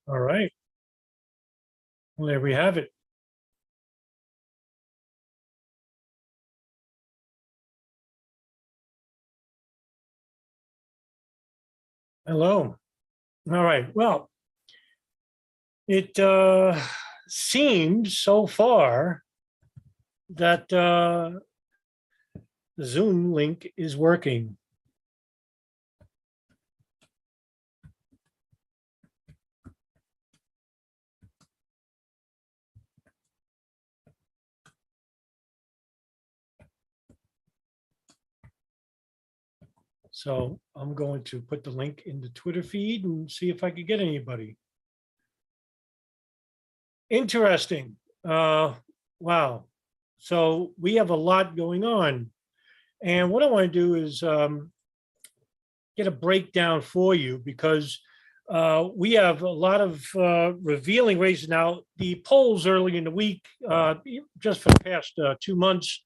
All right. Well, there we have it. Hello. All right. Well, it seems so far that the Zoom link is working. So I'm going to put the link in the Twitter feed and see if I could get anybody. Interesting. Wow. So we have a lot going on. And what I want to do is get a breakdown for you because we have a lot of revealing races now. The polls early in the week, just for the past 2 months,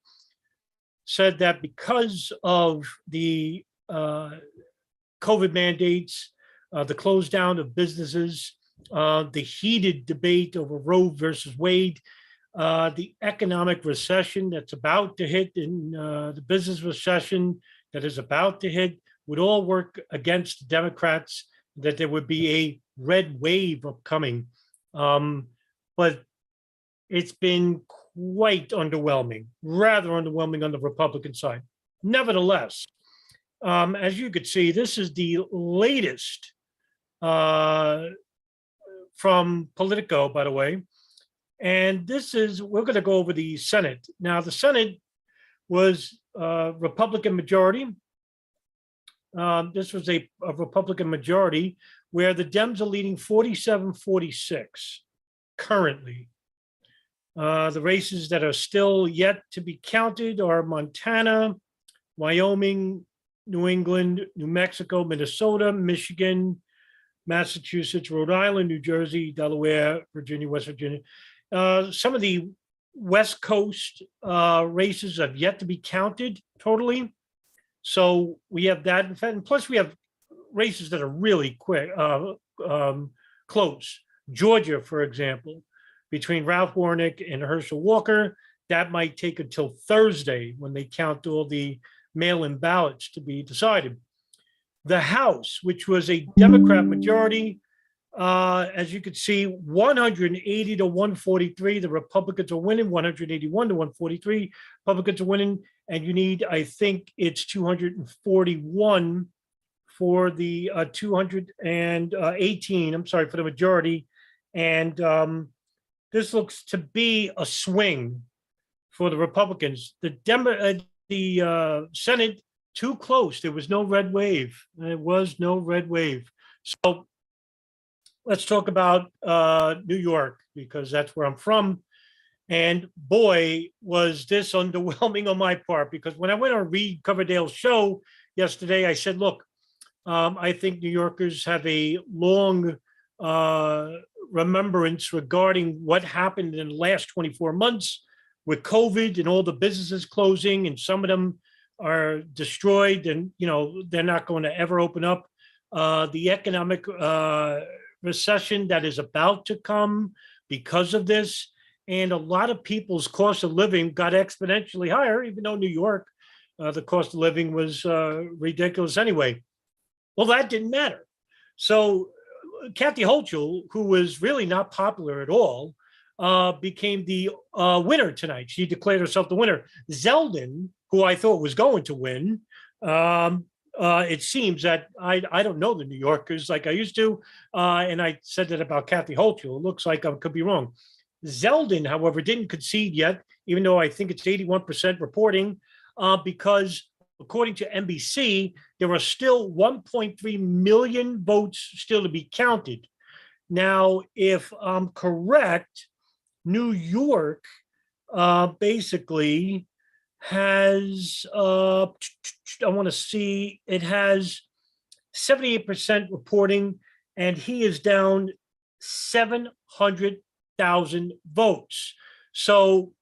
said that because of the COVID mandates, the close down of businesses, the heated debate over Roe versus Wade, the economic recession that's about to hit, and the business recession that is about to hit would all work against the Democrats, that there would be a red wave upcoming. But it's been quite underwhelming, rather underwhelming on the Republican side. Nevertheless, as you could see, this is the latest from Politico, by the way. And this is, we're going to go over the Senate. Now, the Senate was Republican majority. This was a Republican majority where the Dems are leading 47-46 currently. The races that are still yet to be counted are Montana, Wyoming, New England, New Mexico, Minnesota, Michigan, Massachusetts, Rhode Island, New Jersey, Delaware, Virginia, West Virginia. Some of the West Coast races have yet to be counted totally. So we have that. And plus, we have races that are really quick, close. Georgia, for example, between Ralph Warnock and Herschel Walker, that might take until Thursday when they count all the mail-in ballots to be decided. The House, which was a Democrat majority, as you could see, 180 to 143. The Republicans are winning, 181 to 143. Republicans are winning, and you need, I think it's 241 for the 218, I'm sorry, for the majority. And this looks to be a swing for the Republicans. The Senate, too close. There was no red wave. There was no red wave. So let's talk about New York, because that's where I'm from. And boy, was this underwhelming on my part, because when I went on Reed Coverdale's show yesterday, I said, look, I think New Yorkers have a long remembrance regarding what happened in the last 24 months with COVID and all the businesses closing, and some of them are destroyed, and they're not going to ever open up. The economic recession that is about to come because of this, and a lot of people's cost of living got exponentially higher, even though New York, the cost of living was ridiculous anyway. Well, that didn't matter. So Kathy Hochul, who was really not popular at all, became the winner tonight. She declared herself the winner. Zeldin, who I thought was going to win, it seems that I don't know the New Yorkers like I used to, and I said that about Kathy Hochul. It looks like I could be wrong. Zeldin, however, didn't concede yet, even though I think it's 81% reporting, because according to NBC, there are still 1.3 million votes still to be counted. Now, if I'm correct, New York basically has, I want to see, it has 78% reporting, and he is down 700,000 votes. So,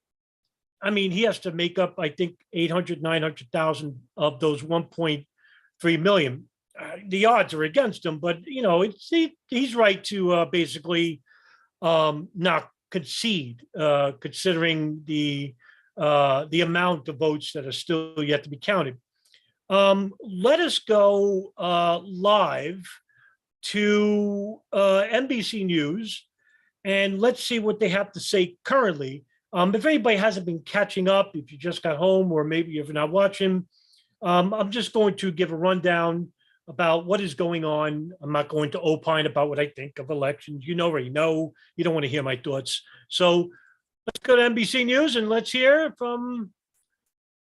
I mean, he has to make up, I think, 800, 900,000 of those 1.3 million. the odds are against him, but he's right to basically not concede, considering the amount of votes that are still yet to be counted. Let us go live to NBC News, and let's see what they have to say currently. If anybody hasn't been catching up, if you just got home, or maybe if you're not watching, I'm just going to give a rundown about what is going on. I'm not going to opine about what I think of elections. You already know. You don't want to hear my thoughts. So let's go to NBC News and let's hear from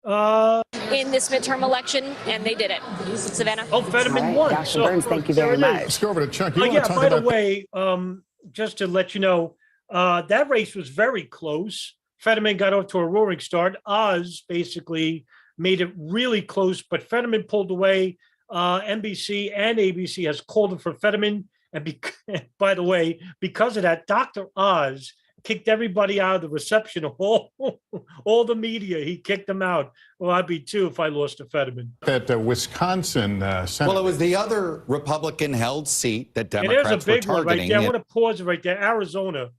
in this midterm election, and they did it. Savannah? Oh, Fetterman won. Dr. Burns, thank you very much. Let's go over to Chuck. By the way, just to let you know, that race was very close. Fetterman got off to a roaring start. Oz basically made it really close, but Fetterman pulled away. NBC and ABC has called it for Fetterman. And by the way, because of that, Dr. Oz kicked everybody out of the reception hall. All the media, he kicked them out. Well, I'd be too if I lost to Fetterman. That Wisconsin Senate. Well, it was the other Republican-held seat that Democrats there's a big were targeting. one right there. I want to pause it right there. Arizona.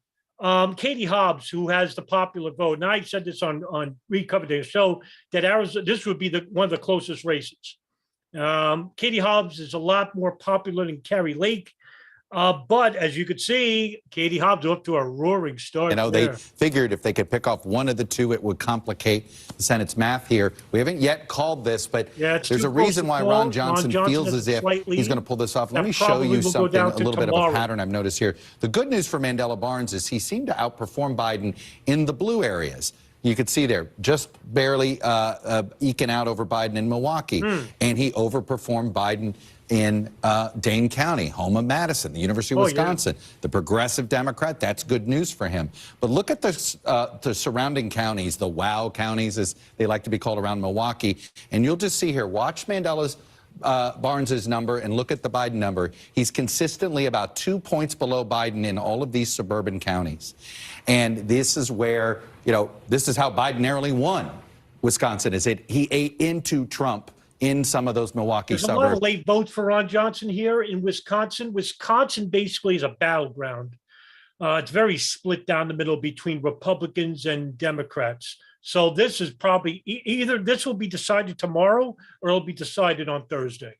Katie Hobbs, who has the popular vote, and I said this on Reed covered their show, that Arizona, this would be one of the closest races. Katie Hobbs is a lot more popular than Carrie Lake. But as you could see, Katie Hobbs off to a roaring start. They figured if they could pick off one of the two, it would complicate the Senate's math here. We haven't yet called this, but there's a reason why Ron Johnson feels as if he's going to pull this off. Let me show you something, a little bit of a pattern I've noticed here. The good news for Mandela Barnes is he seemed to outperform Biden in the blue areas. You could see there, just barely eking out over Biden in Milwaukee. And he overperformed Biden in Dane County, home of Madison, the University of Wisconsin. The progressive Democrat, that's good news for him. But look at the surrounding counties, the wow counties, as they like to be called around Milwaukee. And you'll just see here, watch Mandela's Barnes's number and look at the Biden number. He's consistently about 2 points below Biden in all of these suburban counties. And this is where, this is how Biden narrowly won Wisconsin, is he ate into Trump in some of those Milwaukee suburbs. There's a lot of late votes for Ron Johnson here in Wisconsin. Wisconsin basically is a battleground. It's very split down the middle between Republicans and Democrats. So this is probably either this will be decided tomorrow or it'll be decided on Thursday.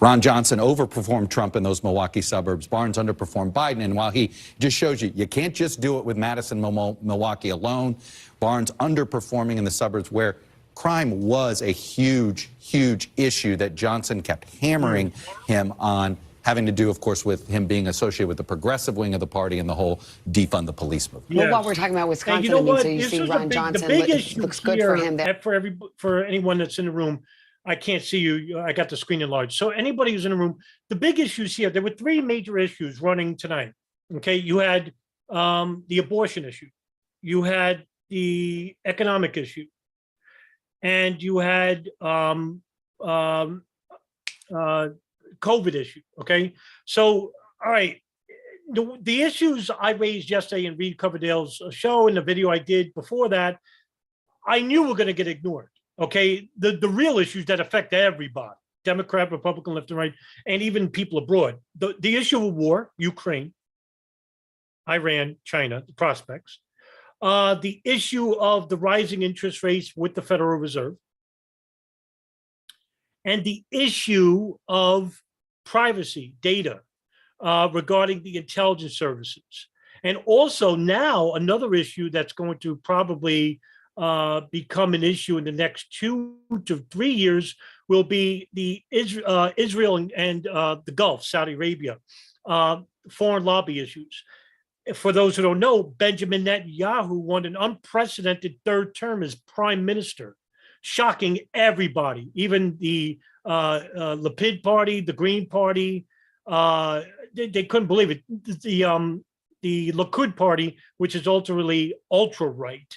Ron Johnson overperformed Trump in those Milwaukee suburbs. Barnes underperformed Biden. And while he just shows you can't just do it with Madison, Milwaukee alone, Barnes underperforming in the suburbs where crime was a huge, huge issue that Johnson kept hammering him on, having to do, of course, with him being associated with the progressive wing of the party and the whole defund the police movement. Well, while we're talking about Wisconsin, so you see Ron Johnson looks good for him there. For anyone that's in the room, I can't see you. I got the screen enlarged. So anybody who's in the room, the big issues here, there were three major issues running tonight. Okay, you had the abortion issue, you had the economic issue, and you had COVID issue. Okay, so all right, the issues I raised yesterday in Reed Coverdale's show and the video I did before that, I knew were going to get ignored. Okay, the real issues that affect everybody, Democrat, Republican, left and right, and even people abroad. The issue of war, Ukraine, Iran, China, the prospects. The issue of the rising interest rates with the Federal Reserve. And the issue of privacy, data regarding the intelligence services. And also now another issue that's going to probably become an issue in the next 2 to 3 years will be the Israel and the Gulf, Saudi Arabia, foreign lobby issues. For those who don't know, Benjamin Netanyahu won an unprecedented third term as prime minister, shocking everybody, even the Lapid party, the Green Party. They couldn't believe it. The Likud party, which is ultimately ultra-right,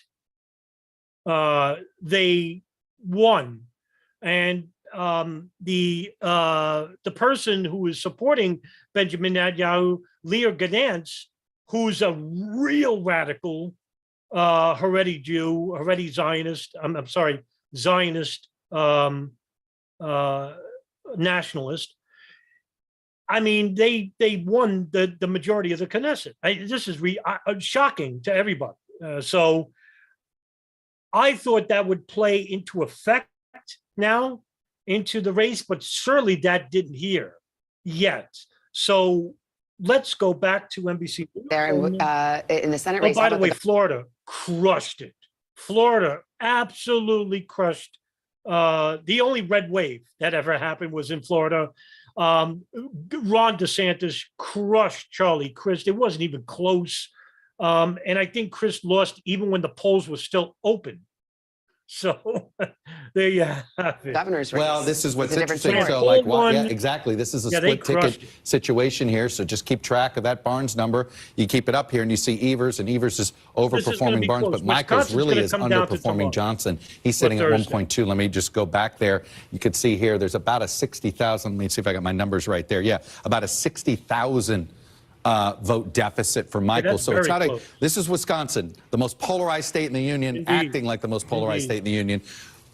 they won, and the person who is supporting Benjamin Netanyahu, Leah Gantz, who's a real radical Haredi Jew, Haredi Zionist. I'm sorry, Zionist nationalist. I mean, they won the majority of the Knesset. This is shocking to everybody. So I thought that would play into effect now into the race, but surely that didn't hear yet. So let's go back to NBC. There in the Senate race. Oh, by the way, Florida crushed it. Florida absolutely crushed. The only red wave that ever happened was in Florida. Ron DeSantis crushed Charlie Crist. It wasn't even close. And I think Crist lost even when the polls were still open. So there you have it. Governor's race. Well, this is what's interesting. story. So, like, yeah, exactly. This is a split ticket situation here. So just keep track of that Barnes number. You keep it up here, and you see Evers, and Evers is overperforming Barnes, but Michaels really is underperforming Johnson. He's sitting at 1.2. Let me just go back there. You could see here, there's about a 60,000. Let me see if I got my numbers right there. Yeah, about a 60,000 vote deficit for Michael. So it's not this is Wisconsin, the most polarized state in the union, acting like the most polarized state in the union.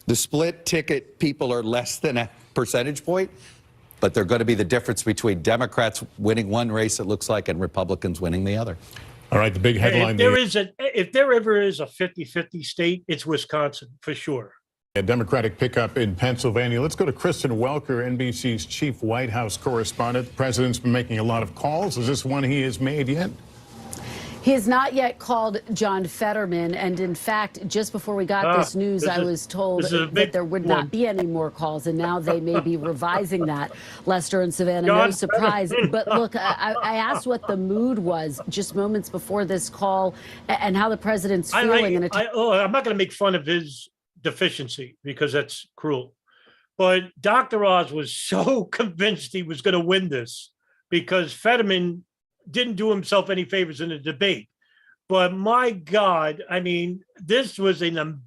The split ticket people are less than a percentage point, but they're going to be the difference between Democrats winning one race, it looks like, and Republicans winning the other. All right, the big headline. If there ever is a 50-50 state, it's Wisconsin for sure. A Democratic pickup in Pennsylvania. Let's go to Kristen Welker, NBC's chief White House correspondent. The president's been making a lot of calls. Is this one he has made yet? He has not yet called John Fetterman, and in fact, just before we got this news, I was told that there would not be any more calls, and now they may be revising that. Lester and Savannah, no surprise. But look, I asked what the mood was just moments before this call and how the president's feeling. I'm not going to make fun of his deficiency because that's cruel. But Dr. Oz was so convinced he was going to win this because Fetterman didn't do himself any favors in the debate. But my God, I mean, this is an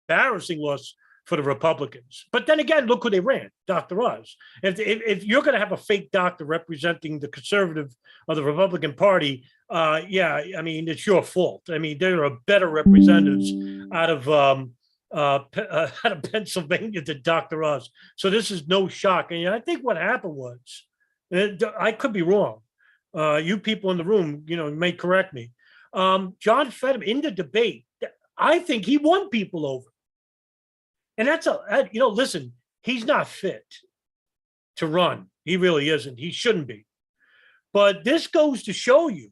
embarrassing loss for the Republicans. But then again, look who they ran, Dr. Oz. If you're going to have a fake doctor representing the conservative or the Republican Party, yeah, I mean, it's your fault. I mean, there are better representatives out of Pennsylvania than Dr. Oz. So this is no shock. And I think what happened was, I could be wrong. You people in the room, may correct me. John Fetterman in the debate, I think he won people over. And that's listen, he's not fit to run. He really isn't. He shouldn't be. But this goes to show you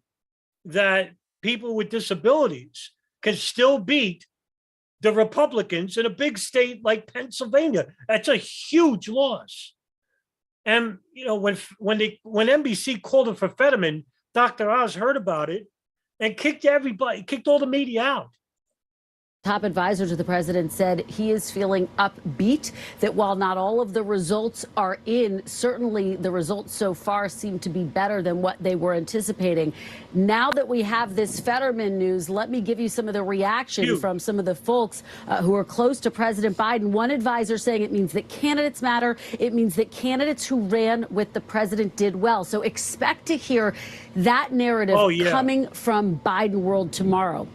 that people with disabilities can still beat the Republicans in a big state like Pennsylvania. That's a huge loss. And when NBC called him for Fetterman, Dr. Oz heard about it and kicked all the media out. Top advisor to the president said he is feeling upbeat, that while not all of the results are in, certainly the results so far seem to be better than what they were anticipating. Now that we have this Fetterman news, let me give you some of the reaction from some of the folks who are close to President Biden. One advisor saying it means that candidates matter. It means that candidates who ran with the president did well. So expect to hear that narrative coming from Biden world tomorrow.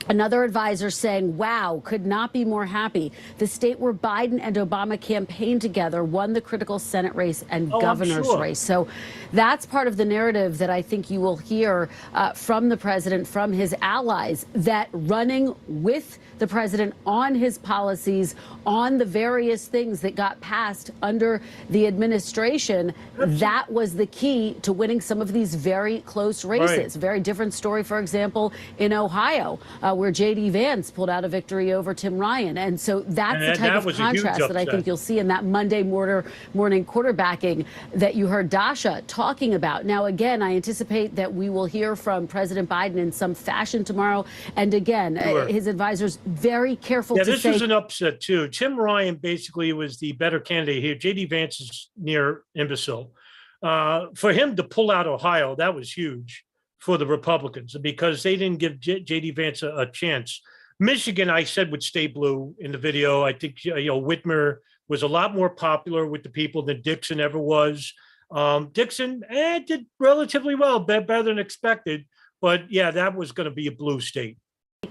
Another advisor saying, wow, could not be more happy. The state where Biden and Obama campaigned together won the critical Senate race and governor's race. So that's part of the narrative that I think you will hear from the president, from his allies, that running with the president on his policies, on the various things that got passed under the administration, that was the key to winning some of these very close races. Very different story, for example, in Ohio, where J.D. Vance pulled out a victory over Tim Ryan. And so that's the type of contrast that I think you'll see in that Monday morning quarterbacking that you heard Dasha talking about. Now, again, I anticipate that we will hear from President Biden in some fashion tomorrow. And again, his advisors very careful to say. This was an upset, too. Tim Ryan basically was the better candidate here. J.D. Vance is near imbecile. For him to pull out Ohio, that was huge for the Republicans because they didn't give J.D. Vance a chance. Michigan, I said, would stay blue in the video. I think, Whitmer was a lot more popular with the people than Dixon ever was. Dixon did relatively well, better than expected. But, yeah, that was going to be a blue state.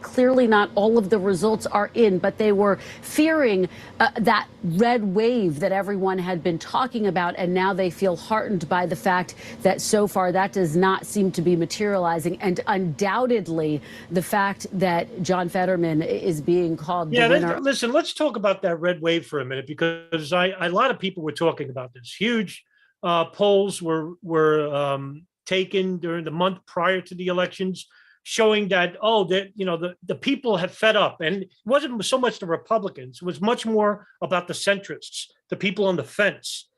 Clearly not all of the results are in, but they were fearing that red wave that everyone had been talking about, and now they feel heartened by the fact that so far that does not seem to be materializing, and undoubtedly the fact that John Fetterman is being called the winner. Listen, let's talk about that red wave for a minute, because a lot of people were talking about this. Huge polls were taken during the month prior to the elections, showing that, the people have fed up. And it wasn't so much the Republicans, it was much more about the centrists, the people on the fence,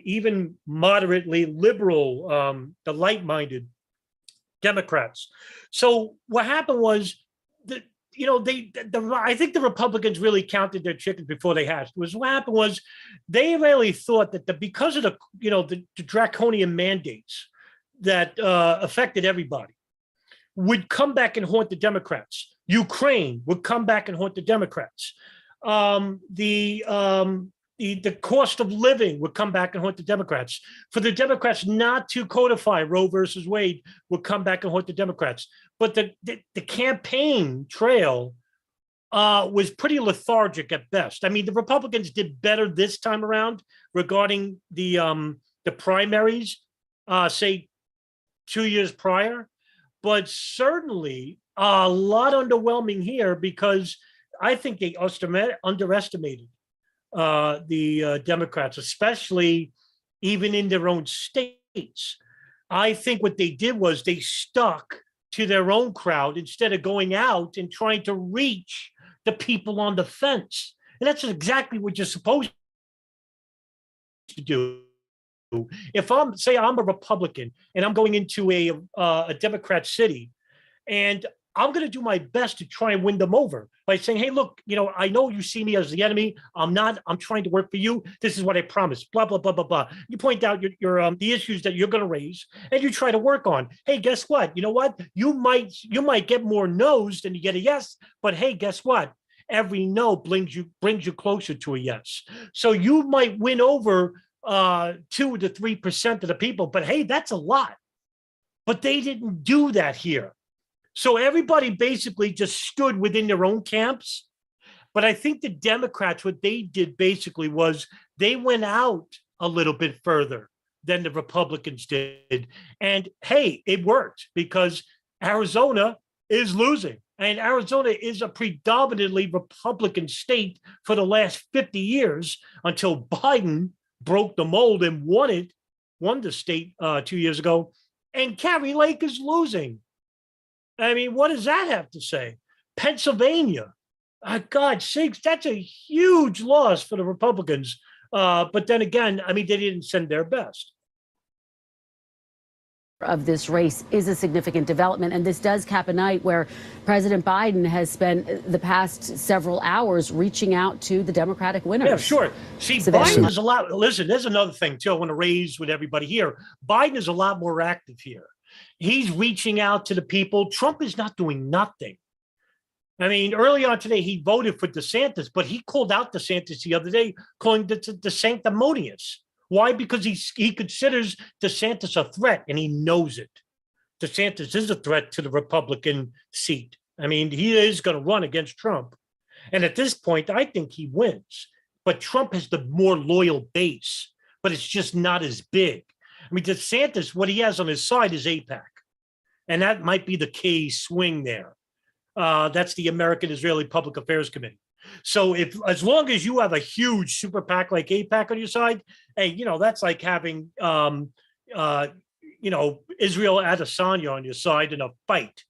even moderately liberal, the light-minded Democrats. So what happened was that, I think the Republicans really counted their chickens before they hatched. What happened was they really thought that because of the draconian mandates that affected everybody, would come back and haunt the Democrats. Ukraine would come back and haunt the Democrats. The cost of living would come back and haunt the Democrats. For the Democrats not to codify Roe versus Wade would come back and haunt the Democrats. But the campaign trail was pretty lethargic at best. I mean, the Republicans did better this time around regarding the primaries, say 2 years prior. But certainly a lot underwhelming here, because I think they underestimated the Democrats, especially even in their own states. I think what they did was they stuck to their own crowd instead of going out and trying to reach the people on the fence. And that's exactly what you're supposed to do. If I'm a Republican and I'm going into a Democrat city, and I'm going to do my best to try and win them over by saying, hey, look, I know you see me as the enemy. I'm trying to work for you. This is what I promise, blah, blah, blah, blah, blah. You point out the issues that you're going to raise, and you try to work on. Hey, guess what? You know what? You might get more no's than you get a yes, but hey, guess what? Every no brings you closer to a yes. So you might win over 2 to 3% of the people, but hey, that's a lot. But they didn't do that here. So everybody basically just stood within their own camps. But I think the Democrats, what they did basically was they went out a little bit further than the Republicans did. And hey, it worked, because Arizona is losing. And Arizona is a predominantly Republican state for the last 50 years, until Biden broke the mold and won the state 2 years ago. And Kari Lake is losing. I mean, what does that have to say? Pennsylvania, God's sakes, that's a huge loss for the Republicans. But then again, I mean, they didn't send their best. Of this race is a significant development, and this does cap a night where President Biden has spent the past several hours reaching out to the Democratic winners. Yeah, sure. See, Biden is a lot. Listen, there's another thing too I want to raise with everybody here. Biden is a lot more active here. He's reaching out to the people. Trump is not doing nothing. I mean, early on today, he voted for DeSantis, but he called out DeSantis the other day, calling the sanctimonious. Why? Because he considers DeSantis a threat, and he knows it. DeSantis is a threat to the Republican seat. I mean, he is going to run against Trump. And at this point, I think he wins. But Trump has the more loyal base, but it's just not as big. I mean, DeSantis, what he has on his side is AIPAC. And that might be the key swing there. That's the American-Israeli Public Affairs Committee. So as long as you have a huge super PAC like AIPAC on your side, hey, that's like having, Israel Adesanya on your side in a fight.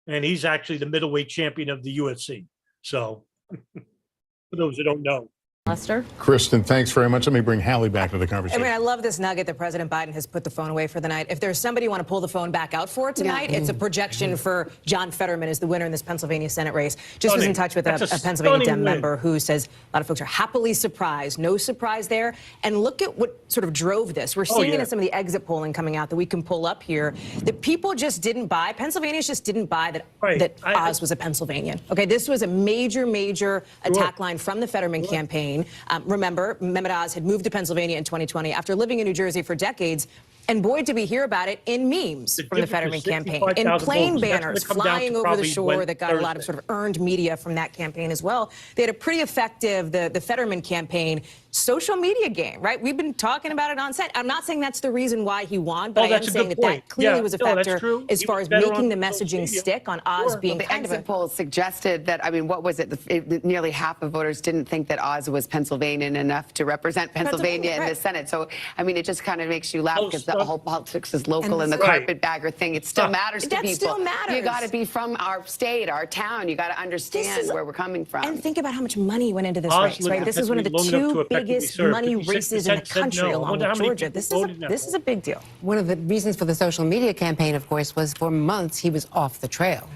And he's actually the middleweight champion of the UFC. So for those who don't know. Lester? Kristen, thanks very much. Let me bring Hallie back to the conversation. I mean, I love this nugget that President Biden has put the phone away for the night. If there's somebody you want to pull the phone back out for tonight, it's a projection for John Fetterman as the winner in this Pennsylvania Senate race. Just was in touch with a Pennsylvania Dem member who says a lot of folks are happily surprised. No surprise there. And look at what sort of drove this. We're seeing it in some of the exit polling coming out that we can pull up here. The people just didn't buy, Pennsylvanians just didn't buy that Oz was a Pennsylvanian. Okay, this was a major attack line from the Fetterman campaign. Remember, Mehmet Oz had moved to Pennsylvania in 2020 after living in New Jersey for decades. And boy, did we hear about it in memes from the Fetterman campaign, in plane banners flying over the shore that got a lot of sort of earned media from that campaign as well. They had a pretty effective, the Fetterman campaign, social media game, right? We've been talking about it on set. I'm not saying that's the reason why he won, but I am saying that clearly was a factor as far as making the messaging stick on Oz being kind of a... The exit polls suggested that, I mean, what was it? Nearly half of voters didn't think that Oz was Pennsylvanian enough to represent Pennsylvania in the Senate. So, I mean, it just kind of makes you laugh because the whole politics is local and the carpetbagger thing. It still matters to people. Still matters. You got to be from our state, our town. You got to understand where we're coming from. And think about how much money went into this race, right? This is one of the two biggest money races in the country, along with Georgia. This is a big deal. One of the reasons for the social media campaign, of course, was for months he was off the trail.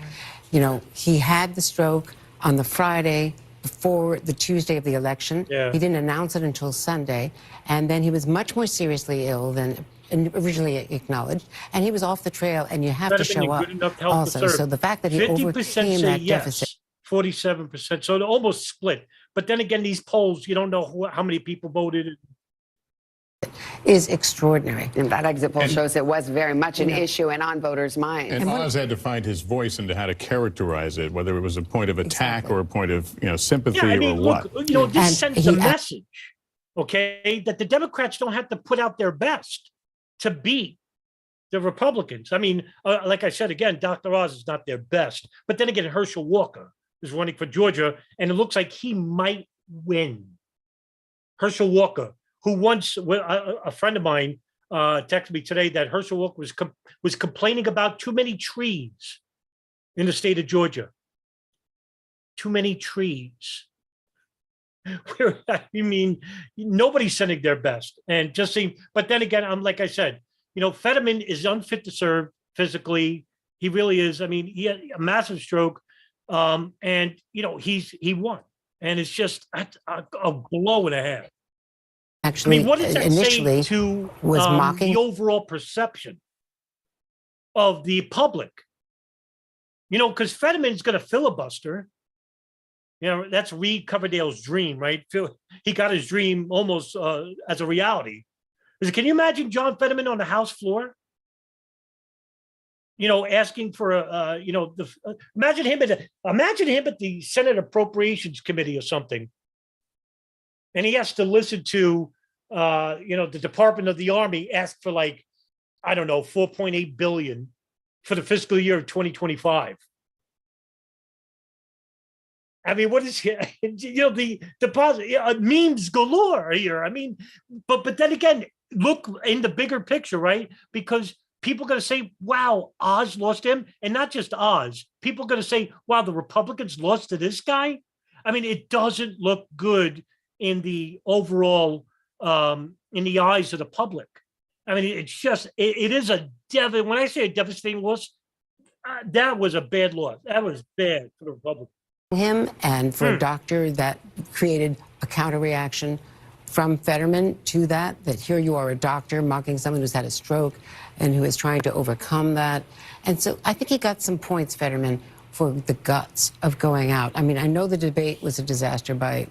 You know, he had the stroke on the Friday before the Tuesday of the election. He didn't announce it until Sunday. And then he was much more seriously ill than originally acknowledged. And he was off the trail, and you have to show up also. So the fact that he overcame that deficit. 47%, so it almost split. But then again, these polls, you don't know how many people voted. Is extraordinary. And that exit poll shows it was very much an issue and on voters' minds. And Oz had to find his voice into how to characterize it, whether it was a point of attack or a point of, sympathy or what. Look, this sends the message, okay, that the Democrats don't have to put out their best to beat the Republicans. I mean, like I said, again, Dr. Oz is not their best. But then again, Herschel Walker is running for Georgia, and it looks like he might win. Herschel Walker, who once, a friend of mine texted me today that Herschel Walker was complaining about too many trees in the state of Georgia. Too many trees. I mean, nobody's sending their best. And just saying, but then again, like I said, Fetterman is unfit to serve physically. He really is. I mean, he had a massive stroke. And he won, and it's just a blow and a half. Actually, I mean, what does that say to the overall perception of the public? Because Fetterman's going to filibuster. That's Reed Coverdale's dream, right? He got his dream almost as a reality. Can you imagine John Fetterman on the House floor? Asking for imagine him at the Senate Appropriations Committee or something, and he has to listen to the Department of the Army ask for I don't know, $4.8 billion for the fiscal year of 2025. I mean, what is the deposit memes galore here? I mean, but then again, look in the bigger picture, right? Because people are going to say, wow, Oz lost him. And not just Oz. People are going to say, wow, the Republicans lost to this guy. I mean, it doesn't look good in the overall, in the eyes of the public. I mean, it's just, it is when I say a devastating loss, that was a bad loss. That was bad for the Republicans. Him and for a doctor that created a counter reaction from Fetterman to that here you are, a doctor mocking someone who's had a stroke and who is trying to overcome that. And so I think he got some points, Fetterman, for the guts of going out. I mean, I know the debate was a disaster by,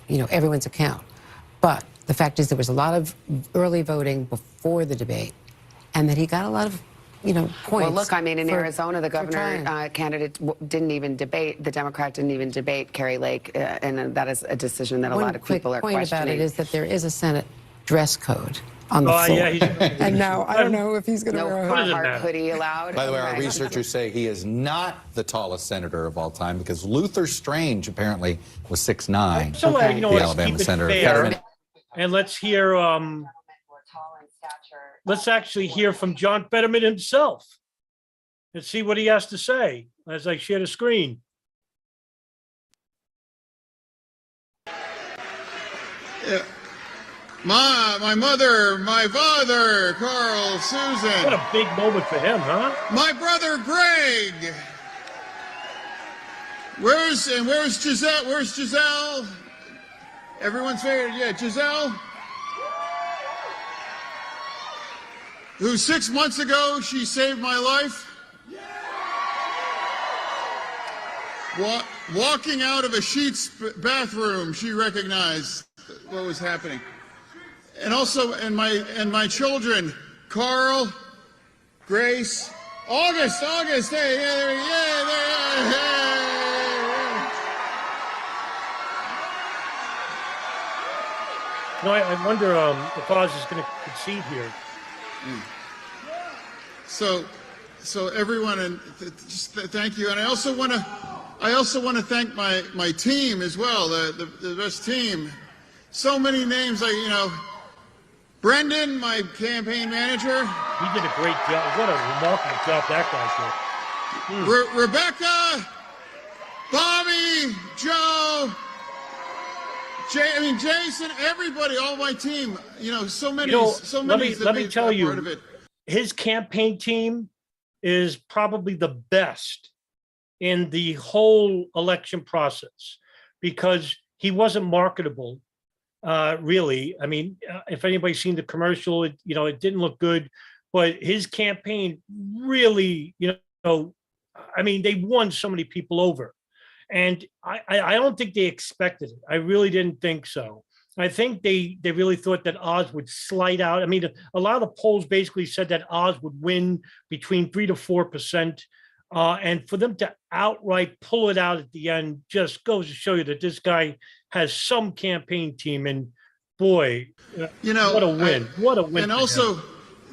everyone's account. But the fact is there was a lot of early voting before the debate and that he got a lot of points. Well, look, I mean, in Arizona, the governor candidate didn't even debate, the Democrat didn't even debate Kari Lake, and that is a decision that a lot of people are questioning. One quick point about it is that there is a Senate dress code on the floor. Yeah, and now, I don't know if he's going to wear a Carhartt hoodie allowed. By the way, our researchers say he is not the tallest senator of all time because Luther Strange apparently was 6'9", so, the Alabama senator. And let's hear... let's actually hear from John Fetterman himself and see what he has to say as I share the screen. Yeah. My mother, my father, Carl, Susan. What a big moment for him, huh? My brother, Greg. Where's Giselle? Where's Giselle? Everyone's favorite, yeah, Giselle. Who 6 months ago, she saved my life. Walking out of a Sheetz bathroom, she recognized what was happening. And also, and my children, Carl, Grace, August, hey, yeah, there, hey. No, I wonder if Oz is going to concede here. So everyone, and just thank you. And I also want to thank my team as well, the best team. So many names, Brendan, my campaign manager. He did a great job. What a remarkable job that guy did. Rebecca, Bobby, Joe, Jason, everybody, all my team. So many. Let me tell you, his campaign team is probably the best in the whole election process because he wasn't marketable. Really, if anybody's seen the commercial, it didn't look good, but his campaign really, they won so many people over, and I don't think they expected it. I really didn't think so. I think they really thought that Oz would slide out. A lot of the polls basically said that Oz would win between 3 to 4%. And for them to outright pull it out at the end just goes to show you that this guy has some campaign team. And boy, what a win. What a win. And also,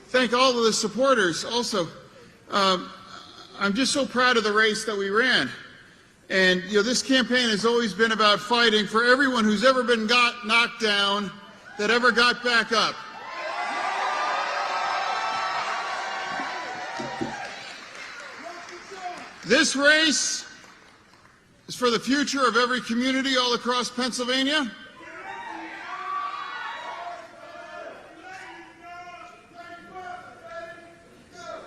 thank all of the supporters. Also, I'm just so proud of the race that we ran. And this campaign has always been about fighting for everyone who's ever been knocked down, that ever got back up. This race is for the future of every community all across Pennsylvania.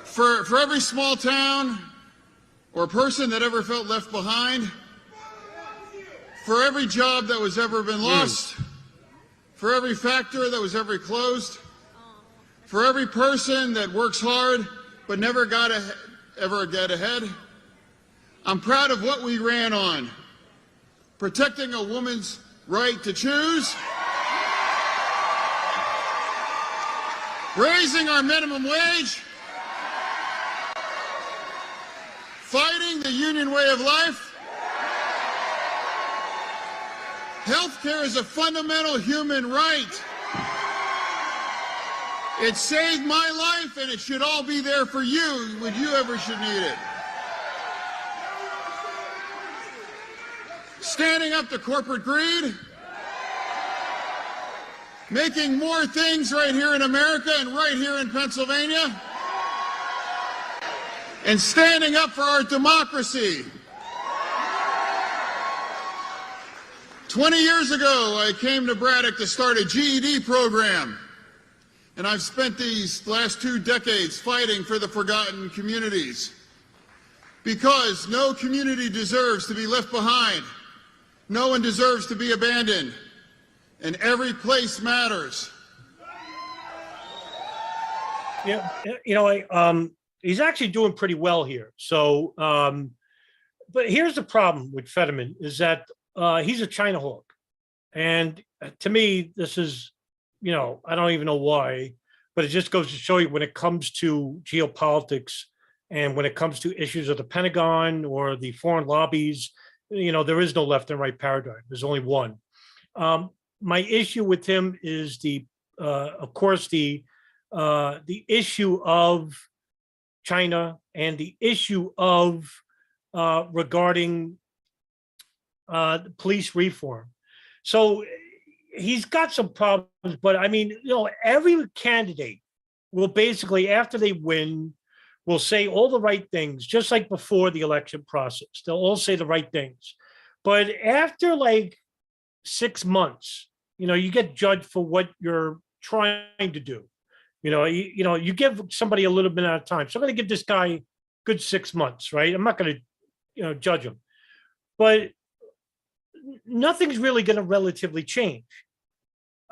For every small town or person that ever felt left behind, for every job that was ever been lost, for every factory that was ever closed, for every person that works hard but never ever get ahead. I'm proud of what we ran on. Protecting a woman's right to choose, raising our minimum wage, fighting the union way of life. Healthcare is a fundamental human right. It saved my life, and it should all be there for you when you ever should need it. Standing up to corporate greed, making more things right here in America and right here in Pennsylvania, and standing up for our democracy. 20 years ago, I came to Braddock to start a GED program, and I've spent these last 2 decades fighting for the forgotten communities, because no community deserves to be left behind. No one deserves to be abandoned, and every place matters. Yeah, he's actually doing pretty well here. So, but here's the problem with Fetterman is that he's a China hawk. And to me, this is, I don't even know why, but it just goes to show you when it comes to geopolitics and when it comes to issues of the Pentagon or the foreign lobbies, there is no left and right paradigm. There's only one. My issue with him is of course, the issue of China and the issue of regarding police reform. So he's got some problems, but every candidate will basically, after they win, will say all the right things, just like before the election process. They'll all say the right things. But after 6 months, you get judged for what you're trying to do. You give somebody a little bit of time. So I'm going to give this guy a good 6 months, right? I'm not going to, judge him. But nothing's really going to relatively change.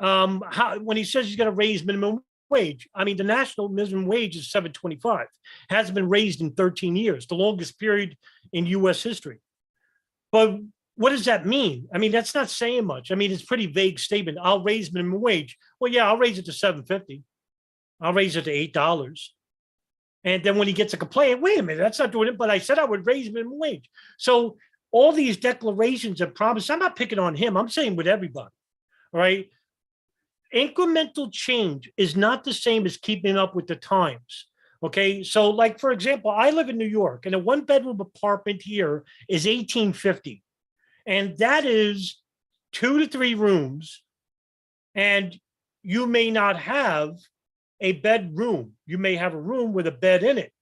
When he says he's going to raise minimum wage, the national minimum wage is $7.25. Hasn't been raised in 13 years, the longest period in U.S. history. But what does that mean? That's not saying much. It's a pretty vague statement. I'll raise minimum wage. Well, yeah, I'll raise it to $7.50. I'll raise it to $8. And then when he gets a complaint, wait a minute, that's not doing it. But I said I would raise minimum wage. So all these declarations and promises, I'm not picking on him. I'm saying with everybody, all right? Incremental change is not the same as keeping up with the times. Okay. So like, for example, I live in New York and a 1-bedroom apartment here is $18.50. And that is 2 to 3 rooms. And you may not have a bedroom. You may have a room with a bed in it.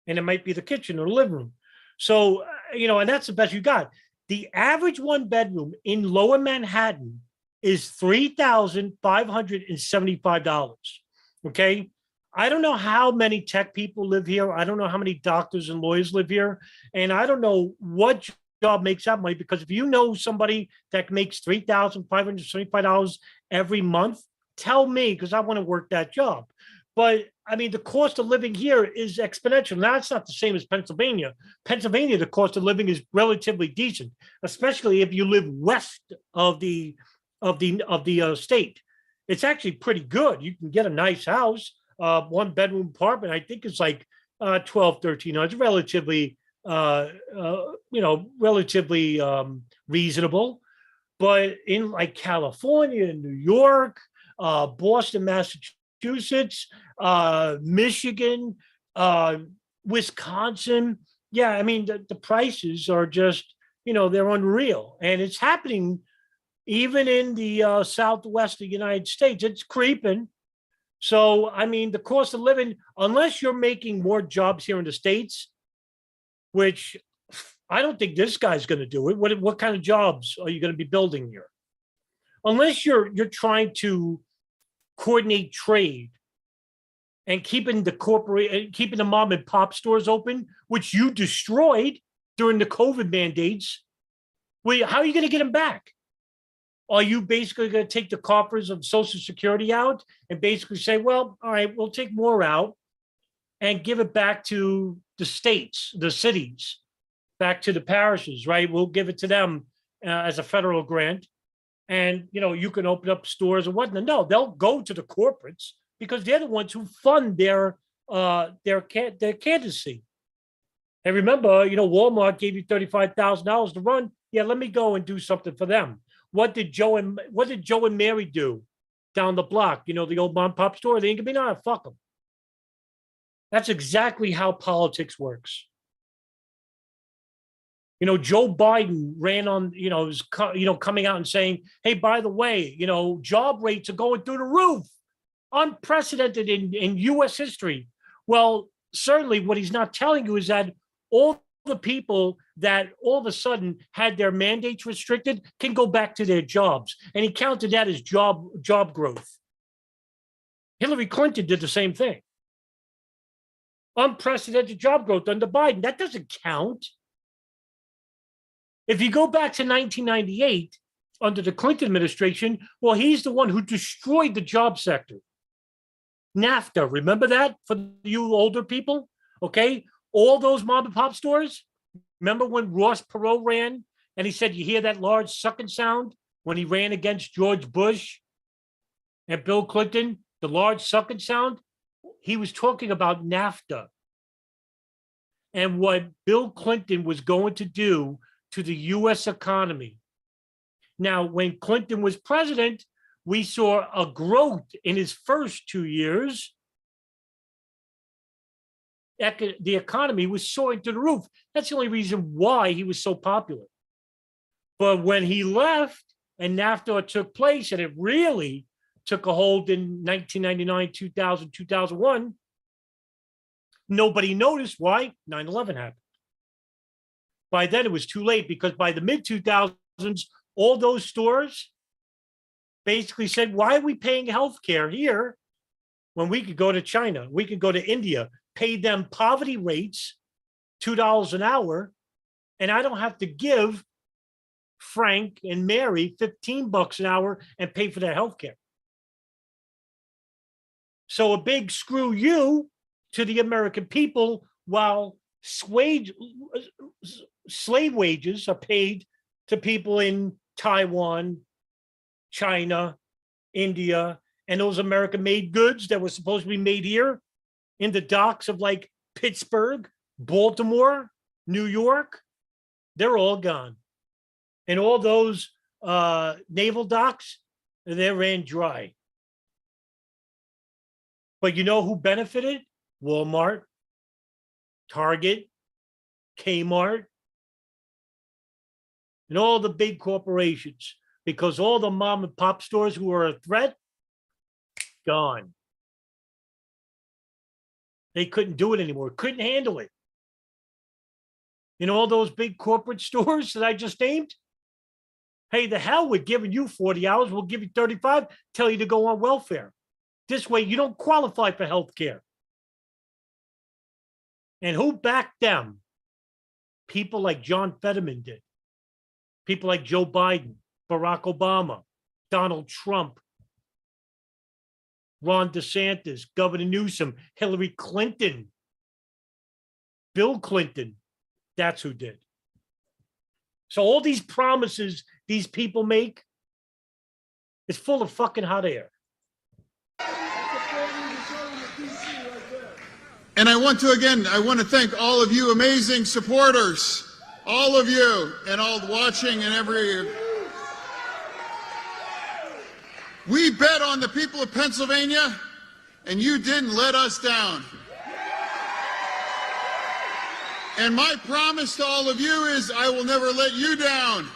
And it might be the kitchen or the living room. So, and that's the best you got. The average 1-bedroom in Lower Manhattan is $3,575. Okay. I don't know how many tech people live here. I don't know how many doctors and lawyers live here. And I don't know what job makes that money, because if you know somebody that makes $3,575 every month, tell me, because I want to work that job. But I mean, the cost of living here is exponential. Now, it's not the same as Pennsylvania. Pennsylvania, the cost of living is relatively decent, especially if you live west of the state. It's actually pretty good. You can get a nice house, 1-bedroom apartment. I think it's like 12, 13. It's relatively, relatively reasonable. But in like California, New York, Boston, Massachusetts, Michigan, Wisconsin, yeah, I mean the prices are just, they're unreal, and it's happening. Even in the Southwest of the United States, it's creeping. So, I mean, the cost of living, unless you're making more jobs here in the States, which I don't think this guy's going to do it. What kind of jobs are you going to be building here? Unless you're trying to coordinate trade and keeping the mom and pop stores open, which you destroyed during the COVID mandates. Well, how are you going to get them back? Are you basically going to take the coffers of Social Security out and basically say, well, all right, we'll take more out and give it back to the states, the cities, back to the parishes, right? We'll give it to them as a federal grant. And, you can open up stores or whatnot. No, they'll go to the corporates because they're the ones who fund their candidacy. And remember, Walmart gave you $35,000 to run. Yeah, let me go and do something for them. What did Joe and Mary do down the block? The old mom and pop store. They ain't gonna be no, fuck them. That's exactly how politics works. Joe Biden ran on, coming out and saying, hey, by the way, job rates are going through the roof, unprecedented in U.S. history. Well, certainly what he's not telling you is that all the people that all of a sudden had their mandates restricted can go back to their jobs. And he counted that as job growth. Hillary Clinton did the same thing. Unprecedented job growth under Biden. That doesn't count. If you go back to 1998, under the Clinton administration, well, he's the one who destroyed the job sector. NAFTA, remember that for you older people? Okay, all those mom and pop stores. Remember when Ross Perot ran and he said, you hear that large sucking sound when he ran against George Bush and Bill Clinton, the large sucking sound? He was talking about NAFTA and what Bill Clinton was going to do to the U.S. economy. Now, when Clinton was president, we saw a growth in his first 2 years. The economy was soaring to the roof. That's the only reason why he was so popular. But when he left and NAFTA took place, and it really took a hold in 1999, 2000, 2001, nobody noticed. Why? 9/11 happened. By then, it was too late, because by the mid-2000s, all those stores basically said, why are we paying health care here when we could go to China, we could go to India, pay them poverty rates, $2 an hour, and I don't have to give Frank and Mary $15 an hour and pay for their health care. So a big screw you to the American people, while slave wages are paid to people in Taiwan, China, India, and those American-made goods that were supposed to be made here in the docks of like Pittsburgh, Baltimore, New York, they're all gone. And all those naval docks, they ran dry. But you know who benefited? Walmart, Target, Kmart, and all the big corporations, because all the mom and pop stores who were a threat, gone. They couldn't do it anymore, couldn't handle it. In all those big corporate stores that I just named, hey, the hell with giving you 40 hours, we'll give you 35, tell you to go on welfare. This way you don't qualify for health care. And who backed them? People like John Fetterman did. People like Joe Biden, Barack Obama, Donald Trump, Ron DeSantis, Governor Newsom, Hillary Clinton, Bill Clinton. That's who did. So all these promises these people make is full of fucking hot air. And I want to thank all of you amazing supporters, all of you, and all watching and every. We bet on the people of Pennsylvania, and you didn't let us down. And my promise to all of you is I will never let you down.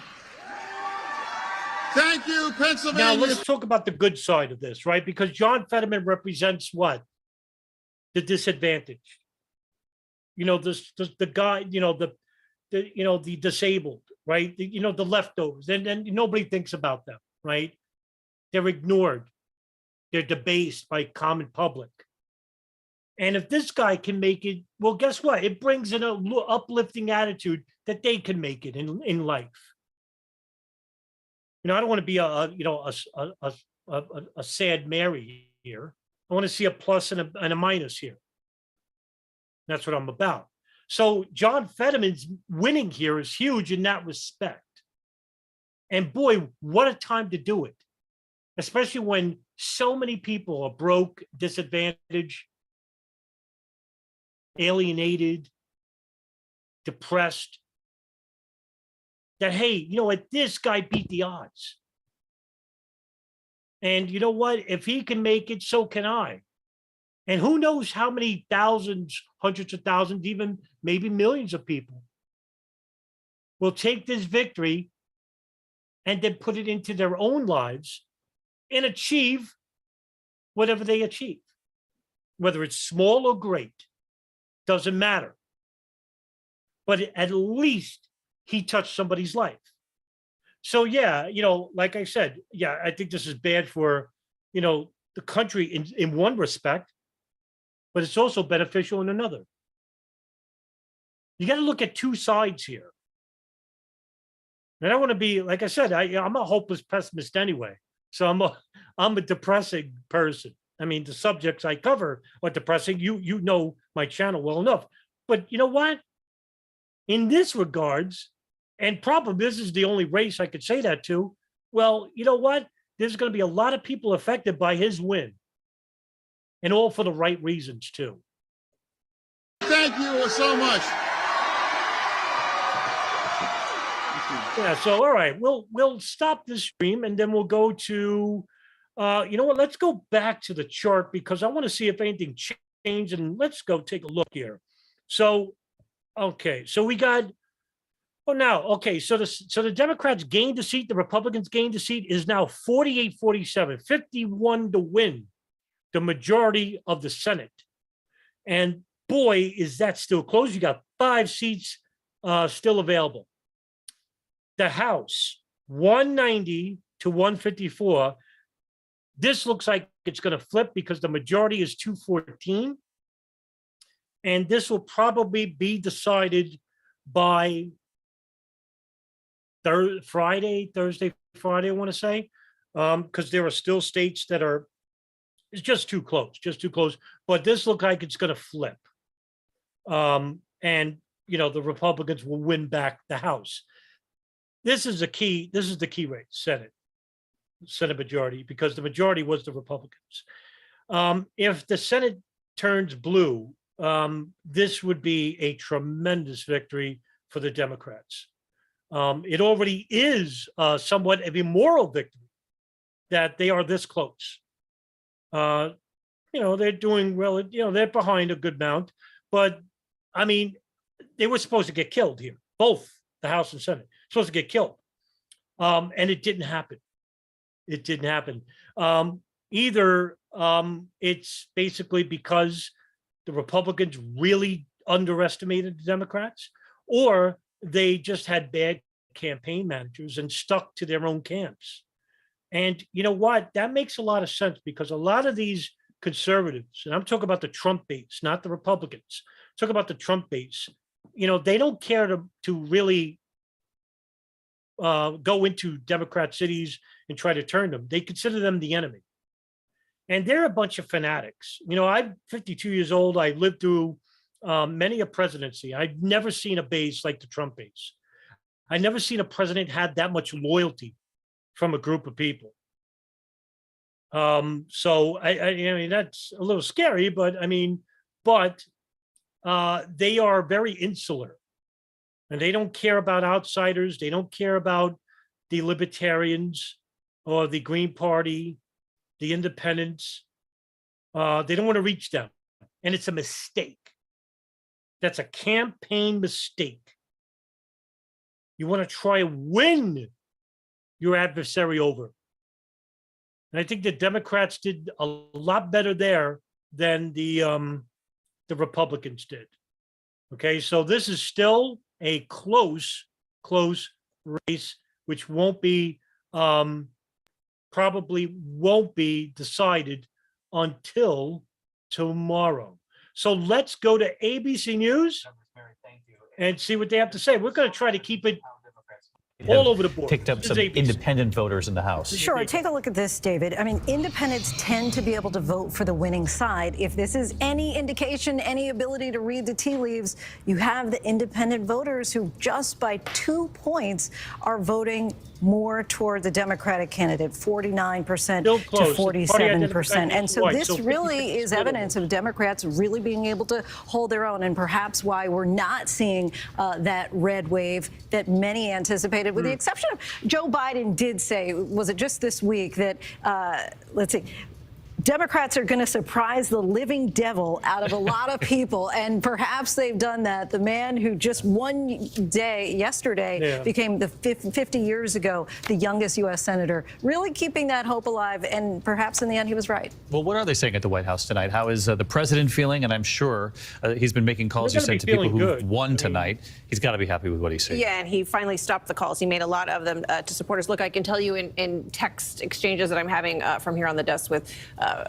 Thank you, Pennsylvania. Now let's talk about the good side of this, right? Because John Fetterman represents what? The disadvantaged. You know, the guy, the disabled, right? The leftovers. And nobody thinks about them, right? They're ignored. They're debased by common public. And if this guy can make it, well, guess what? It brings in an uplifting attitude that they can make it in life. I don't want to be a sad Mary here. I want to see a plus and a minus here. That's what I'm about. So John Fetterman's winning here is huge in that respect. And boy, what a time to do it. Especially when so many people are broke, disadvantaged, alienated, depressed. That, hey, you know what? This guy beat the odds. And you know what? If he can make it, so can I. And who knows how many thousands, hundreds of thousands, even maybe millions of people will take this victory and then put it into their own lives and achieve whatever they achieve. Whether it's small or great, doesn't matter. But at least he touched somebody's life. So yeah, like I said, yeah, I think this is bad for, the country in one respect, but it's also beneficial in another. You got to look at two sides here. And I want to be, like I said, I'm a hopeless pessimist anyway. So I'm a depressing person. I mean, the subjects I cover are depressing. You know my channel well enough. But you know what? In this regards, and probably this is the only race I could say that to, well, you know what? There's going to be a lot of people affected by his win. And all for the right reasons, too. Thank you so much. Yeah, so all right, we'll stop this stream and then we'll go to, you know what, let's go back to the chart because I want to see if anything changed, and let's go take a look here. So, okay, so we got, so the Democrats gained a seat, the Republicans gained a seat, is now 48-47, 51 to win the majority of the Senate. And boy, is that still close. You got 5 seats still available. The House, 190 to 154. This looks like it's going to flip because the majority is 214. And this will probably be decided by Thursday, Friday, I want to say, because there are still states that are, it's just too close. But this looks like it's going to flip. And, the Republicans will win back the House. This is the key race, Senate. Senate majority because the majority was the Republicans. If the Senate turns blue, this would be a tremendous victory for the Democrats. It already is somewhat of a moral victory that they are this close. They're doing well, they're behind a good amount, but I mean, they were supposed to get killed here, both the House and Senate, supposed to get killed. And it didn't happen. It didn't happen. Either it's basically because the Republicans really underestimated the Democrats, or they just had bad campaign managers and stuck to their own camps. And you know what? That makes a lot of sense because a lot of these conservatives, and I'm talking about the Trump base, not the Republicans, talk about the Trump base, they don't care to really go into Democrat cities and try to turn them. They consider them the enemy. And they're a bunch of fanatics. I'm 52 years old. I lived through many a presidency. I've never seen a base like the Trump base. I've never seen a president have that much loyalty from a group of people. So I mean, that's a little scary, but they are very insular and they don't care about outsiders. They don't care about the libertarians or the Green Party, the independents. They don't want to reach them. And it's a mistake. That's a campaign mistake. You want to try and win your adversary over. And I think the Democrats did a lot better there than the Republicans did. Okay, so this is still a close race, which probably won't be decided until tomorrow. So let's go to ABC News and see what they have to say. We're going to try to keep it all over the board. Picked up some independent voters in the House. Sure. Take a look at this, David. I mean, independents tend to be able to vote for the winning side. If this is any indication, any ability to read the tea leaves, you have the independent voters who just by 2 points are voting more toward the Democratic candidate, 49% to 47%. And so this really is evidence of Democrats really being able to hold their own, and perhaps why we're not seeing that red wave that many anticipated, with the exception of Joe Biden did say, was it just this week, that, let's see, Democrats are going to surprise the living devil out of a lot of people, and perhaps they've done that. The man who just one day, yesterday, became 50 years ago, the youngest U.S. senator, really keeping that hope alive, and perhaps in the end he was right. Well, what are they saying at the White House tonight? How is the president feeling? And I'm sure he's been making calls, you said, to people who won tonight. He's got to be happy with what he's seeing. Yeah, and he finally stopped the calls. He made a lot of them to supporters. Look, I can tell you in text exchanges that I'm having from here on the desk with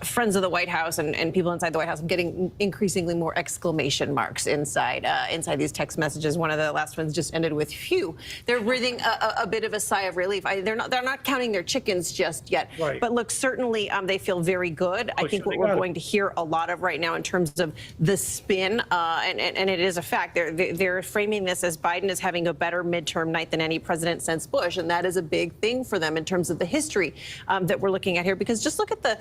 friends of the White House and people inside the White House, I'm getting increasingly more exclamation marks inside these text messages. One of the last ones just ended with "phew." They're breathing a bit of a sigh of relief. They're not counting their chickens just yet. Right. But look, certainly they feel very good. I think what we're going to hear a lot of right now in terms of the spin, and it is a fact. They're framing this as Biden is having a better midterm night than any president since Bush, and that is a big thing for them in terms of the history that we're looking at here. Because just look at the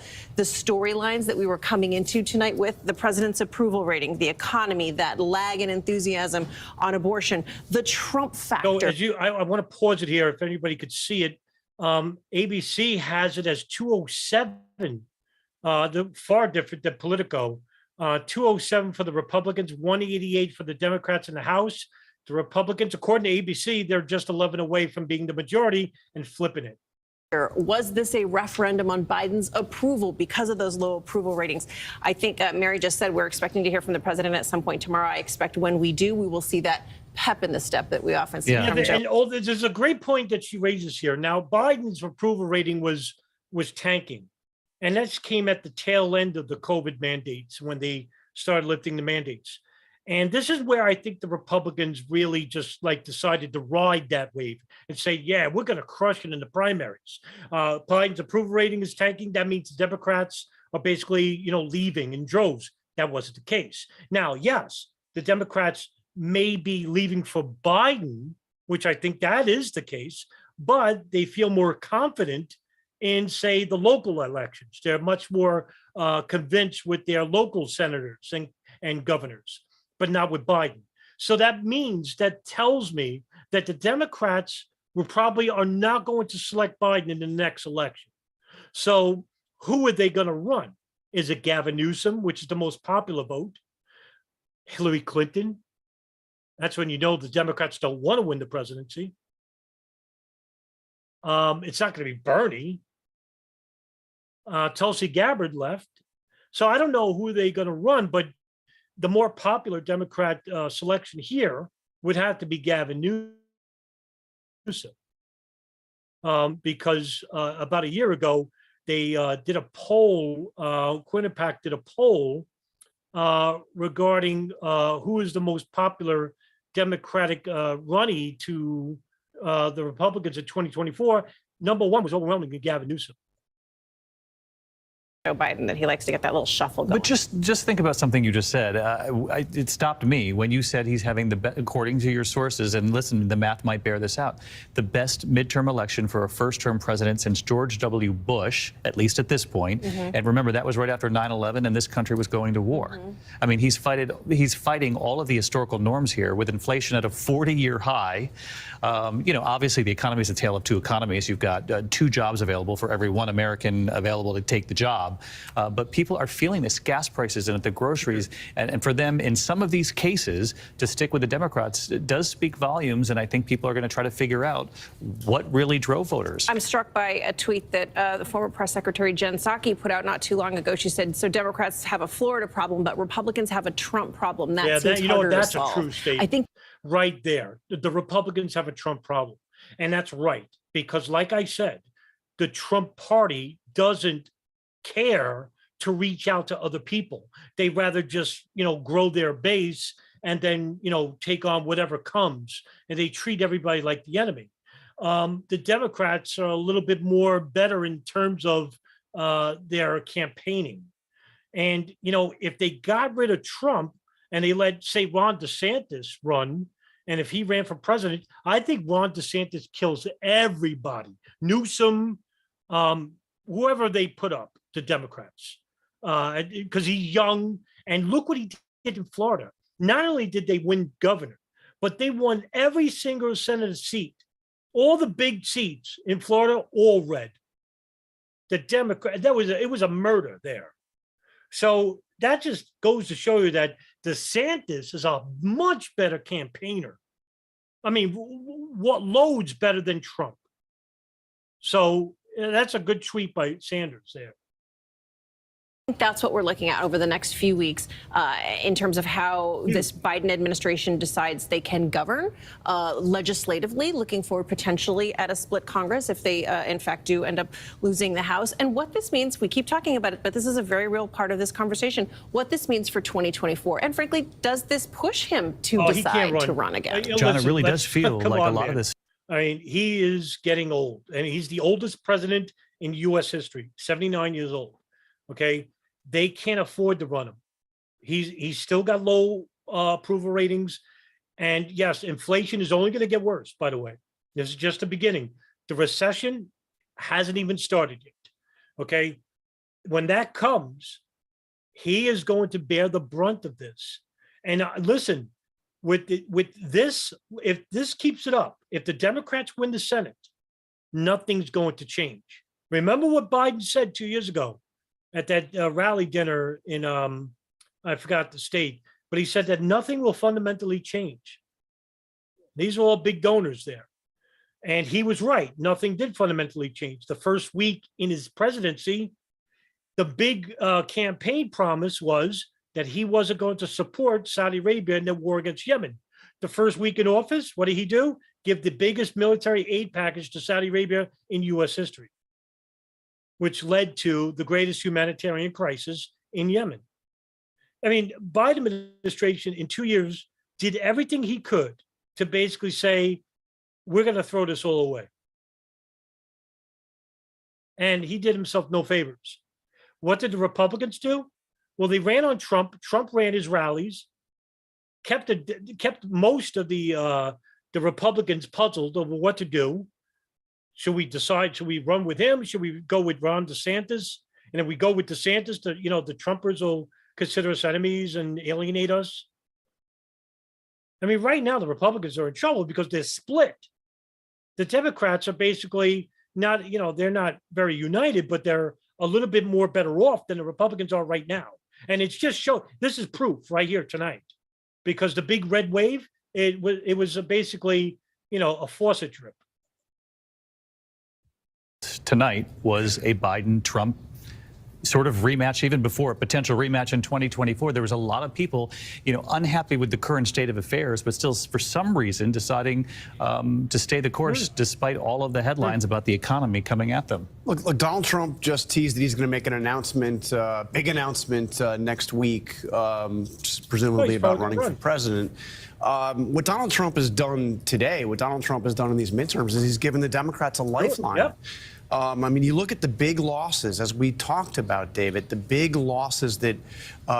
storylines that we were coming into tonight with: the president's approval rating, the economy, that lag in enthusiasm on abortion, the Trump factor. So I want to pause it here if anybody could see it. ABC has it as 207, far different than Politico. 207 for the Republicans, 188 for the Democrats in the House. The Republicans, according to ABC, they're just 11 away from being the majority and flipping it. Was this a referendum on Biden's approval because of those low approval ratings? I think Mary just said we're expecting to hear from the president at some point tomorrow. I expect when we do, we will see that pep in the step that we often see. And there's a great point that she raises here. Now, Biden's approval rating was tanking, and that came at the tail end of the COVID mandates when they started lifting the mandates. And this is where I think the Republicans really just decided to ride that wave and say, yeah, we're going to crush it in the primaries. Biden's approval rating is tanking. That means the Democrats are basically, leaving in droves. That wasn't the case. Now, yes, the Democrats may be leaving for Biden, which I think that is the case, but they feel more confident in, say, the local elections. They're much more convinced with their local senators and governors, but not with Biden. So that tells me that the Democrats probably are not going to select Biden in the next election. So who are they going to run? Is it Gavin Newsom, which is the most popular vote? Hillary Clinton? That's when you know the Democrats don't want to win the presidency. It's not going to be Bernie. Tulsi Gabbard left. So I don't know who they're going to run, but the more popular Democrat selection here would have to be Gavin Newsom. Because about a year ago, they did a poll, Quinnipiac did a poll regarding who is the most popular Democratic runnee to the Republicans in 2024. Number one was overwhelmingly Gavin Newsom. Joe Biden, that he likes to get that little shuffle going. But just think about something you just said. It stopped me when you said he's having according to your sources, and listen, the math might bear this out, the best midterm election for a first-term president since George W. Bush, at least at this point. And remember, that was right after 9/11, and this country was going to war. I mean, he's fighting all of the historical norms here with inflation at a 40-year high. You know, obviously, the economy is a tale of two economies. You've got 2 jobs available for every 1 American available to take the job. But people are feeling this, gas prices and at the groceries. And for them, in some of these cases, to stick with the Democrats does speak volumes. And I think people are going to try to figure out what really drove voters. I'm struck by a tweet that the former press secretary Jen Psaki put out not too long ago. She said, so Democrats have a Florida problem, but Republicans have a Trump problem. That seems harder to solve. That's a true statement. I think right there, the Republicans have a Trump problem. And that's right. Because like I said, the Trump party doesn't care to reach out to other people. They rather just, grow their base and then, take on whatever comes. And they treat everybody like the enemy. The Democrats are a little bit more better in terms of their campaigning. And, if they got rid of Trump and they let, say, Ron DeSantis run, and if he ran for president, I think Ron DeSantis kills everybody. Newsom, whoever they put up, the Democrats, because he's young. And look what he did in Florida. Not only did they win governor, but they won every single Senate seat. All the big seats in Florida, all red. The Democrat, it was a murder there. So that just goes to show you that DeSantis is a much better campaigner. I mean, what loads better than Trump? So that's a good tweet by Sanders there. I think that's what we're looking at over the next few weeks in terms of how this Biden administration decides they can govern legislatively, looking forward potentially at a split Congress if they, in fact, do end up losing the House. And what this means, we keep talking about it, but this is a very real part of this conversation, what this means for 2024. And frankly, does this push him to decide to run again? John, it really does feel like a lot of this. I mean, he is getting old, and he's the oldest president in U.S. history, 79 years old. Okay, they can't afford to run him. He's still got low approval ratings, and yes, inflation is only going to get worse. By the way, this is just the beginning. The recession hasn't even started yet. Okay, when that comes, he is going to bear the brunt of this. And listen, with this, if this keeps it up, if the Democrats win the Senate, nothing's going to change. Remember what Biden said 2 years ago at that rally dinner in, I forgot the state, but he said that nothing will fundamentally change. These are all big donors there. And he was right. Nothing did fundamentally change. The first week in his presidency, the big campaign promise was that he wasn't going to support Saudi Arabia in the war against Yemen. The first week in office, what did he do? Give the biggest military aid package to Saudi Arabia in U.S. history, which led to the greatest humanitarian crisis in Yemen. I mean, Biden administration in 2 years did everything he could to basically say, we're going to throw this all away. And he did himself no favors. What did the Republicans do? Well, they ran on Trump. Trump ran his rallies, kept most of the Republicans puzzled over what to do. Should we decide, should we run with him? Should we go with Ron DeSantis? And if we go with DeSantis, the Trumpers will consider us enemies and alienate us. I mean, right now, the Republicans are in trouble because they're split. The Democrats are basically not, they're not very united, but they're a little bit more better off than the Republicans are right now. And it's just this is proof right here tonight, because the big red wave, it was basically, a faucet drip. Tonight was a Biden-Trump sort of rematch, even before a potential rematch in 2024. There was a lot of people, unhappy with the current state of affairs, but still, for some reason, deciding to stay the course despite all of the headlines about the economy coming at them. Look, Donald Trump just teased that he's going to make an announcement, big announcement next week, presumably about running for president. What Donald Trump has done today, what Donald Trump has done in these midterms, is he's given the Democrats a lifeline. Yep. I mean, you look at the big losses, as we talked about, David, the big losses that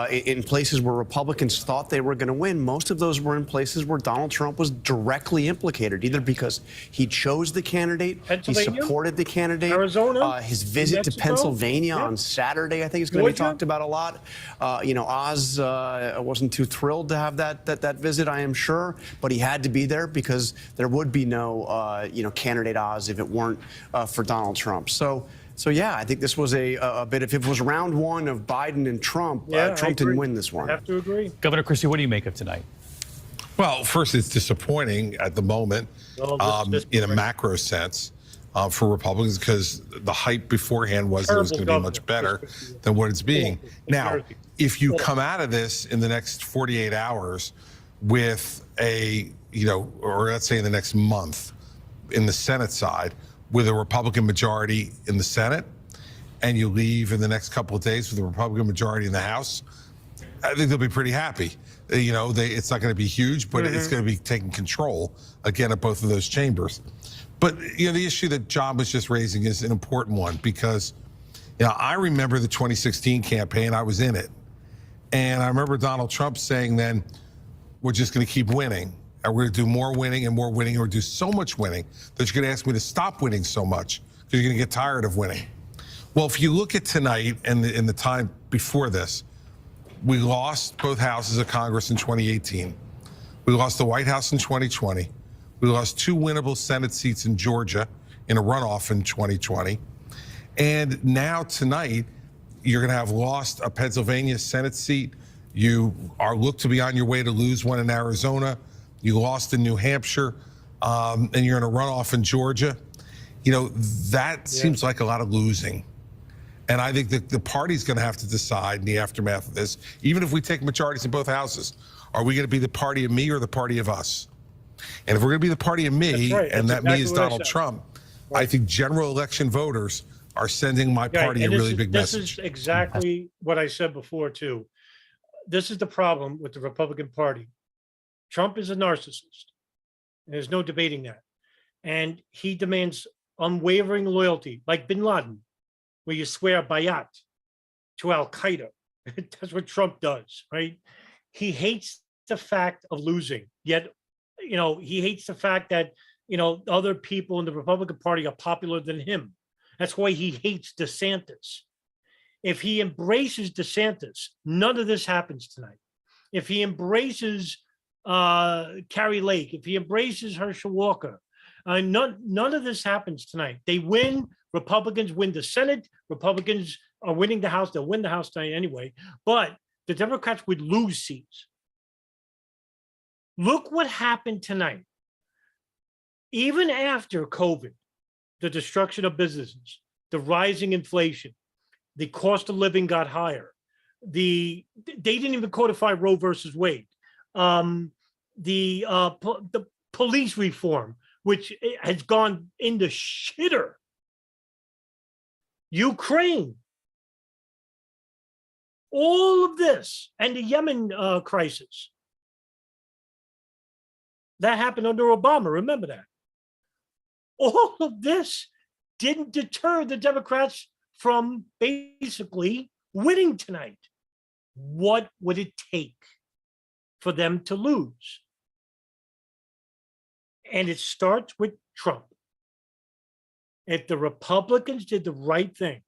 in places where Republicans thought they were going to win, most of those were in places where Donald Trump was directly implicated, either because he chose the candidate, he supported the candidate, Arizona, his visit to Pennsylvania on Saturday, I think, is going to be talked about a lot. Oz wasn't too thrilled to have that visit, I am sure, but he had to be there because there would be no, candidate Oz if it weren't for Donald Trump. So yeah, I think this was a bit of, if it was round one of Biden and Trump, Trump didn't win this one. I have to agree. Governor Christie, what do you make of tonight? Well, first, it's disappointing at the moment in a macro sense for Republicans, because the hype beforehand was that it was going to be much better than what it's being. Now, if you come out of this in the next 48 hours with or let's say in the next month in the Senate side, with a Republican majority in the Senate, and you leave in the next couple of days with a Republican majority in the House, I think they'll be pretty happy. It's not going to be huge, but it's going to be taking control again at both of those chambers. But the issue that John was just raising is an important one, because I remember the 2016 campaign. I was in it, and I remember Donald Trump saying then, "We're just going to keep winning. And we're going to do more winning and more winning, or do so much winning that you're going to ask me to stop winning so much because you're going to get tired of winning." Well, if you look at tonight and the time before this, we lost both houses of Congress in 2018. We lost the White House in 2020. We lost 2 winnable Senate seats in Georgia in a runoff in 2020. And now tonight, you're going to have lost a Pennsylvania Senate seat. You are looked to be on your way to lose one in Arizona. You lost in New Hampshire, and you're in a runoff in Georgia. That seems like a lot of losing. And I think that the party's going to have to decide in the aftermath of this, even if we take majorities in both houses, are we going to be the party of me or the party of us? And if we're going to be the party of me, and that me is Donald Trump, I think general election voters are sending my party a really big message. This is exactly what I said before, too. This is the problem with the Republican Party. Trump is a narcissist. There's no debating that. And he demands unwavering loyalty, like bin Laden, where you swear bayat to Al-Qaeda. That's what Trump does, right? He hates the fact of losing, yet, he hates the fact that, other people in the Republican Party are popular than him. That's why he hates DeSantis. If he embraces DeSantis, none of this happens tonight. If he embraces Carrie Lake, if he embraces Herschel Walker, none of this happens tonight. They win. Republicans win the Senate. Republicans are winning the House. They'll win the House tonight anyway. But the Democrats would lose seats. Look what happened tonight. Even after COVID, the destruction of businesses, the rising inflation, the cost of living got higher. They didn't even codify Roe versus Wade. The police reform, which has gone into shitter. Ukraine. All of this, and the Yemen crisis. That happened under Obama, remember that. All of this didn't deter the Democrats from basically winning tonight. What would it take for them to lose? And it starts with Trump. If the Republicans did the right thing,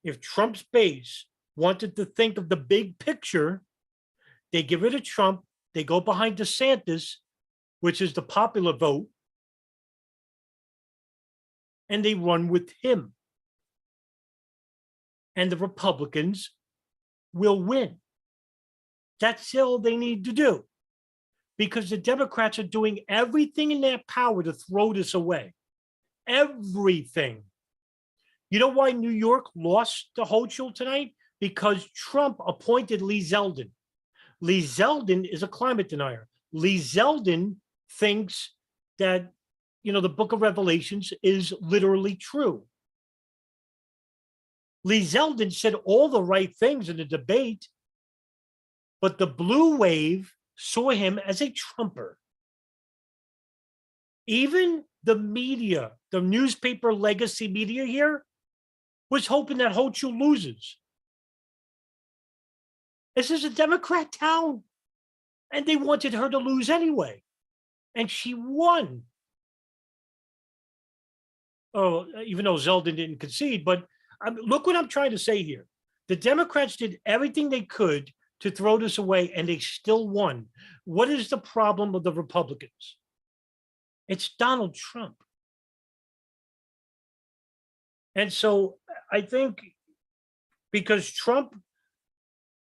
if Trump's base wanted to think of the big picture, they get rid of Trump, they go behind DeSantis, which is the popular vote, and they run with him. And the Republicans will win. That's all they need to do. Because the Democrats are doing everything in their power to throw this away. Everything. You know why New York lost to Hochul tonight? Because Trump appointed Lee Zeldin. Lee Zeldin is a climate denier. Lee Zeldin thinks that, the book of Revelations is literally true. Lee Zeldin said all the right things in the debate, but the blue wave saw him as a Trumper. Even the media, the newspaper legacy media here, was hoping that Hochul loses. This is a Democrat town, and they wanted her to lose anyway, and she won. Oh, even though Zeldin didn't concede, but look what I'm trying to say here. The Democrats did everything they could to throw this away, and they still won. What is the problem with the Republicans? It's Donald Trump. And so I think because Trump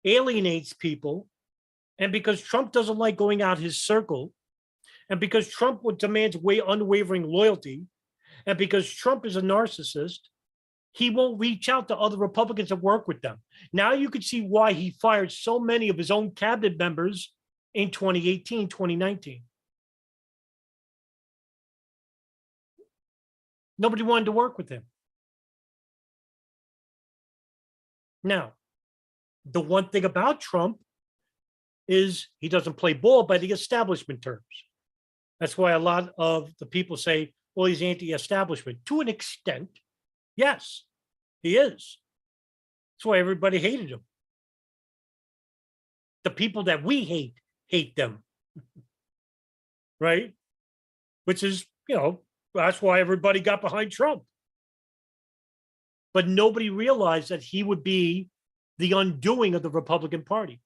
alienates people, and because Trump doesn't like going out his circle, and because Trump demands unwavering loyalty, and because Trump is a narcissist, he won't reach out to other Republicans and work with them. Now you can see why he fired so many of his own cabinet members in 2018, 2019. Nobody wanted to work with him. Now, the one thing about Trump is he doesn't play ball by the establishment terms. That's why a lot of the people say, well, he's anti-establishment. To an extent, yes, he is. That's why everybody hated him. The people that we hate them. Right? Which is, that's why everybody got behind Trump. But nobody realized that he would be the undoing of the Republican Party.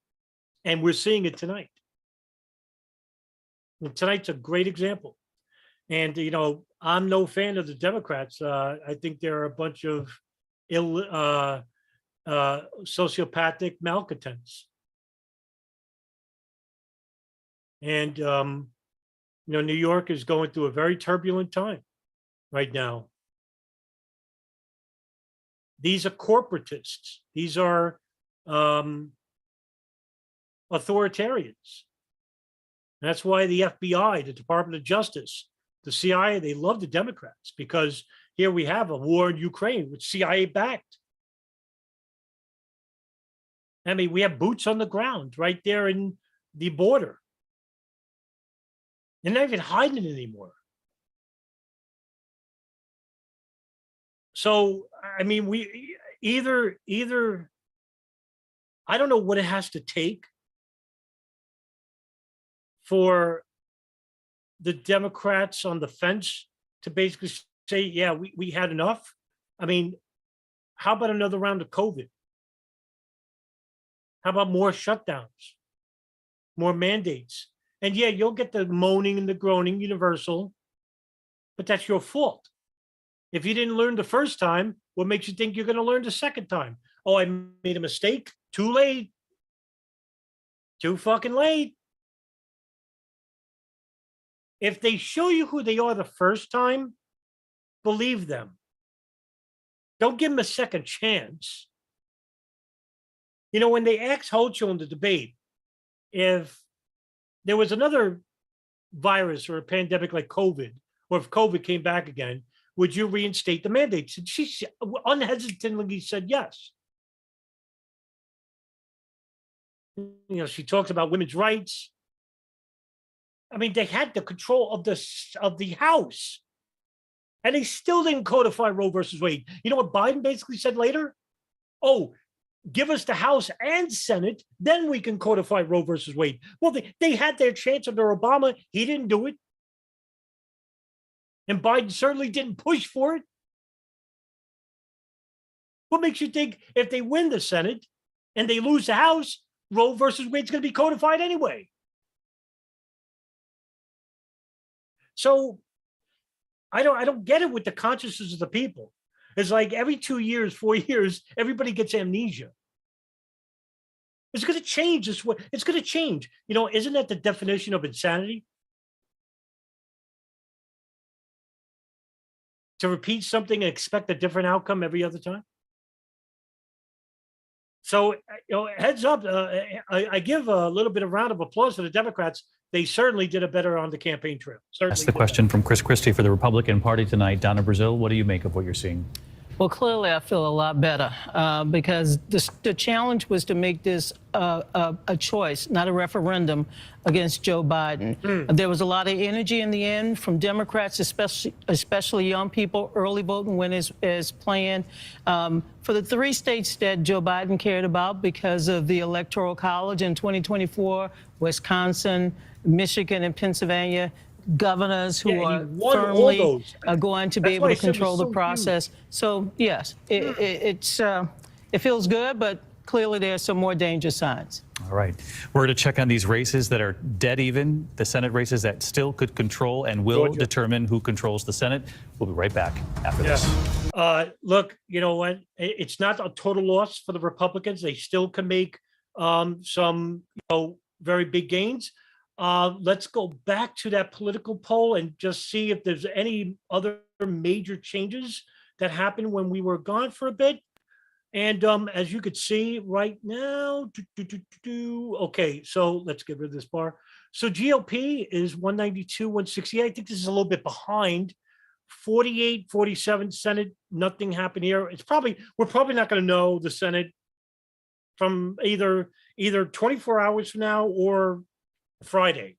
And we're seeing it tonight. And tonight's a great example. And, I'm no fan of the Democrats. I think they're a bunch of sociopathic malcontents. And, New York is going through a very turbulent time right now. These are corporatists. These are authoritarians. That's why the FBI, the Department of Justice, the CIA, they love the Democrats, because here we have a war in Ukraine, which CIA backed. I mean, we have boots on the ground right there in the border. They're not even hiding it anymore. So, I mean, we either I don't know what it has to take for the Democrats on the fence to basically say, yeah, we had enough. I mean, how about another round of COVID? How about more shutdowns, more mandates? And yeah, you'll get the moaning and the groaning universal, but that's your fault. If you didn't learn the first time, what makes you think you're going to learn the second time? Oh, I made a mistake. Too late. Too fucking late. If they show you who they are the first time, believe them. Don't give them a second chance. When they asked Hochul in the debate, if there was another virus or a pandemic like COVID, or if COVID came back again, would you reinstate the mandates? And she unhesitantly said yes. She talks about women's rights. I mean, they had the control of the House, and they still didn't codify Roe versus Wade. You know what Biden basically said later? Oh, give us the House and Senate, then we can codify Roe versus Wade. Well, they had their chance under Obama. He didn't do it. And Biden certainly didn't push for it. What makes you think if they win the Senate and they lose the House, Roe versus Wade's going to be codified anyway? So I don't get it with the consciousness of the people. It's like every 2 years, 4 years, everybody gets amnesia. It's going to change. It's going to change. You know, isn't that the definition of insanity? To repeat something and expect a different outcome every other time. So, you know, heads up. I give a little bit of round of applause to the Democrats. They certainly did a better on the campaign trail. That's the question from Chris Christie for the Republican Party tonight. Donna Brazil, what do you make of what you're seeing? Well, clearly, I feel a lot better because the challenge was to make this a choice, not a referendum against Joe Biden. There was a lot of energy in the end from Democrats, especially young people. Early voting went as planned. For the 3 states that Joe Biden cared about because of the Electoral College in 2024, Wisconsin, Michigan, and Pennsylvania, governors who are firmly going to be able to control the process. So yes, it feels good, but clearly there are some more danger signs. All right. We're going to check on these races that are dead even, the Senate races that still could control and will determine who controls the Senate. We'll be right back after this. Look, you know what? It's not a total loss for the Republicans. They still can make some, very big gains. Let's go back to that political poll and just see if there's any other major changes that happened when we were gone for a bit. And as you could see right now, okay, so let's get rid of this bar. So GOP is 192, 168. I think this is a little bit behind. 48, 47 Senate, nothing happened here. We're probably not going to know the Senate from either 24 hours from now or Friday.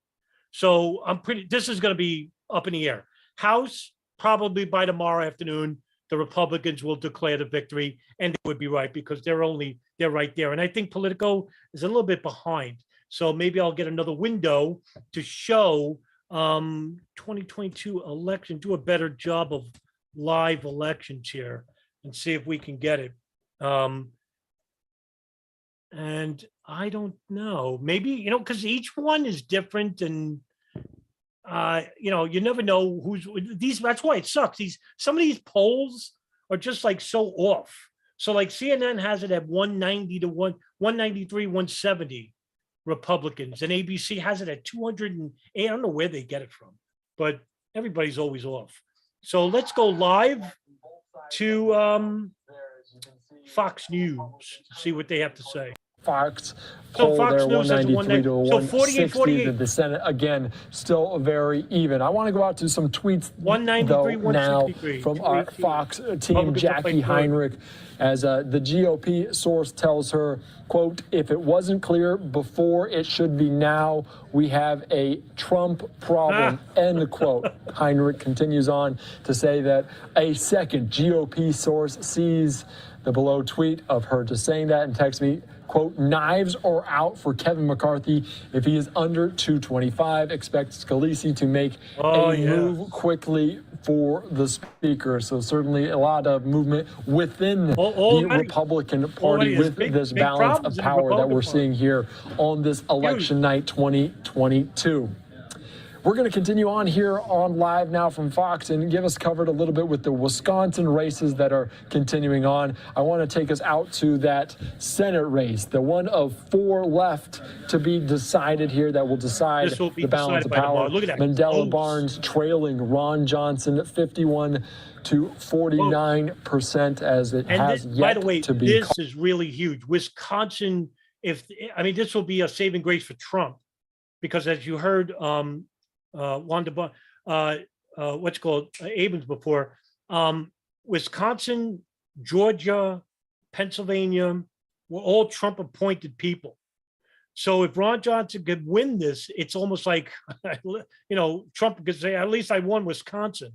So this is going to be up in the air. House, probably by tomorrow afternoon, the Republicans will declare the victory, and they would be right because they're right there. And I think Politico is a little bit behind. So maybe I'll get another window to show 2022 election, do a better job of live elections here and see if we can get it. And I don't know, maybe, because each one is different and, you never know that's why it sucks. Some of these polls are just like so off. So like CNN has it at 190 to 193, 170 Republicans, and ABC has it at 208. I don't know where they get it from, but everybody's always off. So let's go live to Fox News to see what they have to say. Fox poll there, 193 to 160. The Senate, again, still very even. I want to go out to some tweets, though, now from our Fox team, Jackie Heinrich, as the GOP source tells her, quote, if it wasn't clear before, it should be now. We have a Trump problem, end quote. Heinrich continues on to say that a second GOP source sees the below tweet of her just saying that and texts me, quote, knives are out for Kevin McCarthy. If he is under 225, expect Scalise to make move quickly for the speaker. So certainly a lot of movement within the Republican Party with this balance of power that we're seeing here on this election night 2022. We're going to continue on here on live now from Fox and give us covered a little bit with the Wisconsin races that are continuing on. I want to take us out to that Senate race, the one of 4 left to be decided here that will decide the balance of power. Mandela Barnes trailing Ron Johnson 51 to 49% as it has yet to be. This is really huge. Wisconsin, this will be a saving grace for Trump because as you heard, Abrams before, Wisconsin, Georgia, Pennsylvania were all Trump appointed people. So if Ron Johnson could win this, it's almost like, Trump could say, at least I won Wisconsin.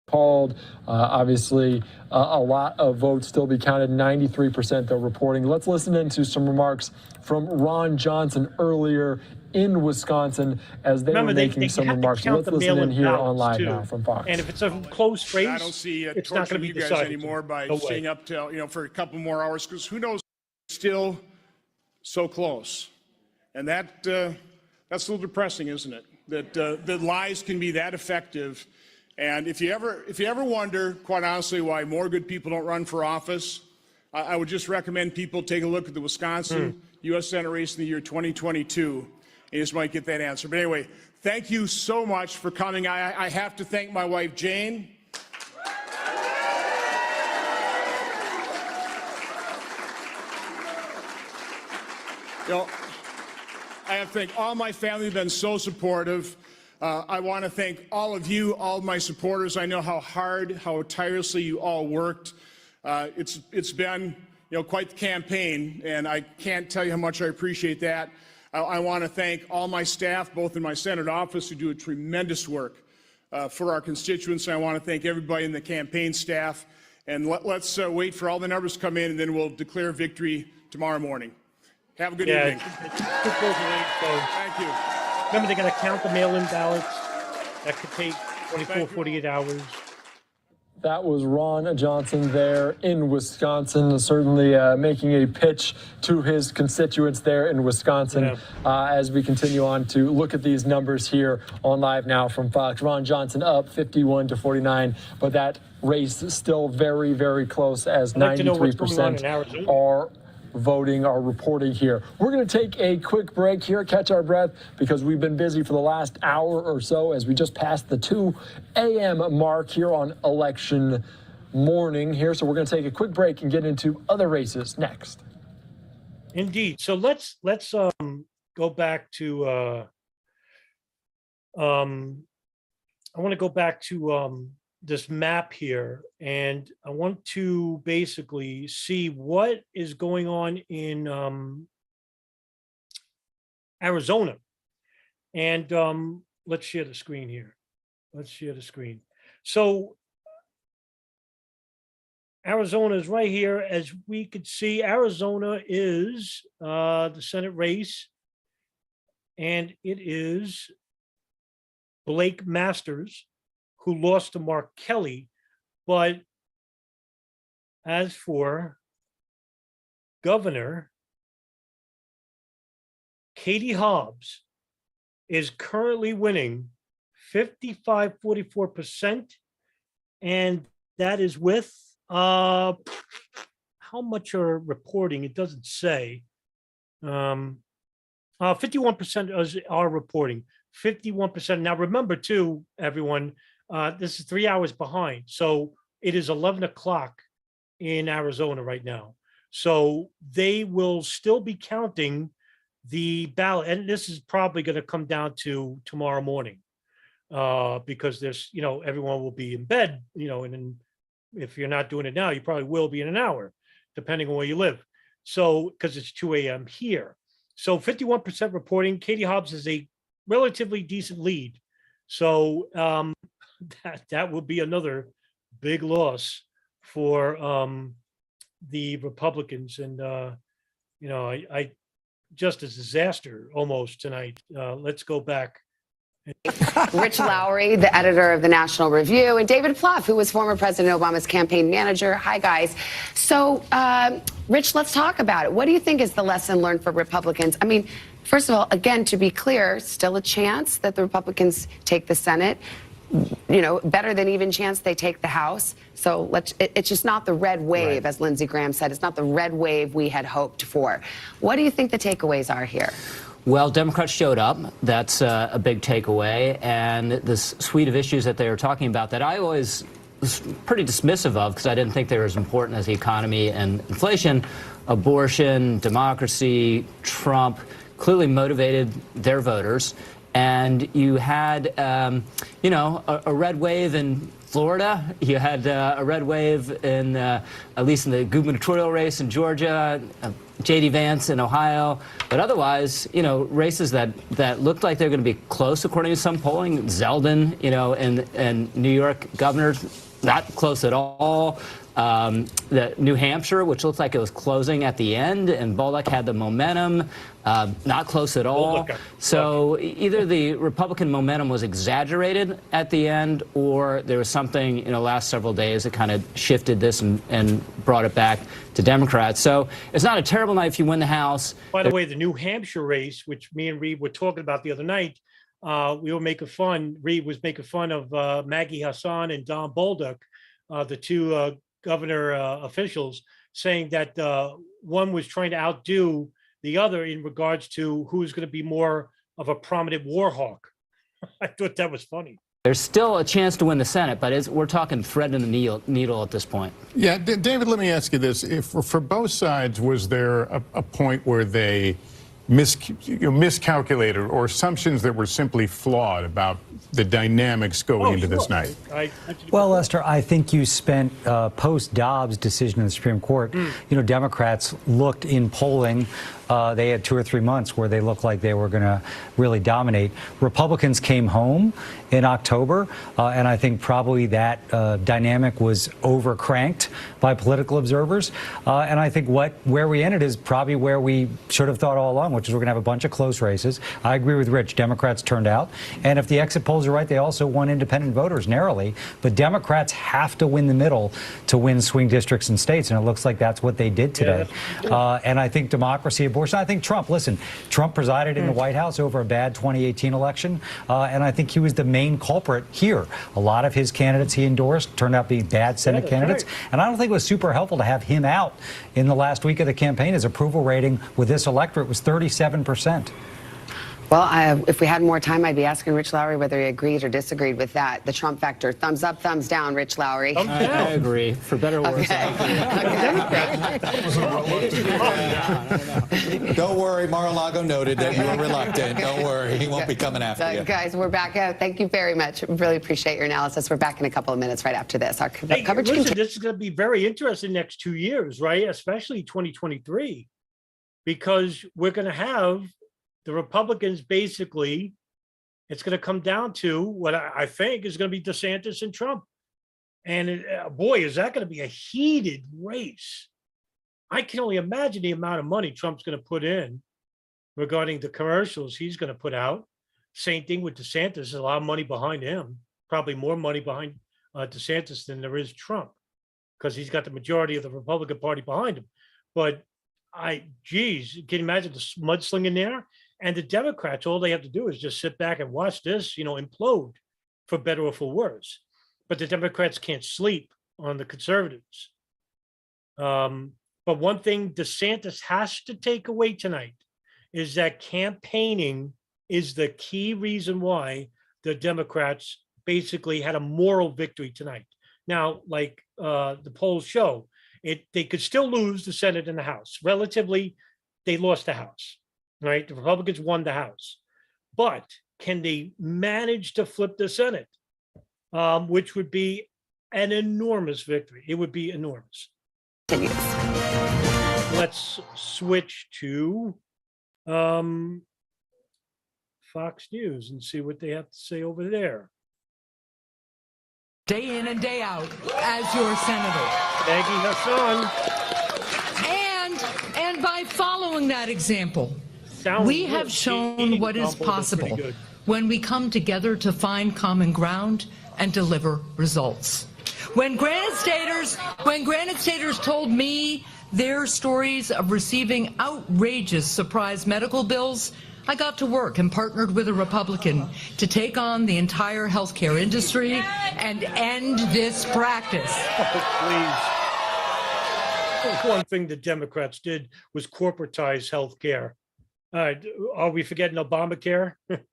called. Obviously, a lot of votes still be counted. 93% though reporting. Let's listen into some remarks from Ron Johnson earlier in Wisconsin as they were making some remarks. So let's listen in here on live now from Fox. And if it's a close race, I don't see it's not going to be you guys decided anymore by no staying up till for a couple more hours, because who knows, still so close, and that's a little depressing, isn't it? That lies can be that effective. And if you ever wonder, quite honestly, why more good people don't run for office, I would just recommend people take a look at the Wisconsin U.S. Senate race in the year 2022. You just might get that answer. But anyway, thank you so much for coming. I have to thank my wife, Jane. I have to thank all my family who've been so supportive. I want to thank all of you, all of my supporters. I know how hard, how tirelessly you all worked. It's been, quite the campaign, and I can't tell you how much I appreciate that. I want to thank all my staff, both in my Senate office, who do a tremendous work for our constituents. I want to thank everybody in the campaign staff. And let's wait for all the numbers to come in, and then we'll declare victory tomorrow morning. Have a good evening. It's too close to wait, so thank you. Remember, they're going to count the mail-in ballots. That could take 24, 48 hours. That was Ron Johnson there in Wisconsin, certainly making a pitch to his constituents there in Wisconsin as we continue on to look at these numbers here on Live Now from Fox. Ron Johnson up 51-49, but that race is still very, very close as 93% are voting, are reporting here. We're going to take a quick break here, catch our breath, because we've been busy for the last hour or so as we just passed the 2 a.m. mark here on election morning here. So we're going to take a quick break and get into other races next. Indeed. So let's go back to I want to go back to this map here, and I want to basically see what is going on in Arizona. And let's share the screen here. Let's share the screen. So Arizona is right here. As we could see, Arizona is the Senate race, and it is Blake Masters, who lost to Mark Kelly. But as for governor, Katie Hobbs is currently winning 55-44%, and that is with how much are reporting? It doesn't say. 51% are reporting. 51%. Now remember too, everyone, this is 3 hours behind. So it is 11 o'clock in Arizona right now. So they will still be counting the ballot. And this is probably going to come down to tomorrow morning because there's, everyone will be in bed, and then if you're not doing it now, you probably will be in an hour, depending on where you live. So, because it's 2 a.m. here. So 51% reporting. Katie Hobbs is a relatively decent lead. So that will be another big loss for the Republicans. And, I just a disaster almost tonight. Let's go back. Rich Lowry, the editor of the National Review, and David Plouffe, who was former President Obama's campaign manager. Hi, guys. So, Rich, let's talk about it. What do you think is the lesson learned for Republicans? I mean, first of all, again, to be clear, still a chance that the Republicans take the Senate. Better than even chance they take the House. So it's just not the red wave, as Lindsey Graham said. It's not the red wave we had hoped for. What do you think the takeaways are here? Well, Democrats showed up. That's a big takeaway. And this suite of issues that they were talking about that I always was pretty dismissive of because I didn't think they were as important as the economy and inflation, abortion, democracy, Trump, clearly motivated their voters. And you had, a red wave in Florida, you had a red wave in, at least in the gubernatorial race in Georgia, J.D. Vance in Ohio. But otherwise, you know, races that looked like they're going to be close according to some polling. Zeldin, you know, and New York governor, not close at all. The New Hampshire, which looked like it was closing at the end, and Bullock had the momentum, not close at all. So either the Republican momentum was exaggerated at the end, or there was something in the last several days that kind of shifted this and brought it back to Democrats. So it's not a terrible night if you win the House. By the way, the New Hampshire race, which me and Reed were talking about the other night, we were making fun. Reed was making fun of Maggie Hassan and Don Bolduc, the two governor officials, saying that one was trying to outdo the other in regards to who's going to be more of a prominent war hawk. I thought that was funny. There's still a chance to win the Senate, but we're talking thread in the needle at this point. Yeah, David, let me ask you this. If for both sides, was there a point where they miscalculated or assumptions that were simply flawed about the dynamics going into this night? Well, Lester, I think you spent post-Dobbs decision in the Supreme Court, you know, Democrats looked in polling, they had 2 or 3 months where they looked like they were going to really dominate. Republicans came home in October, and I think probably that dynamic was overcranked by political observers. And I think where we ended is probably where we should have thought all along, which is we're going to have a bunch of close races. I agree with Rich. Democrats turned out. And if the exit polls are right, they also won independent voters narrowly. But Democrats have to win the middle to win swing districts and states. And it looks like that's what they did today. And I think democracy, abortion, I think Trump, listen, Trump presided in the White House over a bad 2018 election. And I think he was the main culprit here. A lot of his candidates he endorsed turned out being bad Senate candidates. And I don't think it was super helpful to have him out in the last week of the campaign. His approval rating with this electorate was 37%. Well, if we had more time, I'd be asking Rich Lowry whether he agreed or disagreed with that. The Trump factor. Thumbs up, thumbs down, Rich Lowry. I agree. For better or worse. Don't worry, Mar-a-Lago noted that you were reluctant. Don't worry, he won't be coming after you. Guys, we're back. Thank you very much. Really appreciate your analysis. We're back in a couple of minutes right after this. Our coverage listen, this is going to be very interesting next 2 years, right? Especially 2023, because we're going to have the Republicans basically, it's going to come down to what I think is going to be DeSantis and Trump. And boy, is that going to be a heated race. I can only imagine the amount of money Trump's going to put in regarding the commercials he's going to put out. Same thing with DeSantis. There's a lot of money behind him, probably more money behind DeSantis than there is Trump, because he's got the majority of the Republican Party behind him. But geez, can you imagine the mudslinging there? And the Democrats, all they have to do is just sit back and watch this, you know, implode, for better or for worse. But the Democrats can't sleep on the conservatives. But one thing DeSantis has to take away tonight is that campaigning is the key reason why the Democrats basically had a moral victory tonight. Now, like the polls show, they could still lose the Senate and the House. Relatively, they lost the House. Right, the Republicans won the House, but can they manage to flip the Senate, which would be an enormous victory? It would be enormous. Let's switch to Fox News and see what they have to say over there. Day in and day out as your senator. Maggie Hassan. And by following that example, we have shown what is possible when we come together to find common ground and deliver results. When Granite Staters told me their stories of receiving outrageous surprise medical bills, I got to work and partnered with a Republican to take on the entire healthcare industry and end this practice. Please. One thing the Democrats did was corporatize healthcare. Are we forgetting Obamacare? Don't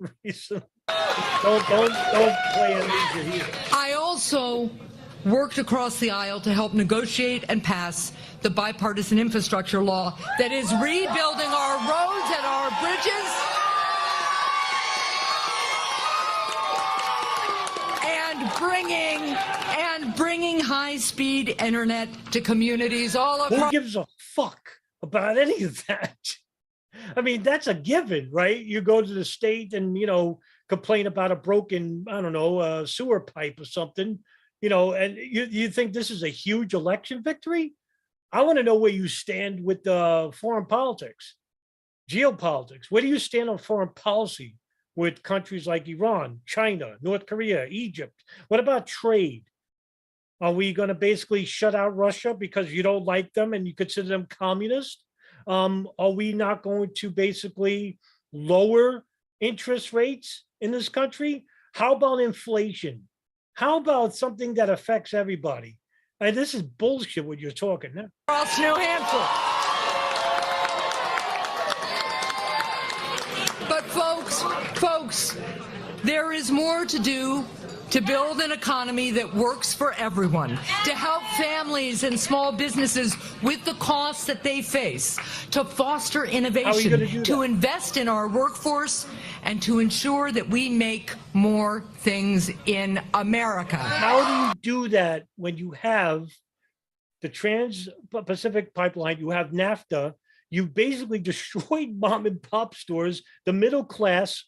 play amnesia here. I also worked across the aisle to help negotiate and pass the bipartisan infrastructure law that is rebuilding our roads and our bridges and and bringing high-speed internet to communities all across. Who gives a fuck about any of that? I mean, that's a given, right? You go to the state and, complain about a broken, I don't know, sewer pipe or something, and you think this is a huge election victory? I want to know where you stand with foreign politics, geopolitics. Where do you stand on foreign policy with countries like Iran, China, North Korea, Egypt? What about trade? Are we going to basically shut out Russia because you don't like them and you consider them communist? Are we not going to basically lower interest rates in this country? How about inflation? How about something that affects everybody? And this is bullshit what you're talking now. Across New Hampshire. But folks, there is more to do to build an economy that works for everyone, to help families and small businesses with the costs that they face, to foster innovation, to invest in our workforce, and to ensure that we make more things in America. How do you do that when you have the Trans-Pacific Pipeline, you have NAFTA, you basically destroyed mom and pop stores, the middle class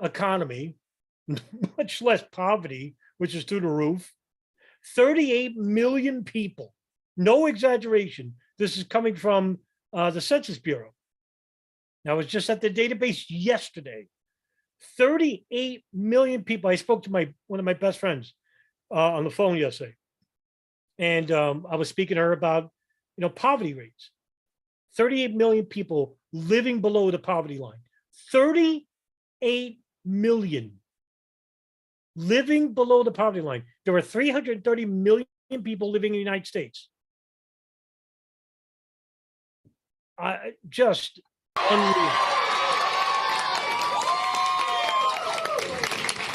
economy, much less poverty, which is through the roof. 38 million people, no exaggeration. This is coming from the Census Bureau. I was just at the database yesterday. 38 million people. I spoke to one of my best friends on the phone yesterday. And I was speaking to her about, poverty rates. 38 million people living below the poverty line. 38 million living below the poverty line. There are 330 million people living in the United States. Just unreal.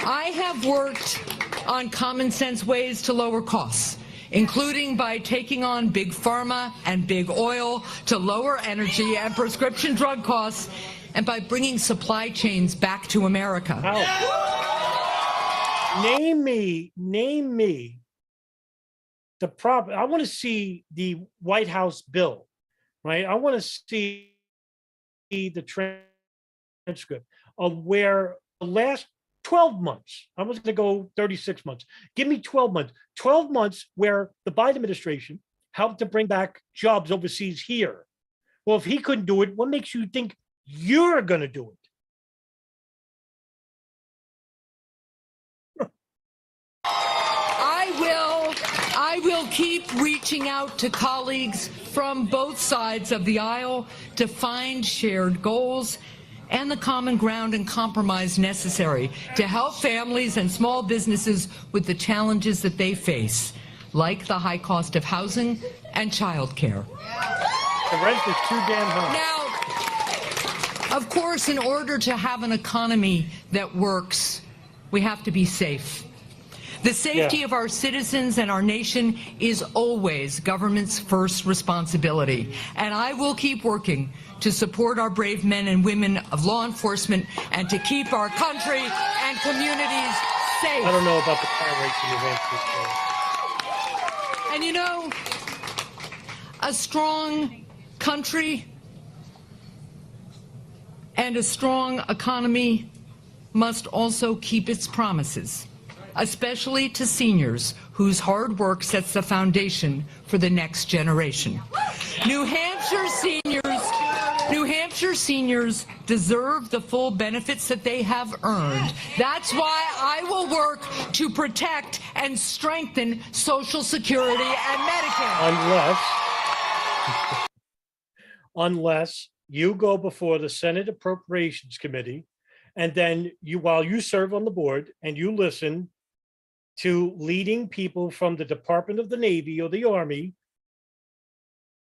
I have worked on common sense ways to lower costs, including by taking on big pharma and big oil to lower energy and prescription drug costs, and by bringing supply chains back to America. Name me the problem. I want to see the White House bill, right? I want to see the transcript of where the last 12 months, I was going to go 36 months. Give me 12 months. 12 months where the Biden administration helped to bring back jobs overseas here. Well, if he couldn't do it, what makes you think you're going to do it? I will keep reaching out to colleagues from both sides of the aisle to find shared goals and the common ground and compromise necessary to help families and small businesses with the challenges that they face, like the high cost of housing and childcare. The rent is too damn high. Now, of course, in order to have an economy that works, we have to be safe. The safety of our citizens and our nation is always government's first responsibility, and I will keep working to support our brave men and women of law enforcement and to keep our country and communities safe. I don't know about the crime rates in New Hampshire. And a strong country and a strong economy must also keep its promises, especially to seniors whose hard work sets the foundation for the next generation. New Hampshire seniors deserve the full benefits that they have earned. That's why I will work to protect and strengthen Social Security and Medicare. Unless you go before the Senate Appropriations Committee, and then while you serve on the board and you listen to leading people from the Department of the Navy or the Army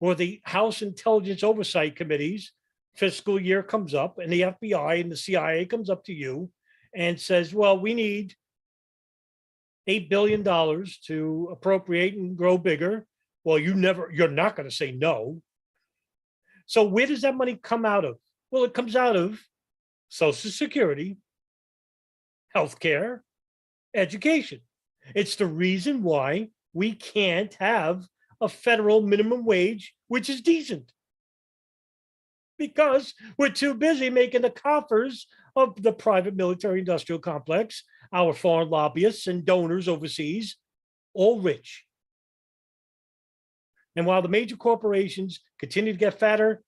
or the House Intelligence Oversight Committees, fiscal year comes up and the FBI and the CIA comes up to you and says, well, we need $8 billion to appropriate and grow bigger. Well, you're not going to say no. So where does that money come out of? Well, it comes out of Social Security, healthcare, education. It's the reason why we can't have a federal minimum wage, which is decent. Because we're too busy making the coffers of the private military industrial complex, our foreign lobbyists and donors overseas, all rich. And while the major corporations continue to get fatter,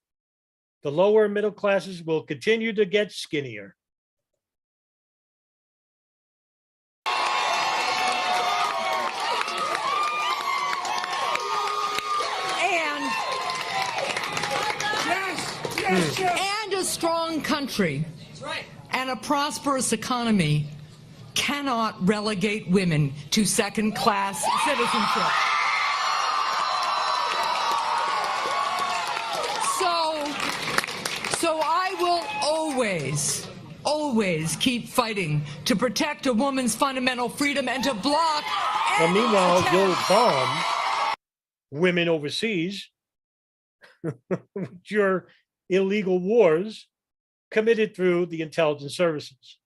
the lower middle classes will continue to get skinnier. And a strong country and a prosperous economy cannot relegate women to second-class citizenship. So I will always keep fighting to protect a woman's fundamental freedom and to block. Well, meanwhile, you'll bomb women overseas with your illegal wars committed through the intelligence services.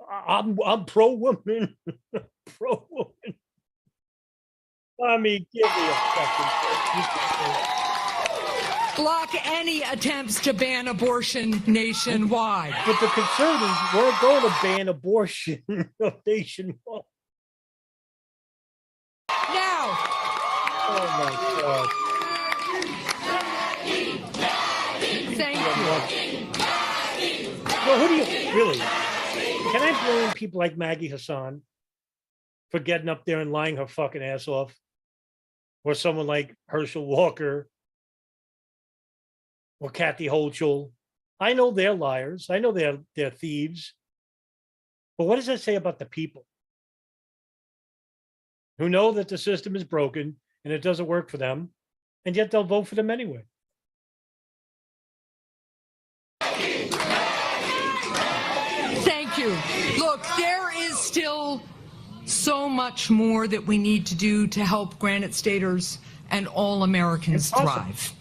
I'm pro-woman, pro-woman. I mean, give me a second. Block any attempts to ban abortion nationwide. But the conservatives weren't going to ban abortion nationwide. Now. Oh my God. Thank you. Well, who do you really? Can I blame people like Maggie Hassan for getting up there and lying her fucking ass off? Or someone like Herschel Walker or Kathy Hochul? I know they're liars. I know they're thieves. But what does that say about the people who know that the system is broken and it doesn't work for them, and yet they'll vote for them anyway? Thank you. Look, there is still so much more that we need to do to help Granite Staters and all Americans thrive.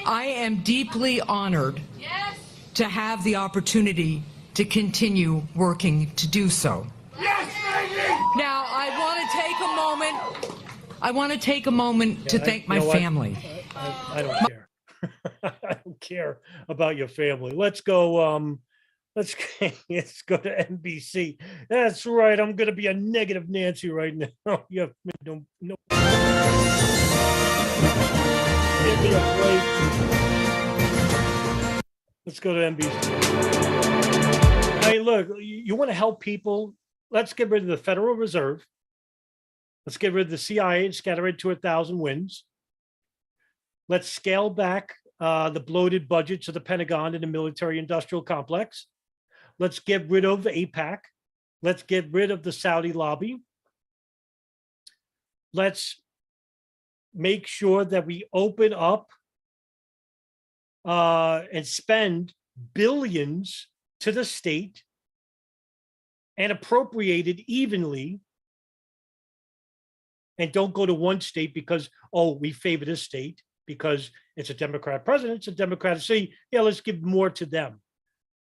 I am deeply honored to have the opportunity to continue working to do so. Now, I want to take a moment to thank my family. I don't care. I don't care about your family. Let's go. Let's go to NBC. That's right. I'm going to be a negative Nancy right now. You have no. Give me a break. Let's go to NBC. Hey, look, you want to help people? Let's get rid of the Federal Reserve. Let's get rid of the CIA and scatter it to 1,000 winds. Let's scale back the bloated budgets of the Pentagon and the military-industrial complex. Let's get rid of AIPAC. Let's get rid of the Saudi lobby. Let's make sure that we open up and spend billions to the state and appropriate it evenly, and don't go to one state because, oh, we favor this state because it's a Democrat president, it's a Democratic city. Yeah, let's give more to them.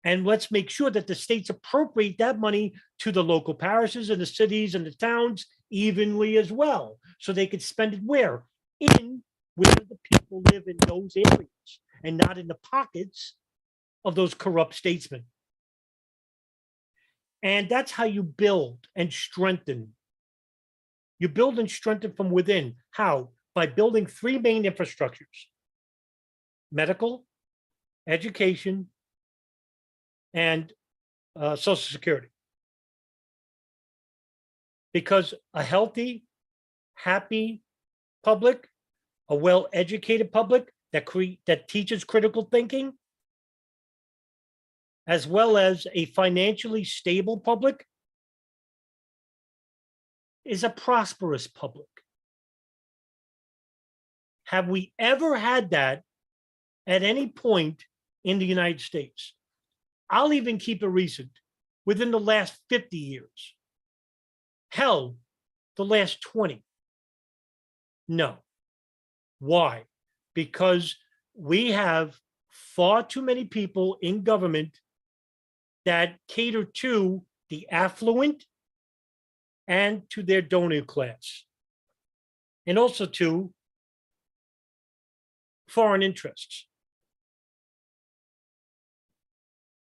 And let's make sure that the states appropriate that money to the local parishes and the cities and the towns evenly as well. So they could spend it where? In where the people live in those areas and not in the pockets of those corrupt statesmen. And that's how you build and strengthen. You build and strengthen from within. How? By building three main infrastructures: medical, education, and Social Security. Because a healthy, happy public, a well-educated public that teaches critical thinking, as well as a financially stable public, is a prosperous public. Have we ever had that at any point in the United States? I'll even keep it recent, within the last 50 years. Hell, the last 20. No. Why? Because we have far too many people in government that cater to the affluent and to their donor class, and also to foreign interests.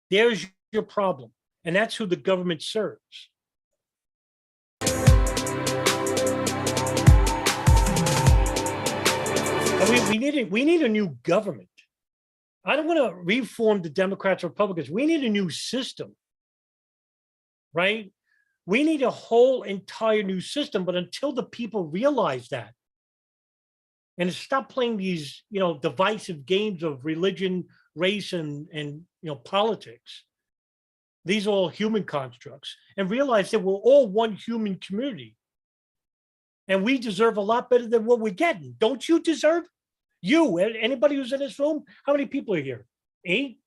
There's your problem, and that's who the government serves. We need a new government. I don't want to reform the Democrats or Republicans. We need a new system, right? We need a whole entire new system. But until the people realize that and stop playing these, divisive games of religion, race, and politics, these are all human constructs, and realize that we're all one human community. And we deserve a lot better than what we're getting. Don't you deserve? You, anybody who's in this room, how many people are here? 8?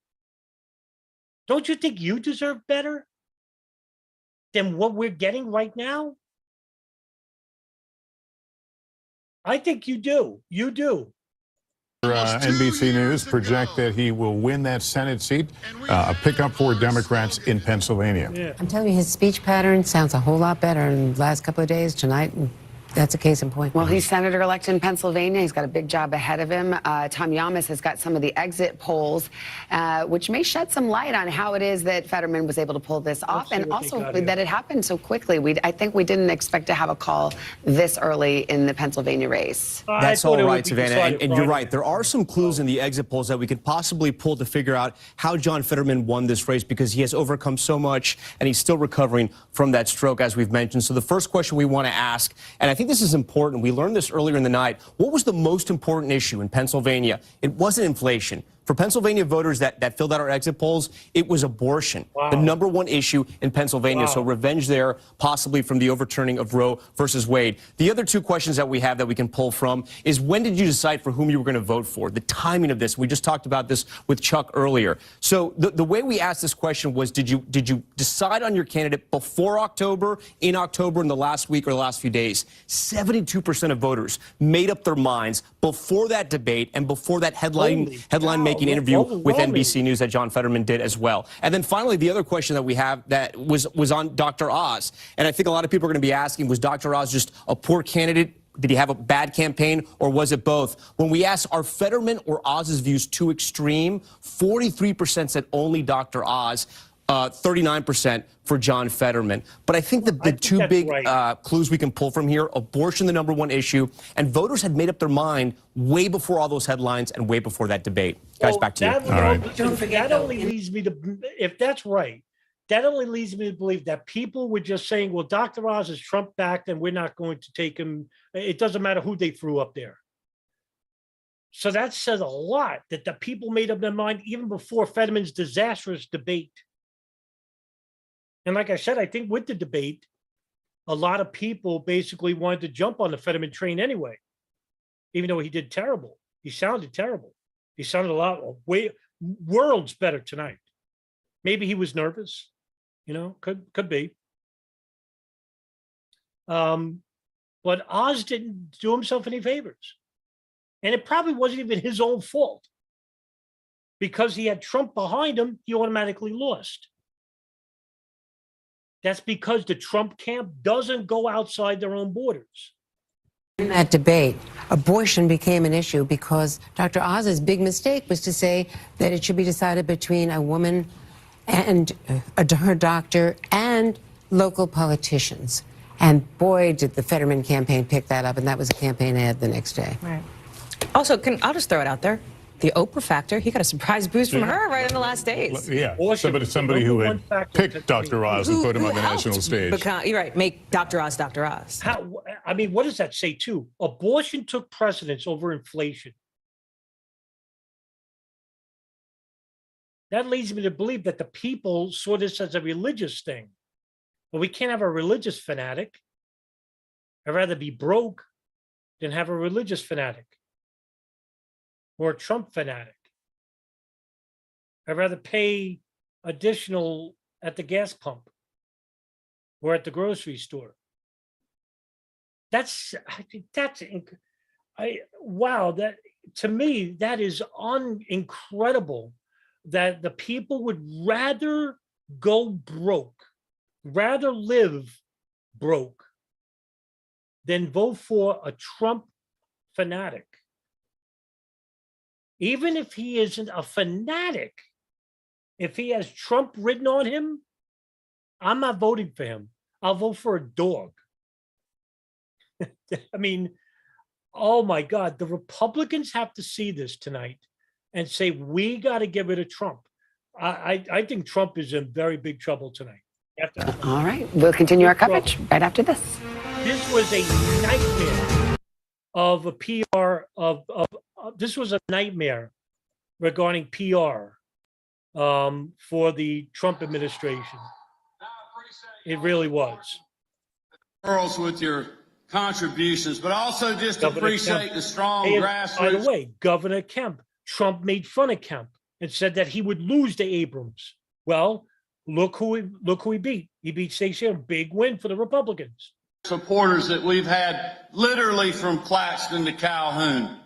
Don't you think you deserve better than what we're getting right now? I think you do. You do. NBC News project that he will win that Senate seat, a pickup for Democrats in Pennsylvania. Yeah. I'm telling you, his speech pattern sounds a whole lot better in the last couple of days, tonight. That's a case in point. Well, he's senator-elect in Pennsylvania. He's got a big job ahead of him. Tom Yamas has got some of the exit polls, which may shed some light on how it is that Fetterman was able to pull this off, and also that it happened so quickly. I think we didn't expect to have a call this early in the Pennsylvania race. That's all right, Savannah, and you're right. There are some clues in the exit polls that we could possibly pull to figure out how John Fetterman won this race, because he has overcome so much, and he's still recovering from that stroke, as we've mentioned. So the first question we want to ask, and I think this is important, we learned this earlier in the night, what was the most important issue in Pennsylvania? It wasn't inflation. For Pennsylvania voters that filled out our exit polls, it was abortion, the #1 issue in Pennsylvania. So revenge there, possibly from the overturning of Roe versus Wade. The other 2 questions that we have that we can pull from is, when did you decide for whom you were going to vote for? The timing of this. We just talked about this with Chuck earlier. So the way we asked this question was, did you decide on your candidate before October, in October, in the last week or the last few days? 72% of voters made up their minds before that debate and before that headline-making interview with NBC News that John Fetterman did as well. And then finally, the other question that we have that was on Dr. Oz. And I think a lot of people are going to be asking, was Dr. Oz just a poor candidate? Did he have a bad campaign, or was it both? When we asked, are Fetterman or Oz's views too extreme, 43% said only Dr. Oz. 39% for John Fetterman. But I think the two big clues we can pull from here, abortion, the #1 issue, and voters had made up their mind way before all those headlines and way before that debate. Guys, back to you. Don't forget, that only leads me to, if that's right, that only leads me to believe that people were just saying, well, Dr. Oz is Trump backed and we're not going to take him. It doesn't matter who they threw up there. So that says a lot, that the people made up their mind even before Fetterman's disastrous debate. And like I said, I think with the debate, a lot of people basically wanted to jump on the Fetterman train anyway, even though he did terrible. He sounded terrible. He sounded a lot, worlds better tonight. Maybe he was nervous, could be. But Oz didn't do himself any favors. And it probably wasn't even his own fault. Because he had Trump behind him, he automatically lost. That's because the Trump camp doesn't go outside their own borders. In that debate, abortion became an issue because Dr. Oz's big mistake was to say that it should be decided between a woman and her doctor and local politicians. And boy, did the Fetterman campaign pick that up, and that was a campaign ad the next day. Right. Also, I'll just throw it out there. The Oprah factor, he got a surprise boost from her right in the last days. Yeah, somebody who had picked Dr. Oz and put him on the national stage. You're right, make Dr. Oz Dr. Oz. What does that say too? Abortion took precedence over inflation. That leads me to believe that the people saw this as a religious thing. But we can't have a religious fanatic. I'd rather be broke than have a religious fanatic. Or a Trump fanatic. I'd rather pay additional at the gas pump or at the grocery store. Wow, that to me, that is incredible that the people would rather go broke, rather live broke, then vote for a Trump fanatic. Even if he isn't a fanatic, if he has Trump written on him, I'm not voting for him. I'll vote for a dog. I mean, oh my God, the Republicans have to see this tonight and say, we got to give it to Trump. I think Trump is in very big trouble tonight. All right, we'll continue our coverage right after this. This was a nightmare of a PR this was a nightmare regarding PR for the Trump administration. It really was. Girls with your contributions, but also just Governor appreciate Kemp. the strong By grassroots. the way, Governor Kemp, Trump made fun of Kemp and said that he would lose to Abrams. Well, look who he beat. He beat Stacey, a big win for the Republicans. Supporters that we've had literally from Claxton to Calhoun.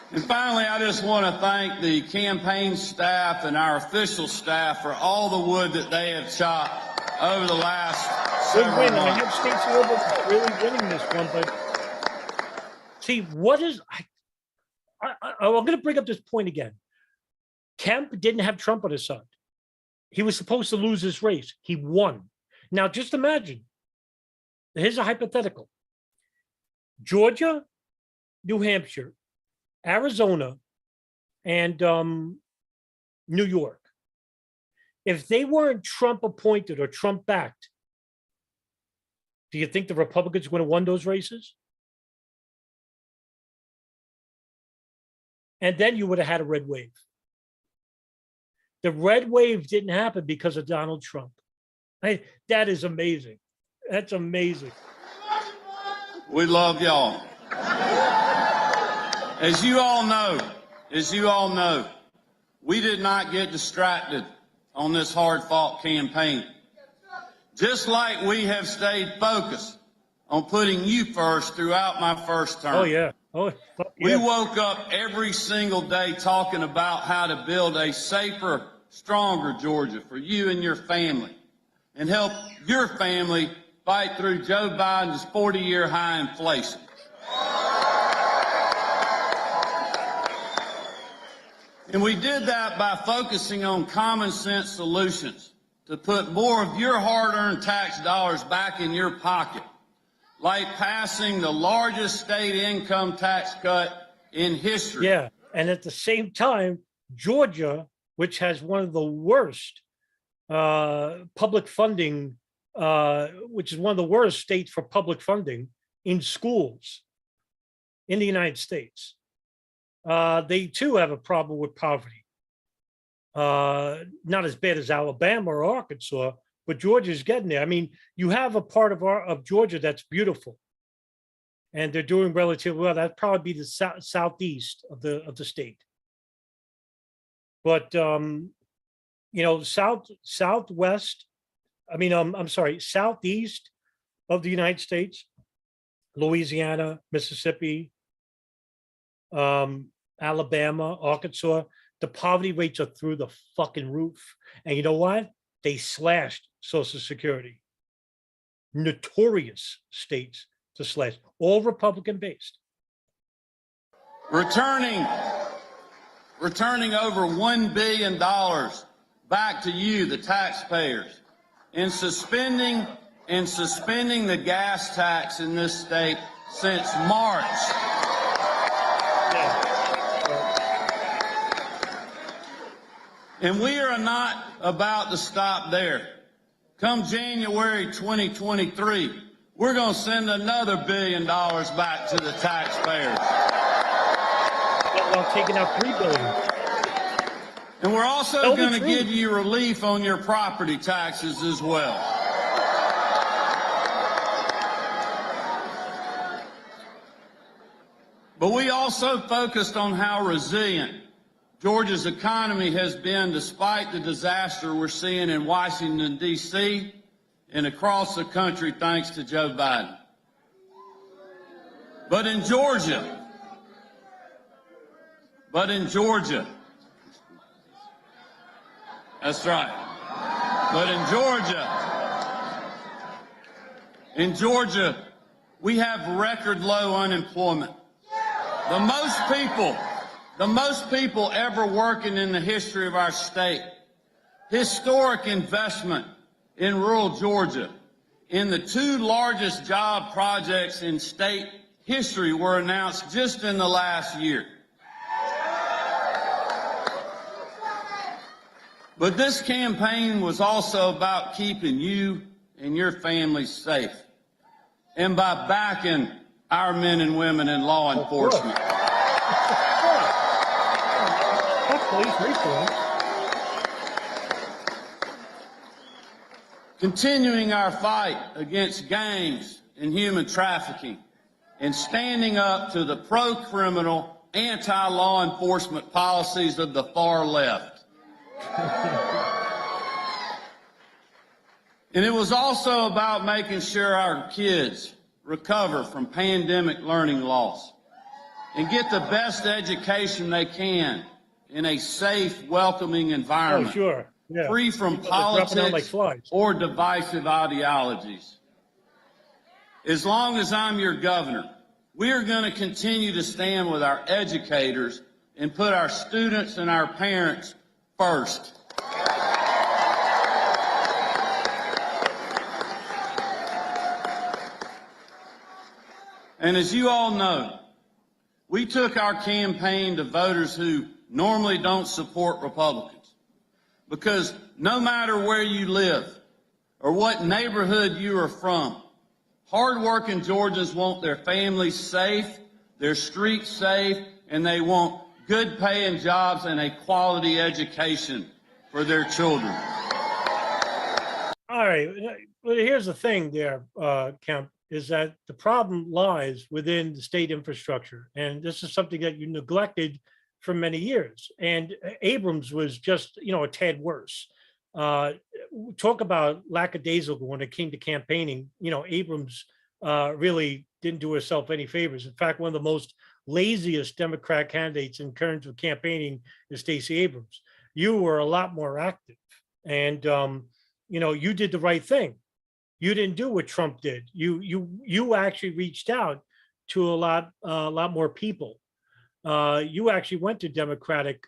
And finally, I just want to thank the campaign staff and our official staff for all the wood that they have chopped over the last several months. I have Stacey Abrams really winning this one, but see, what is I'm going to bring up this point again. Kemp didn't have Trump on his side. He was supposed to lose this race. He won. Now, just imagine. Here's a hypothetical. Georgia, New Hampshire, Arizona, and New York. If they weren't Trump appointed or Trump backed, do you think the Republicans would have won those races? And then you would have had a red wave. The red wave didn't happen because of Donald Trump. That is amazing. That's amazing. We love y'all. As you all know, we did not get distracted on this hard-fought campaign. Just like we have stayed focused on putting you first throughout my first term. Oh, yeah. Oh, yeah. We woke up every single day talking about how to build a safer, stronger Georgia for you and your family and help your family fight through Joe Biden's 40-year high inflation. And we did that by focusing on common sense solutions to put more of your hard-earned tax dollars back in your pocket, like passing the largest state income tax cut in history. Yeah, and at the same time, Georgia, which has one of the worst public funding, which is one of the worst states for public funding in schools in the United States. They too have a problem with poverty. Not as bad as Alabama or Arkansas, but Georgia's getting there. I mean, you have a part of Georgia that's beautiful, and they're doing relatively well. That'd probably be the southeast of the state. But you know, southeast of the United States, Louisiana, Mississippi, Alabama, Arkansas, the poverty rates are through the fucking roof. And you know what? They slashed Social Security. Notorious states to slash, all Republican based. Returning over $1 billion back to you, the taxpayers, and suspending the gas tax in this state since March. And we are not about to stop there. Come January 2023, we're going to send another $1 billion back to the taxpayers. While taking out $3 billion. And we're also going to give you relief on your property taxes as well. But we also focused on how resilient Georgia's economy has been despite the disaster we're seeing in Washington, D.C. and across the country thanks to Joe Biden. But in Georgia, that's right. But in Georgia, In Georgia, we have record low unemployment. The most people ever working in the history of our state. Historic investment in rural Georgia. In the 2 largest job projects in state history were announced just in the last year. But this campaign was also about keeping you and your families safe, and by backing our men and women in law enforcement. Continuing our fight against gangs and human trafficking, and standing up to the pro-criminal, anti-law enforcement policies of the far left. And it was also about making sure our kids recover from pandemic learning loss and get the best education they can in a safe, welcoming environment, free from politics or divisive ideologies. As long as I'm your governor, we are going to continue to stand with our educators and put our students and our parents first. And as you all know, we took our campaign to voters who normally don't support Republicans, because no matter where you live or what neighborhood you are from, hardworking Georgians want their families safe, their streets safe, and they want good paying jobs and a quality education for their children. All right. Well, here's the thing there, Kemp, is that the problem lies within the state infrastructure. And this is something that you neglected for many years. And Abrams was just, a tad worse. Talk about lackadaisical when it came to campaigning. Abrams really didn't do herself any favors. In fact, one of the most laziest Democrat candidates in terms of campaigning is Stacey Abrams. You were a lot more active, and you did the right thing. You didn't do what Trump did. You actually reached out to a lot more people. You actually went to Democratic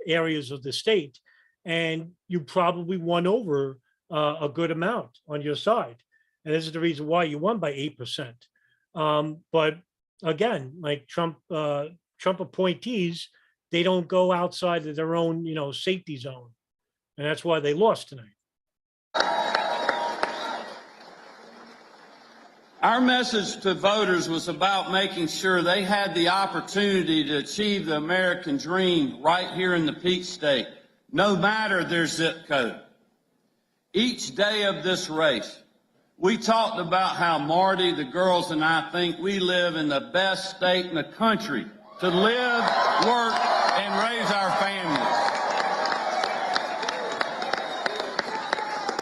areas of the state, and you probably won over a good amount on your side. And this is the reason why you won by 8%. But again, like Trump appointees, they don't go outside of their own, safety zone. And that's why they lost tonight. Our message to voters was about making sure they had the opportunity to achieve the American dream right here in the Peach State, no matter their zip code. Each day of this race, we talked about how Marty, the girls, and I think we live in the best state in the country to live, work, and raise our families.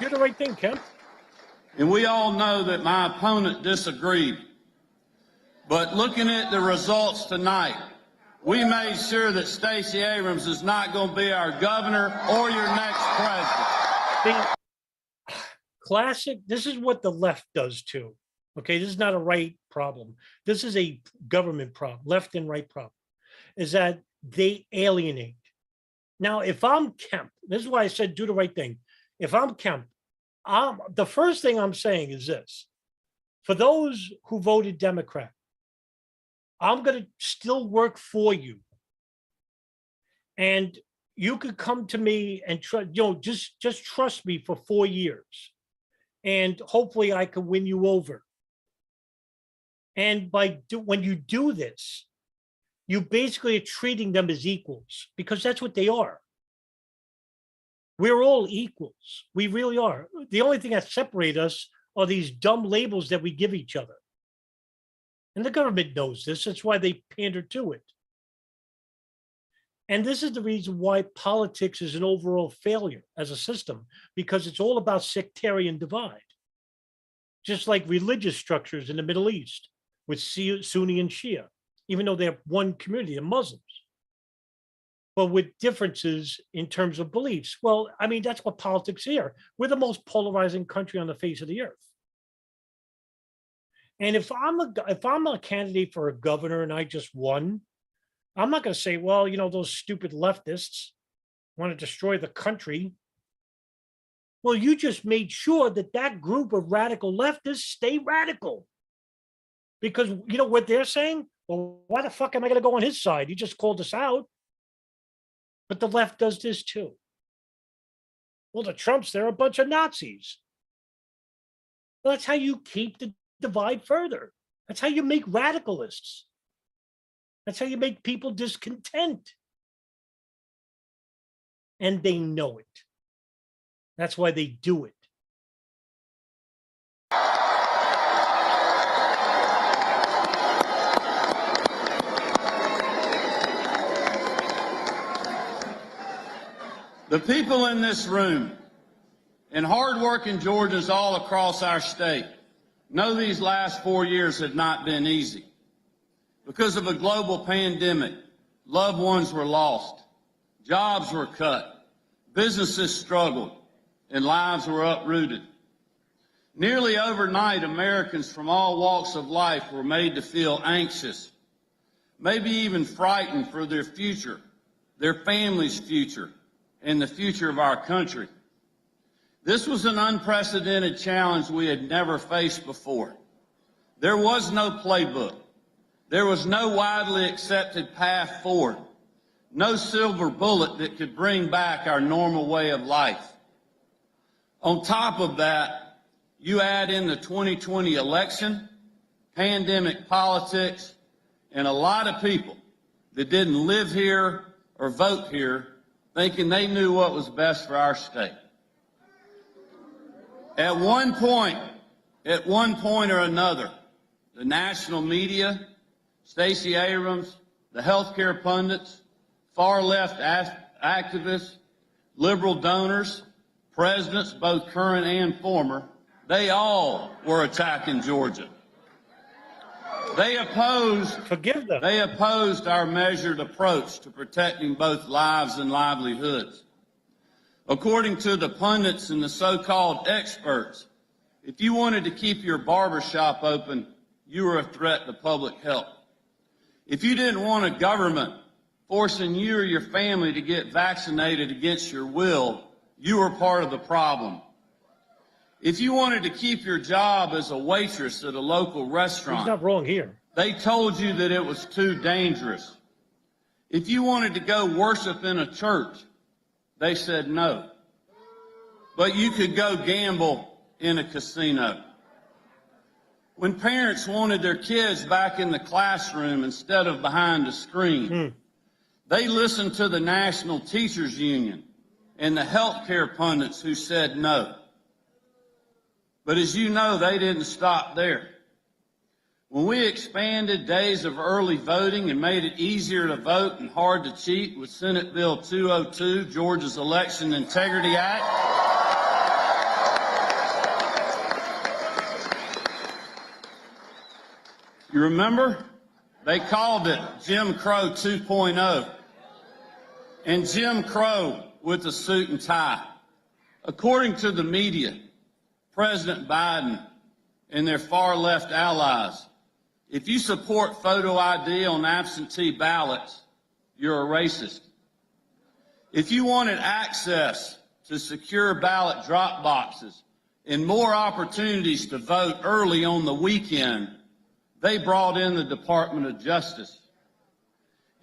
You're the right thing, Kemp. And we all know that my opponent disagreed. But looking at the results tonight, we made sure that Stacey Abrams is not going to be our governor or your next president. Classic. This is what the left does too. Okay, this is not a right problem. This is a government problem, left and right problem, is that they alienate. Now, if I'm Kemp, this is why I said do the right thing. If I'm Kemp, the first thing I'm saying is this: for those who voted Democrat, I'm going to still work for you. And you could come to me and just trust me for 4 years. And hopefully I can win you over. And when you do this, you basically are treating them as equals, because that's what they are. We're all equals. We really are. The only thing that separates us are these dumb labels that we give each other. And the government knows this. That's why they pander to it. And this is the reason why politics is an overall failure as a system, because it's all about sectarian divide. Just like religious structures in the Middle East with Sunni and Shia, even though they're one community, they're Muslims, but with differences in terms of beliefs. Well, I mean, that's what politics is here. We're the most polarizing country on the face of the earth. And if I'm a candidate for a governor and I just won, I'm not going to say, well, those stupid leftists want to destroy the country. Well, you just made sure that group of radical leftists stay radical. Because you know what they're saying? Well, why the fuck am I going to go on his side? He just called us out. But the left does this too. Well, the Trumps, they're a bunch of Nazis. Well, that's how you keep the divide further. That's how you make radicalists. That's how you make people discontent. And they know it. That's why they do it. The people in this room and hardworking Georgians all across our state know these last 4 years have not been easy. Because of a global pandemic, loved ones were lost, jobs were cut, businesses struggled, and lives were uprooted. Nearly overnight, Americans from all walks of life were made to feel anxious, maybe even frightened for their future, their family's future, and the future of our country. This was an unprecedented challenge we had never faced before. There was no playbook. There was no widely accepted path forward, no silver bullet that could bring back our normal way of life. On top of that, you add in the 2020 election, pandemic politics, and a lot of people that didn't live here or vote here thinking they knew what was best for our state. At one point or another, the national media, Stacey Abrams, the healthcare pundits, far-left activists, liberal donors, presidents, both current and former, they all were attacking Georgia. They opposed our measured approach to protecting both lives and livelihoods. According to the pundits and the so-called experts, if you wanted to keep your barbershop open, you were a threat to public health. If you didn't want a government forcing you or your family to get vaccinated against your will, you were part of the problem. If you wanted to keep your job as a waitress at a local restaurant, he's not wrong here. They told you that it was too dangerous. If you wanted to go worship in a church, they said no. But you could go gamble in a casino. When parents wanted their kids back in the classroom instead of behind a screen, they listened to the National Teachers Union and the healthcare pundits who said no. But as you know, they didn't stop there. When we expanded days of early voting and made it easier to vote and hard to cheat with Senate Bill 202, Georgia's Election Integrity Act, you remember? They called it Jim Crow 2.0. And Jim Crow with a suit and tie. According to the media, President Biden and their far-left allies, if you support photo ID on absentee ballots, you're a racist. If you wanted access to secure ballot drop boxes and more opportunities to vote early on the weekend, they brought in the Department of Justice.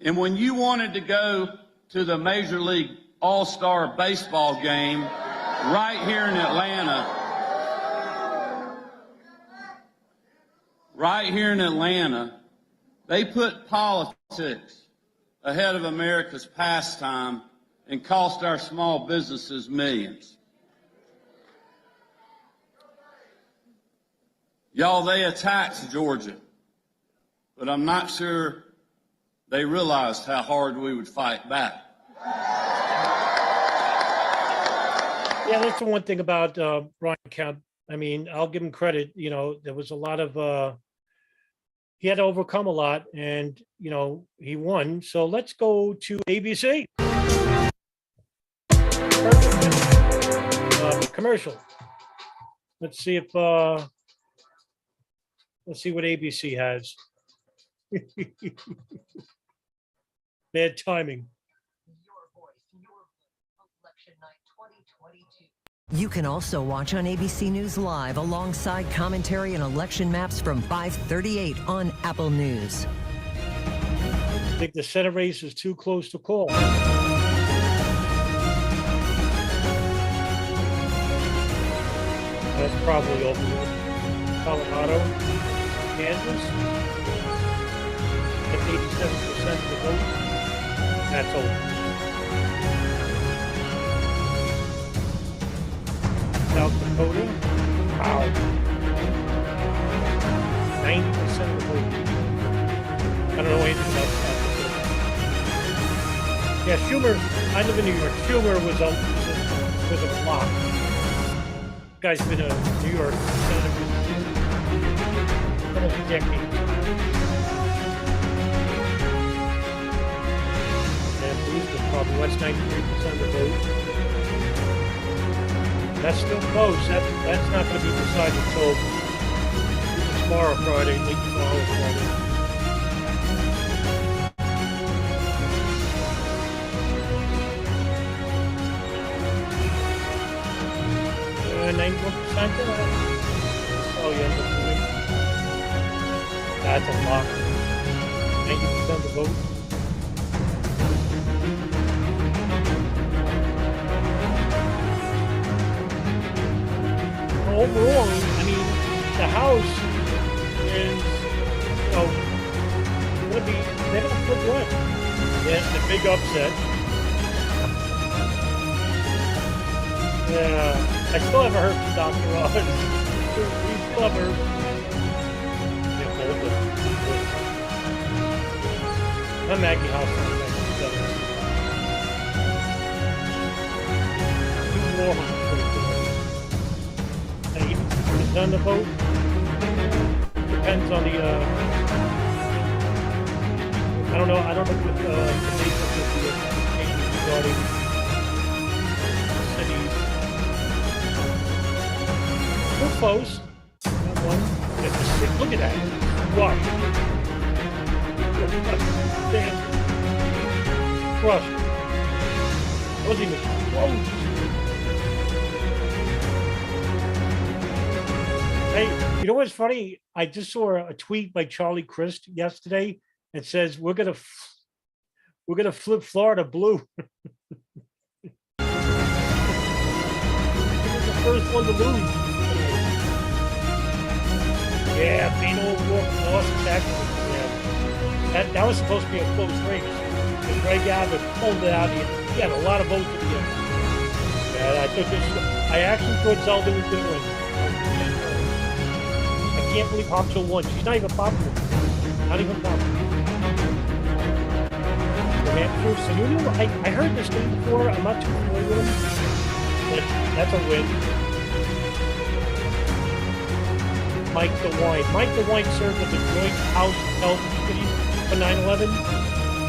And when you wanted to go to the Major League All-Star Baseball game right here in Atlanta, they put politics ahead of America's pastime and cost our small businesses millions. Y'all, they attacked Georgia, but I'm not sure they realized how hard we would fight back. Yeah, that's the one thing about Ron Kemp. I mean, I'll give him credit. You know, there was a lot of, he had to overcome a lot, and, you know, he won. So let's go to ABC. Commercial. Let's see if, Let's see what ABC has. Bad timing. You can also watch on ABC News Live alongside commentary and election maps from 5:38 on Apple News. I think the Senate race is too close to call. That's probably over with. Colorado, Kansas, at 87% of the vote. That's over. South Dakota, wow, 90% of the vote. I don't know anything about South Dakota. Yeah, Schumer, I live in New York. Schumer was a flop. Guy's been a New York senator for almost a decade. And Booster probably wants 93% of the vote. That's still close. That's not going to be decided until tomorrow, Friday, late tomorrow, Friday. 91%. Oh yeah, that's a lot. 90% of the vote. Overall, I mean, the House is, they're going to flip one. That's the big upset. Yeah, I still haven't heard from Dr. Oz. We still haven't heard. I'm Maggie House. On the vote. Depends on the I don't know what the basis of the changes regarding cities. We're close. Got one. Look at that. Watch. Damn. Crushed. Wasn't even close. Hey, you know what's funny? I just saw a tweet by Charlie Crist yesterday. It says we're gonna flip Florida blue. The first one to lose. Yeah, Payne O'Rourke lost Texas. Yeah, that was supposed to be a close race. And Greg Abbott pulled it out. He had a lot of votes at the end. Yeah, I actually thought Zelda was going to win. I can't believe Hopcho won. She's not even popular. Not even popular. I heard this name before. I'm not too familiar with him. But that's a win. Mike DeWine. Mike DeWine served as a joint House Health Committee for 9/11.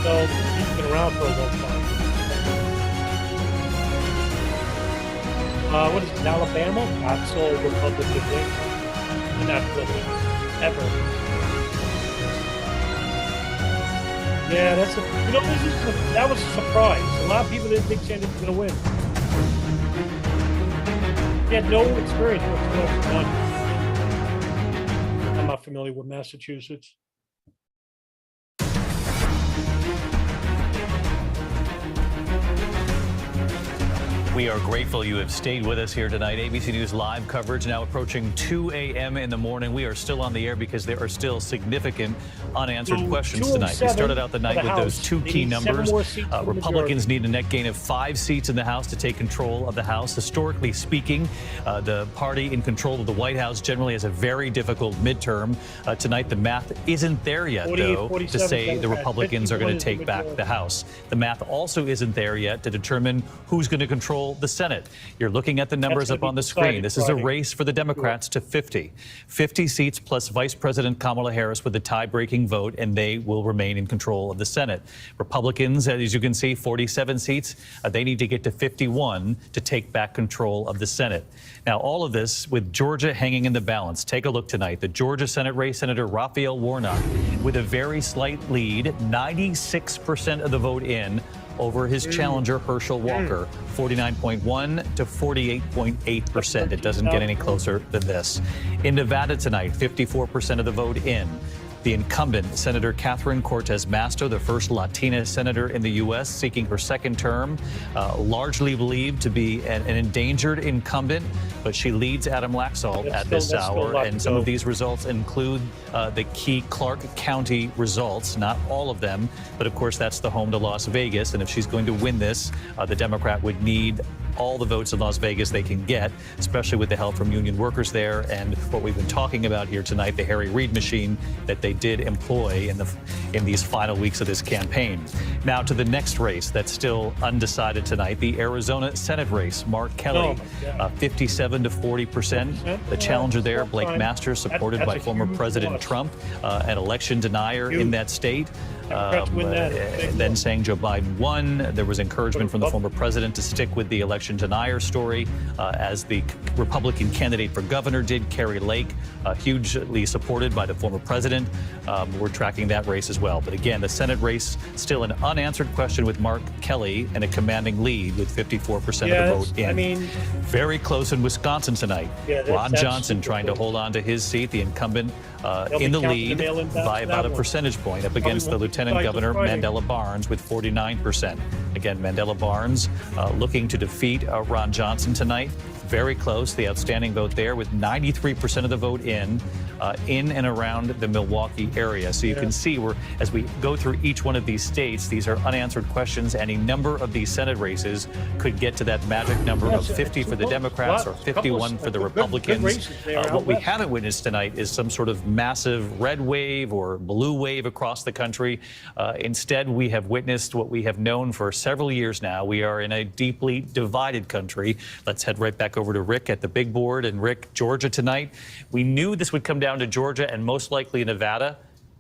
So he's been around for a long time. What is it, Alabama? Not so Republican wing. Not flipping. Ever. Yeah, that was a surprise. A lot of people didn't think Sanders was going to win. He had no experience whatsoever. None. I'm not familiar with Massachusetts. We are grateful you have stayed with us here tonight. ABC News live coverage now approaching 2 a.m. in the morning. We are still on the air because there are still significant unanswered questions tonight. We started out the night with those two key numbers. Republicans need a net gain of 5 seats in the House to take control of the House. Historically speaking, the party in control of the White House generally has a very difficult midterm. Tonight, the math isn't there yet, though, to say the Republicans are going to take back the House. The math also isn't there yet to determine who's going to control control the Senate. You're looking at the numbers up on the screen. This is a race for the Democrats to 50. 50 seats plus Vice President Kamala Harris with the tie-breaking vote, and they will remain in control of the Senate. Republicans, as you can see, 47 seats. They need to get to 51 to take back control of the Senate. Now, all of this with Georgia hanging in the balance. Take a look tonight. The Georgia Senate race, Senator Raphael Warnock with a very slight lead, 96% of the vote in over his challenger, Herschel Walker, 49.1 to 48.8%. It doesn't get any closer than this. In Nevada tonight, 54% of the vote in. The incumbent, Senator Catherine Cortez Masto, the first Latina senator in the U.S., seeking her second term, largely believed to be an endangered incumbent, but she leads Adam Laxalt at this hour. And some of these results include the key Clark County results, not all of them, but of course that's the home to Las Vegas. And if she's going to win this, the Democrat would need all the votes in Las Vegas they can get, especially with the help from union workers there and what we've been talking about here tonight, the Harry Reid machine that they did employ in these final weeks of this campaign. Now to the next race that's still undecided tonight, the Arizona Senate race. Mark Kelly, 57 to 40%. The challenger there, Blake Masters, supported by former President Trump, an election denier in that state. Then saying Joe Biden won. There was encouragement from the former president to stick with the election denier story, as the Republican candidate for governor did, Carrie Lake, hugely supported by the former president. We're tracking that race as well. But again, the Senate race, still an unanswered question with Mark Kelly and a commanding lead with 54% of the vote in. I mean, very close inWisconsin tonight. Ron Johnson trying to hold on to his seat, the incumbent in the lead by about a percentage point up against the Lieutenant Governor Mandela Barnes with 49%. Again, Mandela Barnes looking to defeat Ron Johnson tonight. Very close, the outstanding vote there with 93% of the vote in and around the Milwaukee area. So you can see as we go through each one of these states, these are unanswered questions. Any number of these Senate races could get to that magic number of 50 for the Democrats or 51 for the Republicans. What we haven't witnessed tonight is some sort of massive red wave or blue wave across the country. Instead, we have witnessed what we have known for several years now. We are in a deeply divided country. Let's head right back over to Rick at the big board. And Rick, Georgia tonight. We knew this would come down to Georgia and most likely Nevada.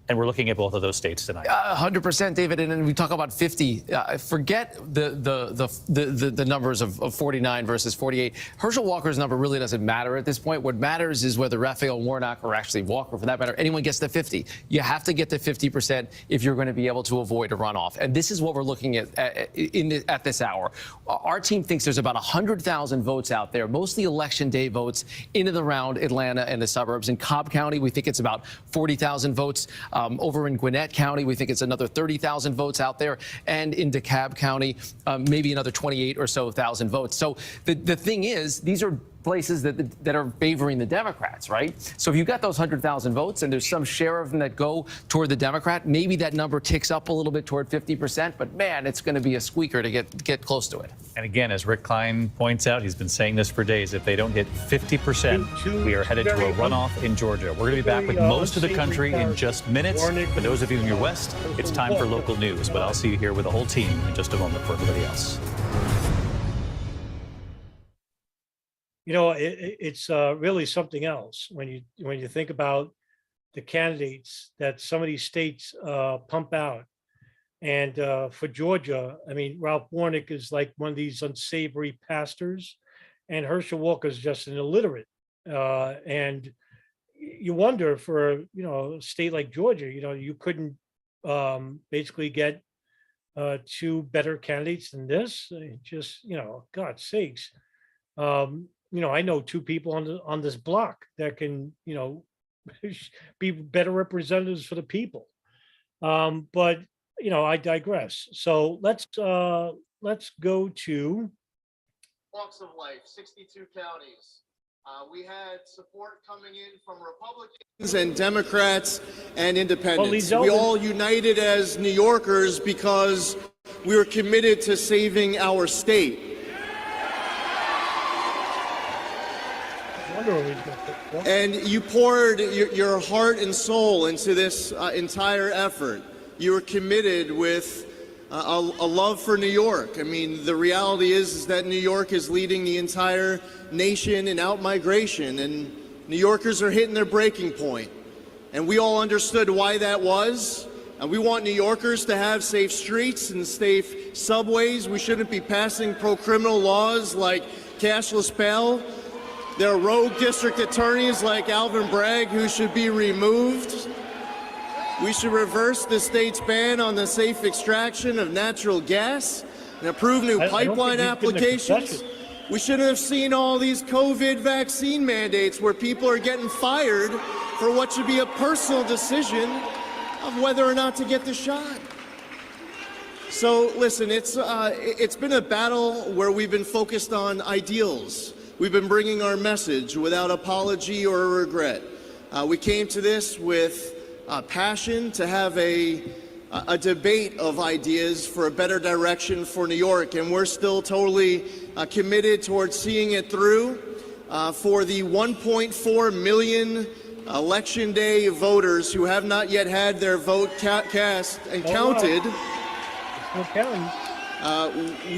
And we're looking at both of those states tonight. 100%, David. And we talk about 50. Forget the numbers of 49 versus 48. Herschel Walker's number really doesn't matter at this point. What matters is whether Raphael Warnock, or actually Walker for that matter, anyone gets to 50. You have to get to 50% if you're going to be able to avoid a runoff. And this is what we're looking at at this hour. Our team thinks there's about 100,000 votes out there, mostly election day votes in and around Atlanta and the suburbs. In Cobb County, we think it's about 40,000 votes. Over in Gwinnett County, we think it's another 30,000 votes out there. And in DeKalb County, maybe another 28 or so thousand votes. So the thing is, these are places that are favoring the Democrats, right? So if you've got those 100,000 votes and there's some share of them that go toward the Democrat, maybe that number ticks up a little bit toward 50%, but man, it's going to be a squeaker to get close to it. And again, as Rick Klein points out, he's been saying this for days, if they don't hit 50%, we are headed to a runoff in Georgia. We're going to be back with most of the country in just minutes. For those of you in your West, it's time for local news, but I'll see you here with the whole team in just a moment for everybody else. You know, it's really something else when you think about the candidates that some of these states pump out. And for Georgia, I mean, Ralph Warnock is like one of these unsavory pastors, and Herschel Walker is just an illiterate. And you wonder for, a state like Georgia, you couldn't basically get two better candidates than this. Just, God's sakes. I know two people on this block that can, be better representatives for the people. But I digress. So let's go to walks of life, 62 counties. We had support coming in from Republicans and Democrats and independents. We all united as New Yorkers because we were committed to saving our state. And you poured your heart and soul into this entire effort. You were committed with a love for New York. I mean, the reality is that New York is leading the entire nation in outmigration, and New Yorkers are hitting their breaking point. And we all understood why that was. And we want New Yorkers to have safe streets and safe subways. We shouldn't be passing pro-criminal laws like cashless bail. There are rogue district attorneys like Alvin Bragg who should be removed. We should reverse the state's ban on the safe extraction of natural gas and approve new pipeline applications. We shouldn't have seen all these COVID vaccine mandates where people are getting fired for what should be a personal decision of whether or not to get the shot. So listen, it's been a battle where we've been focused on ideals. We've been bringing our message without apology or regret. We came to this with passion to have a debate of ideas for a better direction for New York, and we're still totally committed towards seeing it through for the 1.4 million Election Day voters who have not yet had their vote cast and counted.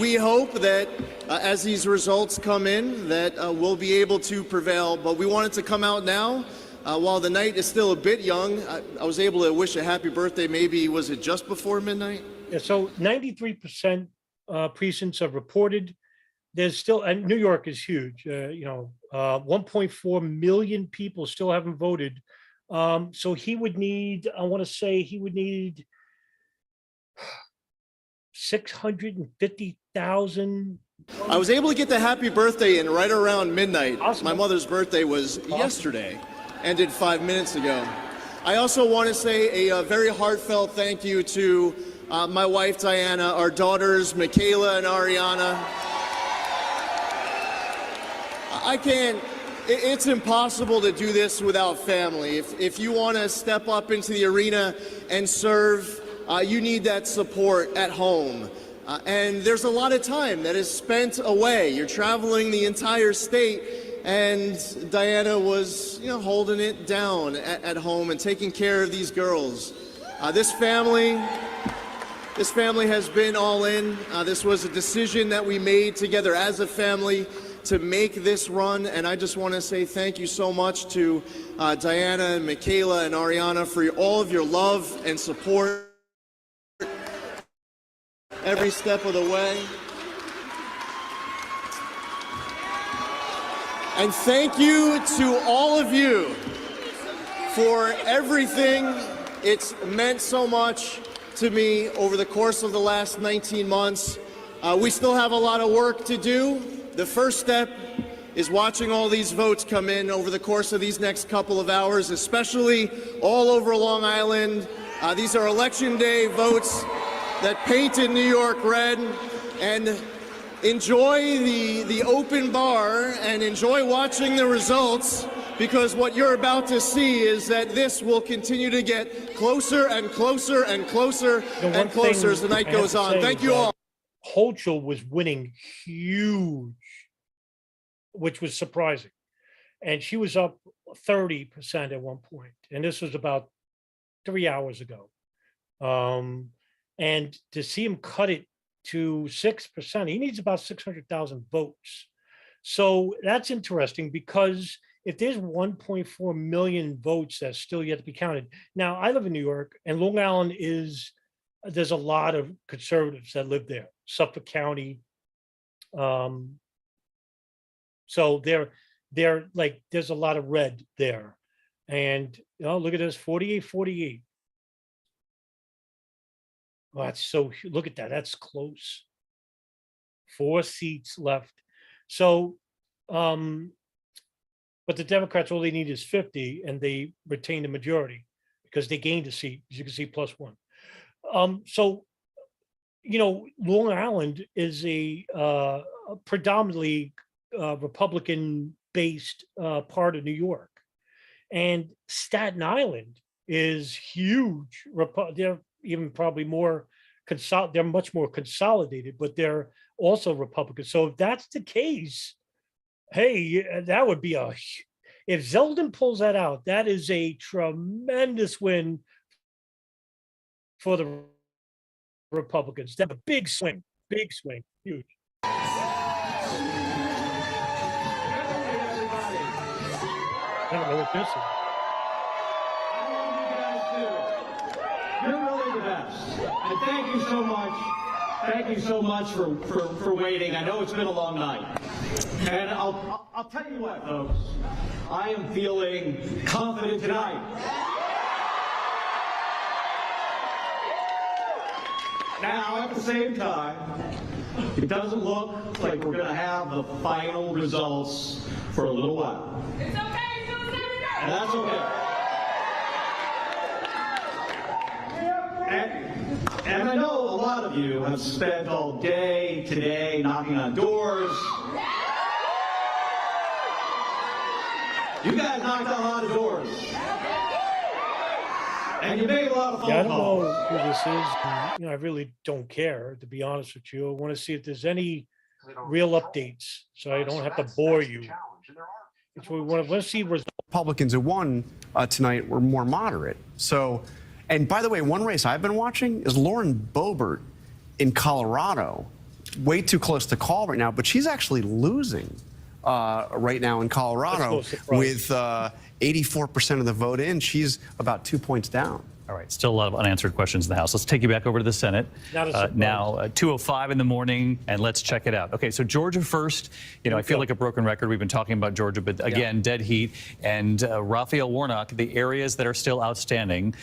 We hope that as these results come in that we'll be able to prevail, but we want it to come out now. While the night is still a bit young, I was able to wish a happy birthday. Maybe, was it just before midnight? Yeah, so 93% precincts have reported. There's still, and New York is huge, 1.4 million people still haven't voted. So he would need, I want to say he would need 650,000. I was able to get the happy birthday in right around midnight. Awesome. My mother's birthday was yesterday, ended 5 minutes ago. I also want to say a very heartfelt thank you to my wife, Diana, our daughters, Michaela and Ariana. It's impossible to do this without family. If you want to step up into the arena and serve, you need that support at home. And there's a lot of time that is spent away. You're traveling the entire state, and Diana was, holding it down at home and taking care of these girls. This family has been all in. This was a decision that we made together as a family to make this run, and I just want to say thank you so much to Diana and Michaela and Ariana for all of your love and support every step of the way. And thank you to all of you for everything. It's meant so much to me over the course of the last 19 months. We still have a lot of work to do. The first step is watching all these votes come in over the course of these next couple of hours, especially all over Long Island. These are Election Day votes that painted New York red. And enjoy the open bar and enjoy watching the results, because what you're about to see is that this will continue to get closer and closer and closer and closer as the night goes on. Thank you all. Hochul was winning huge, which was surprising. And she was up 30% at one point. And this was about 3 hours ago. And to see him cut it to 6%, he needs about 600,000 votes. So that's interesting, because if there's 1.4 million votes that's still yet to be counted. Now, I live in New York, and Long Island there's a lot of conservatives that live there, Suffolk County. So they're like, there's a lot of red there. And look at this, 48-48. Oh, that's so, look at that, that's close. 4 seats left. So, but the Democrats, all they need is 50, and they retain the majority because they gained a seat, as you can see, +1. So, Long Island is a predominantly Republican-based part of New York, and Staten Island is huge. They're even probably more they're much more consolidated, but they're also Republican. So if that's the case, hey, that would be if Zeldin pulls that out, that is a tremendous win for the Republicans. They have a big swing, huge. I don't know what this is. You're really the best. And thank you so much. Thank you so much for waiting. I know it's been a long night. And I'll tell you what, folks. I am feeling confident tonight. Now, at the same time, it doesn't look like we're going to have the final results for a little while. It's okay. And that's okay. And I know a lot of you have spent all day today knocking on doors. You guys knocked on a lot of doors. And you made a lot of phone calls. I don't know who this is. I really don't care, to be honest with you. I want to see if there's any real updates so I don't have to bore you. We want to see results. Republicans who won tonight were more moderate. So, and by the way, one race I've been watching is Lauren Boebert in Colorado. Way too close to call right now, but she's actually losing right now in Colorado with 84% of the vote in. She's about 2 points down. All right, still a lot of unanswered questions in the House. Let's take you back over to the Senate. Now, 2:05 in the morning, and let's check it out. Okay, so Georgia first. I feel like a broken record. We've been talking about Georgia, but again, dead heat. And Raphael Warnock, the areas that are still outstanding,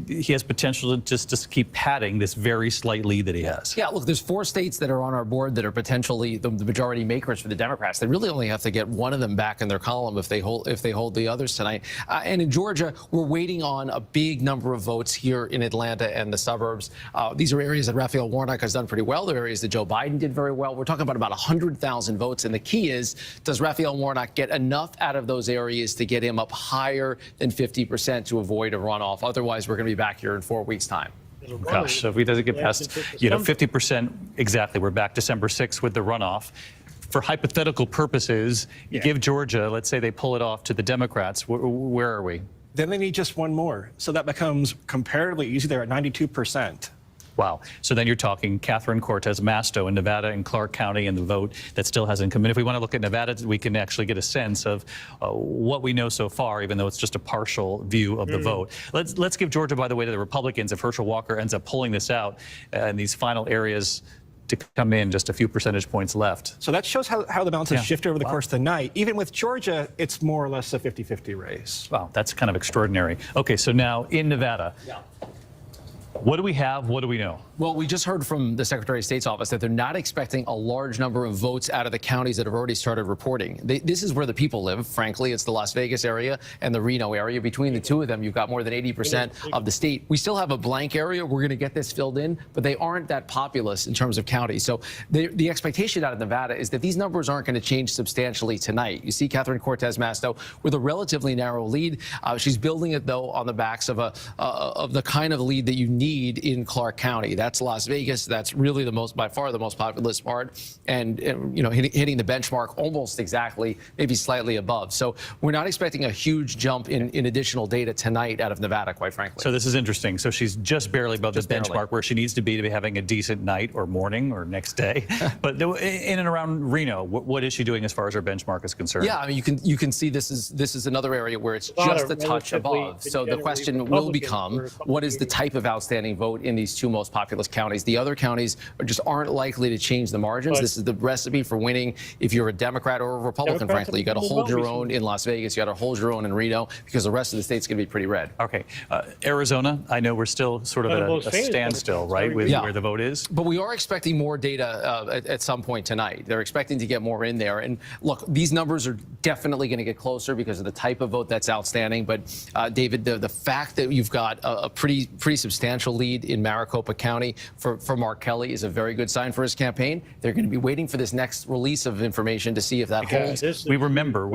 he has potential to just keep padding this very slight lead that he has. Yeah, look, there's 4 states that are on our board that are potentially the majority makers for the Democrats. They really only have to get one of them back in their column if they hold the others tonight. And in Georgia, we're waiting on a big number of votes here in Atlanta and the suburbs. These are areas that Raphael Warnock has done pretty well. They're areas that Joe Biden did very well. We're talking about 100,000 votes. And the key is, does Raphael Warnock get enough out of those areas to get him up higher than 50% to avoid a runoff? Otherwise, we're going to be back here in 4 weeks' time. Gosh, so if he doesn't get past, 50%, exactly, we're back December 6th with the runoff. For hypothetical purposes, give Georgia, let's say they pull it off to the Democrats, where are we? Then they need just one more. So that becomes comparatively easy. They're at 92%. Wow. So then you're talking Catherine Cortez Masto in Nevada and Clark County and the vote that still hasn't come in. If we want to look at Nevada, we can actually get a sense of what we know so far, even though it's just a partial view of the vote. Let's give Georgia, by the way, to the Republicans if Herschel Walker ends up pulling this out in these final areas to come in, just a few percentage points left. So that shows how the balance has shifted over the course of the night. Even with Georgia, it's more or less a 50-50 race. Wow, that's kind of extraordinary. Okay, so now in Nevada, what do we have? What do we know? Well, we just heard from the Secretary of State's office that they're not expecting a large number of votes out of the counties that have already started reporting. This is where the people live, frankly. It's the Las Vegas area and the Reno area. Between the two of them, you've got more than 80% of the state. We still have a blank area. We're going to get this filled in, but they aren't that populous in terms of counties. So the expectation out of Nevada is that these numbers aren't going to change substantially tonight. You see Catherine Cortez Masto with a relatively narrow lead. She's building it, though, on the backs of the kind of lead that you need in Clark County. That's Las Vegas. That's really by far the most populous part, and hitting the benchmark almost exactly, maybe slightly above. So we're not expecting a huge jump in additional data tonight out of Nevada, quite frankly. So this is interesting. So she's just barely above the benchmark where she needs to be having a decent night or morning or next day. But in and around Reno, what is she doing as far as her benchmark is concerned? Yeah, I mean, you can see this is another area where it's just a touch above. So the question will become, what is the type of outstanding vote in these two most populous counties? The other counties aren't likely to change the margins. This is the recipe for winning if you're a Democrat or a Republican, frankly. You got to hold your own in Las Vegas. You got to hold your own in Reno because the rest of the state's going to be pretty red. Okay. Arizona, I know we're still sort of at a standstill, right, with where the vote is. But we are expecting more data at some point tonight. They're expecting to get more in there. And look, these numbers are definitely going to get closer because of the type of vote that's outstanding. But David, the fact that you've got a pretty substantial lead in Maricopa County for Mark Kelly is a very good sign for his campaign. They're going to be waiting for this next release of information to see if that holds. We remember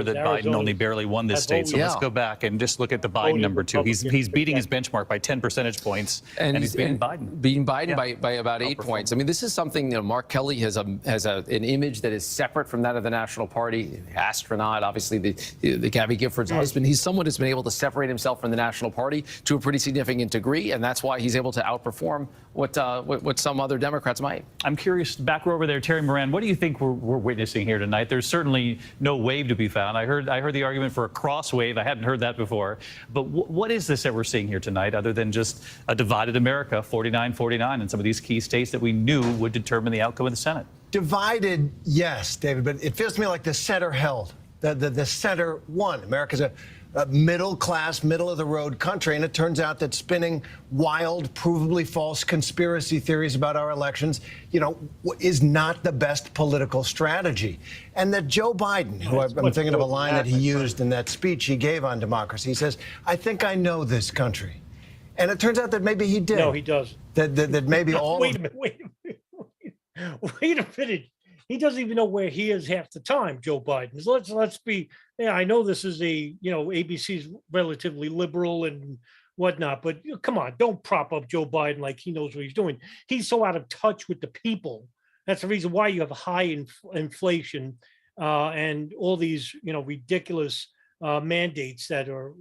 that Biden only barely won this state. So let's go back and just look at the Biden number too. He's beating his benchmark by 10 percentage points, and he's beating Biden. Beating Biden by about 8 points. I mean, this is something, Mark Kelly has an image that is separate from that of the National Party. Astronaut, obviously the Gabby Giffords husband. He's someone who's been able to separate himself from the National Party to a pretty significant degree, and that's that's why he's able to outperform what some other Democrats might. I'm curious, back over there, Terry Moran, what do you think we're witnessing here tonight? There's certainly no wave to be found. I heard the argument for a cross wave. I hadn't heard that before. But what is this that we're seeing here tonight, other than just a divided America, 49-49, in some of these key states that we knew would determine the outcome of the Senate? Divided, yes, David, but it feels to me like the center held. The center won. America's a middle-class, middle-of-the-road country, and it turns out that spinning wild, provably false conspiracy theories about our elections, is not the best political strategy. And that Joe Biden, who I'm thinking of a line that he used in that speech he gave on democracy, he says, "I think I know this country." And it turns out that maybe he did. No, he doesn't. That maybe all Wait a minute. He doesn't even know where he is half the time, Joe Biden. Let's be, I know this is ABC's relatively liberal and whatnot, but come on, don't prop up Joe Biden like he knows what he's doing. He's so out of touch with the people. That's the reason why you have high inflation and all these, ridiculous mandates that are,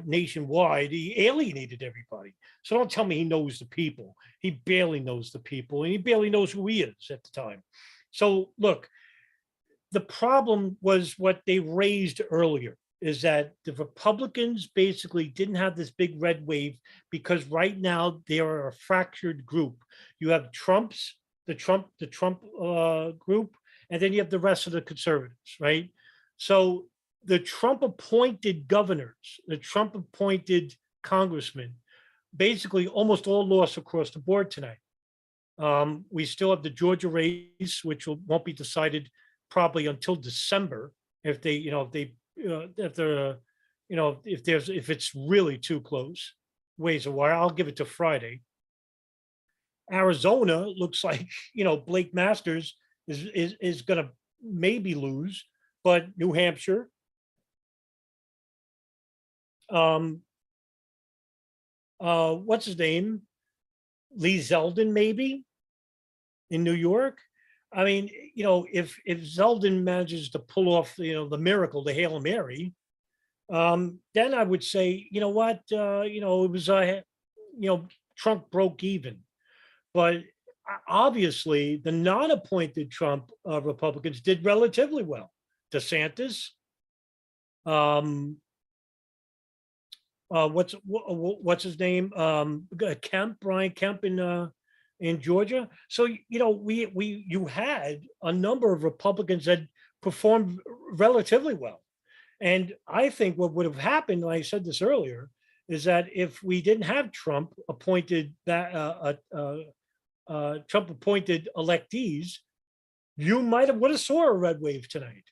nationwide. He alienated everybody. So don't tell me he knows the people. He barely knows the people, and he barely knows who he is at the time. So look, the problem was what they raised earlier, is that the Republicans basically didn't have this big red wave because right now they are a fractured group. You have the Trump group, and then you have the rest of the conservatives, right? So the Trump appointed governors, the Trump appointed congressmen, basically almost all lost across the board tonight. We still have the Georgia race, which won't be decided probably until December if it's really too close, ways a while. I'll give it to Friday. Arizona looks like Blake Masters is going to maybe lose, but New Hampshire, what's his name? Lee Zeldin, maybe in New York. I mean, if Zeldin manages to pull off, the miracle, the Hail Mary, then I would say, it was, Trump broke even. But obviously, the non-appointed Trump Republicans did relatively well. DeSantis, what's his name? Brian Kemp in Georgia. So you had a number of Republicans that performed relatively well, and I think what would have happened, and I said this earlier, is that if we didn't have Trump appointed electees, you would have saw a red wave tonight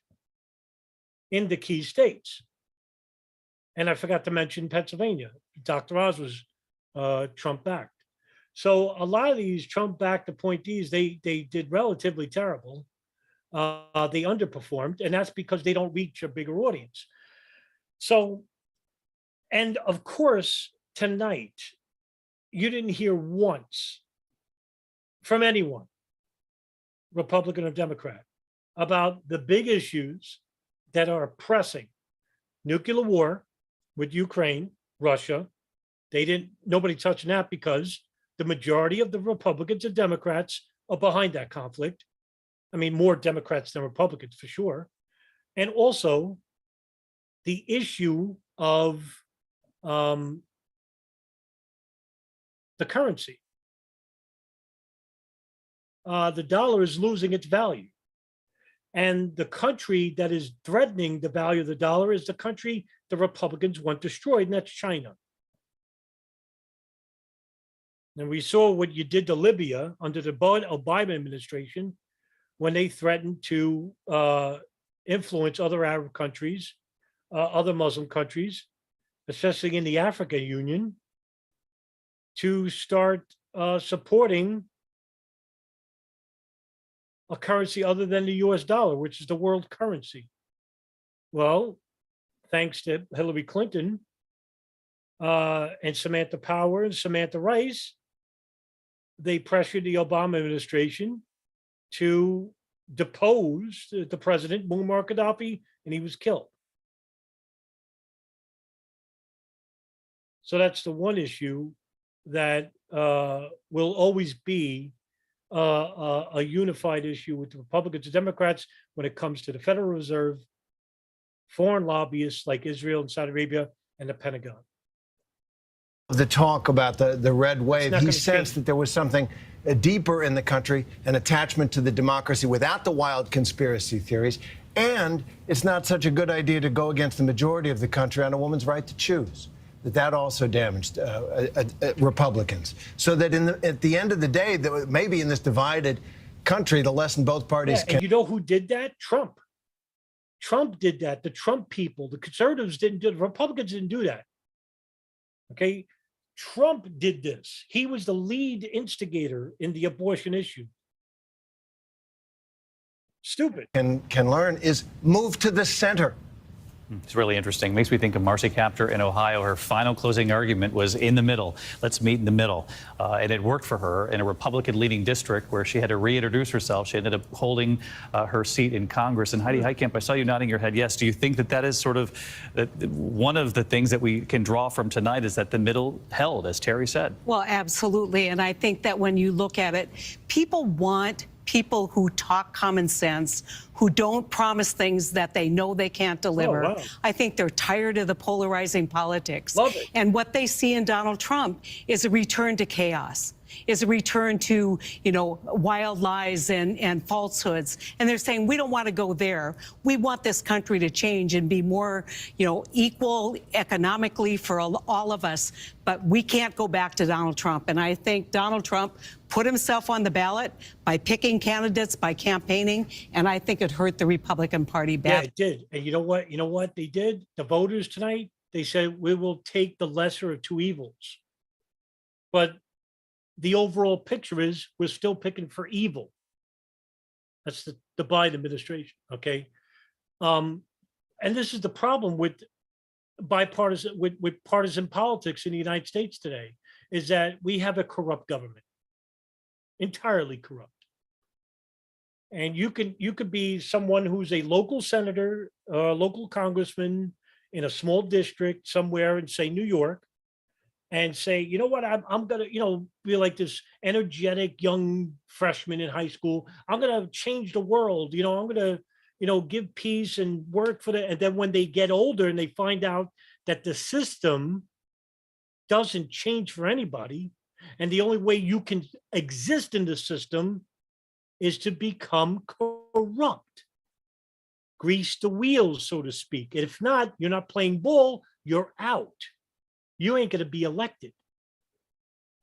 in the key states. And I forgot to mention Pennsylvania. Dr. Oz was Trump-backed. So a lot of these Trump-backed appointees, they did relatively terrible. They underperformed, and that's because they don't reach a bigger audience. So, and of course, tonight, you didn't hear once from anyone, Republican or Democrat, about the big issues that are pressing. Nuclear war with Ukraine, Russia. Nobody touched that because the majority of the Republicans and Democrats are behind that conflict. I mean, more Democrats than Republicans for sure. And also the issue of the currency. The dollar is losing its value. And the country that is threatening the value of the dollar is the country the Republicans want destroyed, and that's China. And we saw what you did to Libya under the Obama administration when they threatened to influence other Arab countries, other Muslim countries, especially in the African Union, to start supporting a currency other than the US dollar, which is the world currency. Well, thanks to Hillary Clinton and Samantha Power and Samantha Rice, they pressured the Obama administration to depose the president, Muammar Gaddafi, and he was killed. So that's the one issue that will always be a unified issue with the Republicans and Democrats when it comes to the Federal Reserve, foreign lobbyists like Israel and Saudi Arabia, and the Pentagon. The talk about the red wave, he sensed that there was something deeper in the country, an attachment to the democracy without the wild conspiracy theories. And it's not such a good idea to go against the majority of the country on a woman's right to choose. That also damaged Republicans. So that at the end of the day, maybe in this divided country, the lesson both parties can. And you know who did that? Trump. Trump did that. The Trump people, the conservatives didn't do it. The Republicans didn't do that. Okay? Trump did this. He was the lead instigator in the abortion issue. Stupid. Can learn is move to the center. It's really interesting. Makes me think of Marcy Kaptur in Ohio. Her final closing argument was in the middle. Let's meet in the middle. And it worked for her in a Republican-leading district where she had to reintroduce herself. She ended up holding her seat in Congress. And Heidi Heitkamp, I saw you nodding your head yes. Do you think that is sort of one of the things that we can draw from tonight is that the middle held, as Terry said? Well, absolutely. And I think that when you look at it, people want people who talk common sense, who don't promise things that they know they can't deliver. Oh, wow. I think they're tired of the polarizing politics. Love it. And what they see in Donald Trump is a return to chaos, is a return to, wild lies and falsehoods. And they're saying, we don't want to go there. We want this country to change and be more, equal economically for all of us. But we can't go back to Donald Trump. And I think Donald Trump put himself on the ballot by picking candidates, by campaigning, and I think it hurt the Republican Party bad. Yeah, it did. And you know what? You know what they did? The voters tonight, they said, we will take the lesser of two evils. But the overall picture is we're still picking for evil. That's the Biden administration, okay? And this is the problem with bipartisan, with partisan politics in the United States today, is that we have a corrupt government. Entirely corrupt. And you could be someone who's a local senator, local congressman in a small district somewhere in, say, New York, and say, you know what, I'm gonna, be like this energetic young freshman in high school. I'm gonna change the world. I'm gonna, give peace and work for and then when they get older and they find out that the system doesn't change for anybody, and the only way you can exist in the system is to become corrupt. Grease the wheels, so to speak. And if not, you're not playing ball, you're out. You ain't going to be elected.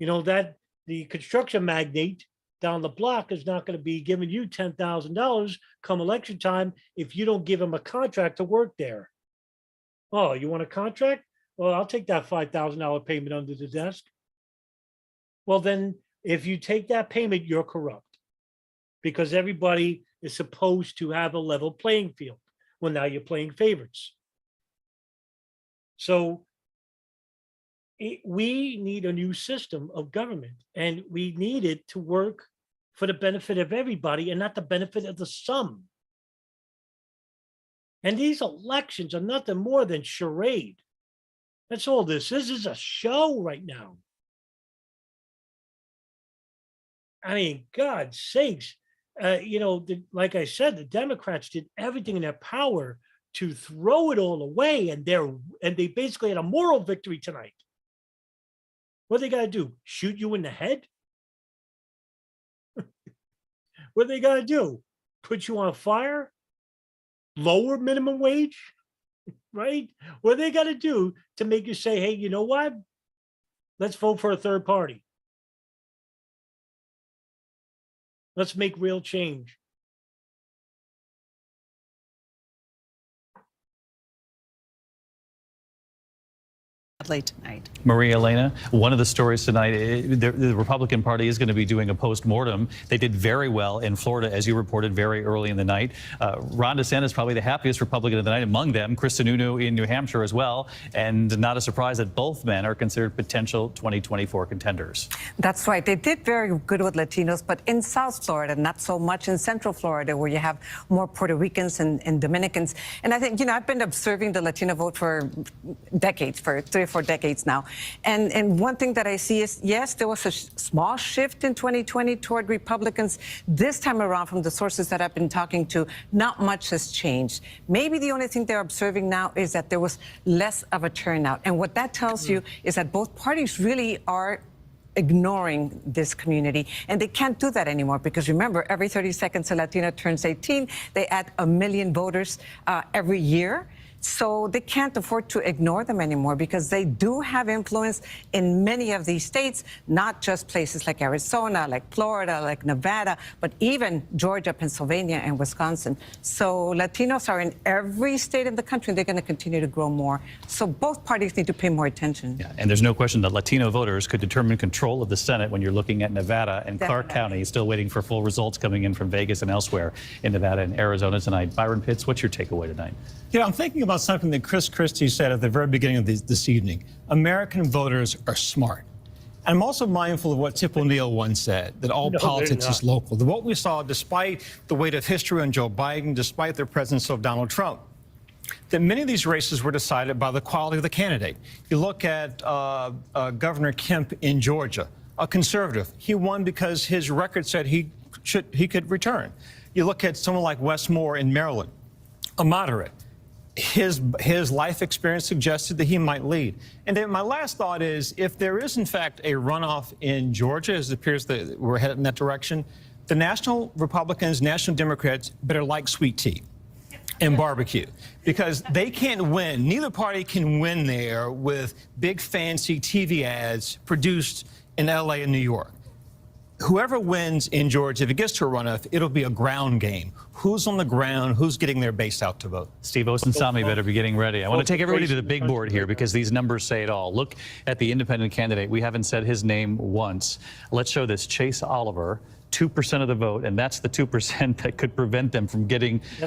That the construction magnate down the block is not going to be giving you $10,000 come election time if you don't give him a contract to work there. Oh, you want a contract? Well, I'll take that $5,000 payment under the desk. Well, then if you take that payment, you're corrupt because everybody is supposed to have a level playing field. Well, now you're playing favorites. So we need a new system of government, and we need it to work for the benefit of everybody and not the benefit of the some. And these elections are nothing more than charade. That's all this is. This is a show right now. I mean, God's sakes, like I said, the Democrats did everything in their power to throw it all away, and they basically had a moral victory tonight. What they got to do? Shoot you in the head? What they got to do? Put you on fire? Lower minimum wage? Right? What they got to do to make you say, hey, you know what? Let's vote for a third party. Let's make real change. Tonight. Maria Elena, one of the stories tonight, the Republican Party is going to be doing a post-mortem. They did very well in Florida, as you reported, very early in the night. Ron DeSantis is probably the happiest Republican of the night, among them Chris Sununu in New Hampshire as well, and not a surprise that both men are considered potential 2024 contenders. That's right. They did very good with Latinos, but in South Florida, not so much in Central Florida, where you have more Puerto Ricans and Dominicans. And I think, I've been observing the Latino vote for decades, for 3 or for decades now. And one thing that I see is, yes, there was a small shift in 2020 toward Republicans. This time around, from the sources that I've been talking to, not much has changed. Maybe the only thing they're observing now is that there was less of a turnout. And what that tells you is that both parties really are ignoring this community, and they can't do that anymore, because remember, every 30 seconds a Latina turns 18, they add 1 million voters every year. So they can't afford to ignore them anymore, because they do have influence in many of these states, not just places like Arizona, like Florida, like Nevada, but even Georgia, Pennsylvania, and Wisconsin. So Latinos are in every state in the country, and they're going to continue to grow more. So both parties need to pay more attention. Yeah, and there's no question that Latino voters could determine control of the Senate when you're looking at Nevada and Clark County. Still waiting for full results coming in from Vegas and elsewhere in Nevada and Arizona tonight. Byron Pitts, what's your takeaway tonight? Yeah, I'm thinking about something that Chris Christie said at the very beginning of this evening. American voters are smart. I'm also mindful of what Tip O'Neill once said, that all politics is local. That what we saw, despite the weight of history on Joe Biden, despite the presence of Donald Trump, that many of these races were decided by the quality of the candidate. You look at Governor Kemp in Georgia, a conservative. He won because his record said he could return. You look at someone like Wes Moore in Maryland, a moderate. His life experience suggested that he might lead. And then my last thought is, if there is, in fact, a runoff in Georgia, as it appears that we're headed in that direction, the national Republicans, national Democrats better like sweet tea and barbecue, because they can't win. Neither party can win there with big, fancy TV ads produced in L.A. and New York. Whoever wins in Georgia, if it gets to a runoff, it'll be a ground game. Who's on the ground? Who's getting their base out to vote? Steve Osunsami better be getting ready. I want to take everybody to the big board here, because these numbers say it all. Look at the independent candidate. We haven't said his name once. Let's show this. Chase Oliver, 2% of the vote, and that's the 2% that could prevent them from getting to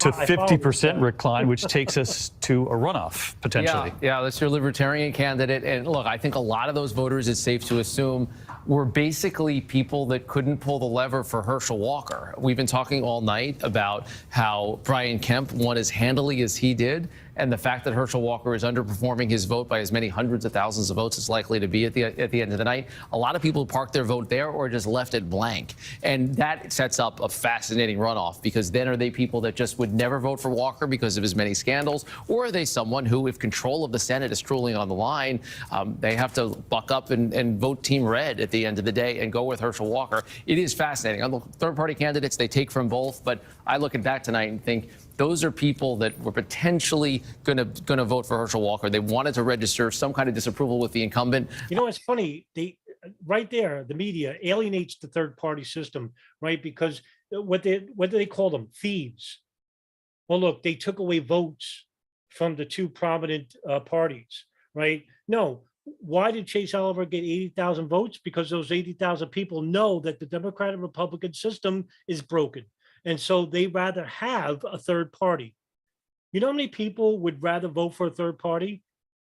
50% recline, which takes us to a runoff, potentially. Yeah, that's your libertarian candidate. And look, I think a lot of those voters, it's safe to assume, were basically people that couldn't pull the lever for Herschel Walker. We've been talking all night about how Brian Kemp won as handily as he did, and the fact that Herschel Walker is underperforming his vote by as many hundreds of thousands of votes is likely to be at the end of the night. A lot of people parked their vote there or just left it blank. And that sets up a fascinating runoff, because then are they people that just would never vote for Walker because of his many scandals? Or are they someone who, if control of the Senate is truly on the line, they have to buck up and vote Team Red at the end of the day and go with Herschel Walker? It is fascinating. On the third-party candidates, they take from both. But I look at that tonight and think, those are people that were potentially going to vote for Herschel Walker. They wanted to register some kind of disapproval with the incumbent. You know, it's funny. Right there, the media alienates the third-party system, right? Because what do they call them? Thieves. Well, look, they took away votes from the two prominent parties, right? No. Why did Chase Oliver get 80,000 votes? Because those 80,000 people know that the Democratic Republican system is broken. And so they rather have a third party. You know how many people would rather vote for a third party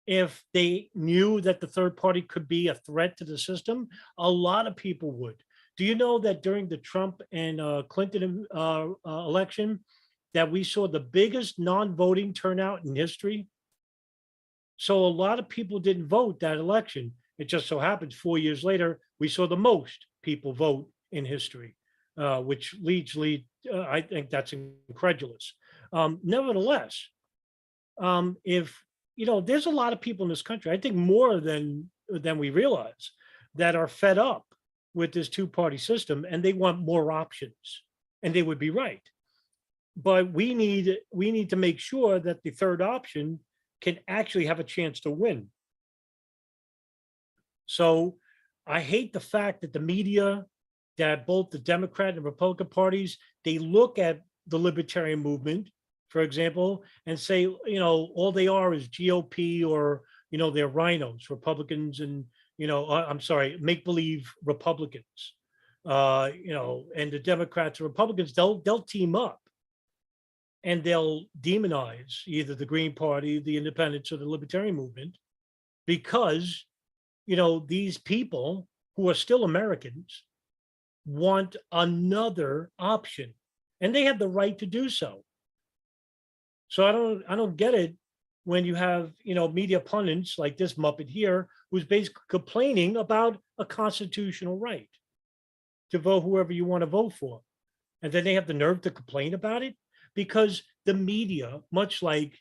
if they knew that the third party could be a threat to the system? A lot of people would. Do you know that during the Trump and Clinton election, that we saw the biggest non-voting turnout in history? So a lot of people didn't vote that election. It just so happens 4 years later, we saw the most people vote in history. Which I think that's incredulous. Nevertheless, if there's a lot of people in this country, I think more than we realize, that are fed up with this two-party system, and they want more options, and they would be right. But we need to make sure that the third option can actually have a chance to win. So I hate the fact that the media, that both the Democrat and Republican parties, they look at the libertarian movement, for example, and say, all they are is GOP, or, they're rhinos, Republicans, and, I'm sorry, make-believe Republicans, and the Democrats and Republicans, they'll team up and they'll demonize either the Green Party, the independents, or the libertarian movement, because, these people who are still Americans want another option, and they have the right to do so. So I don't get it when you have, media pundits like this Muppet here, who's basically complaining about a constitutional right to vote whoever you want to vote for. And then they have the nerve to complain about it because the media, much like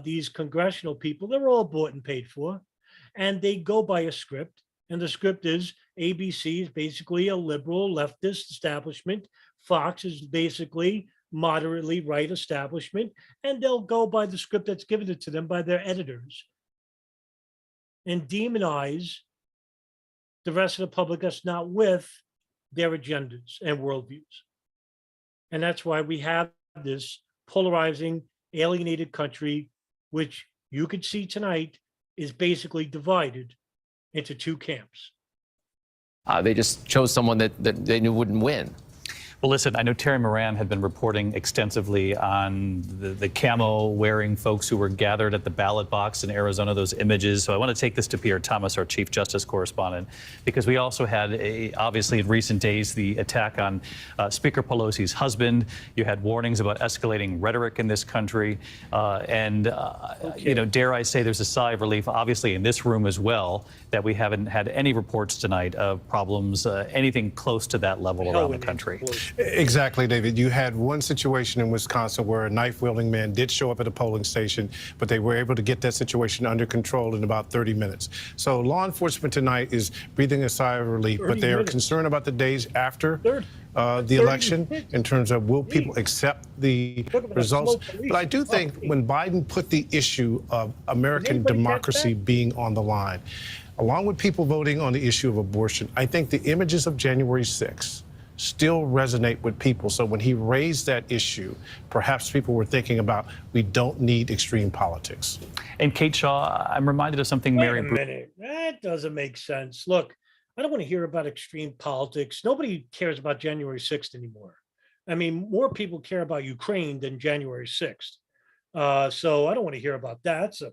these congressional people, they're all bought and paid for, and they go by a script. And the script is ABC is basically a liberal leftist establishment. Fox is basically moderately right establishment, and they'll go by the script that's given to them by their editors and demonize the rest of the public that's not with their agendas and worldviews. And that's why we have this polarizing, alienated country, which you could see tonight is basically divided into two camps. They just chose someone that they knew wouldn't win. Well, listen, I know Terry Moran had been reporting extensively on the camo-wearing folks who were gathered at the ballot box in Arizona, those images. So I want to take this to Pierre Thomas, our Chief Justice correspondent, because we also had, obviously, in recent days, the attack on Speaker Pelosi's husband. You had warnings about escalating rhetoric in this country. Dare I say there's a sigh of relief, obviously, in this room as well, that we haven't had any reports tonight of problems, anything close to that level around the country. Exactly, David. You had one situation in Wisconsin where a knife-wielding man did show up at a polling station, but they were able to get that situation under control in about 30 minutes. So law enforcement tonight is breathing a sigh of relief, but they are concerned about the days after the election in terms of will people accept the results. But I do think when Biden put the issue of American democracy being on the line, along with people voting on the issue of abortion, I think the images of January 6th still resonate with people. So when he raised that issue, perhaps people were thinking about, we don't need extreme politics. And Kate Shaw, I'm reminded of something Wait a minute. That doesn't make sense. Look, I don't want to hear about extreme politics. Nobody cares about January 6th anymore. I mean, more people care about Ukraine than January 6th. So I don't want to hear about that. So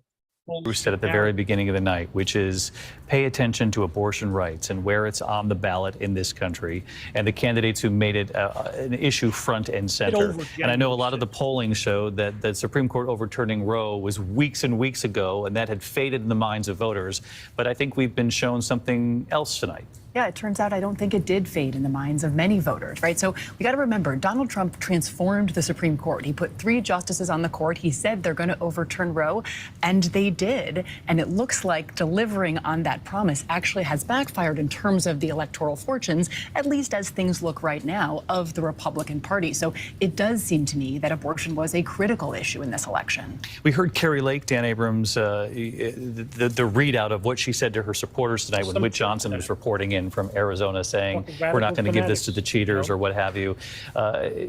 Bruce said at the very beginning of the night, which is pay attention to abortion rights and where it's on the ballot in this country, and the candidates who made it an issue front and center. And I know a lot of the polling showed that the Supreme Court overturning Roe was weeks and weeks ago, and that had faded in the minds of voters. But I think we've been shown something else tonight. Yeah, it turns out I don't think it did fade in the minds of many voters, right? So we got to remember, Donald Trump transformed the Supreme Court. He put 3 justices on the court. He said they're going to overturn Roe, and they did. And it looks like delivering on that promise actually has backfired in terms of the electoral fortunes, at least as things look right now, of the Republican Party. So it does seem to me that abortion was a critical issue in this election. We heard Carrie Lake, Dan Abrams, the readout of what she said to her supporters tonight when Whit Johnson was reporting in from Arizona saying we're not going to give this to the cheaters or what have you.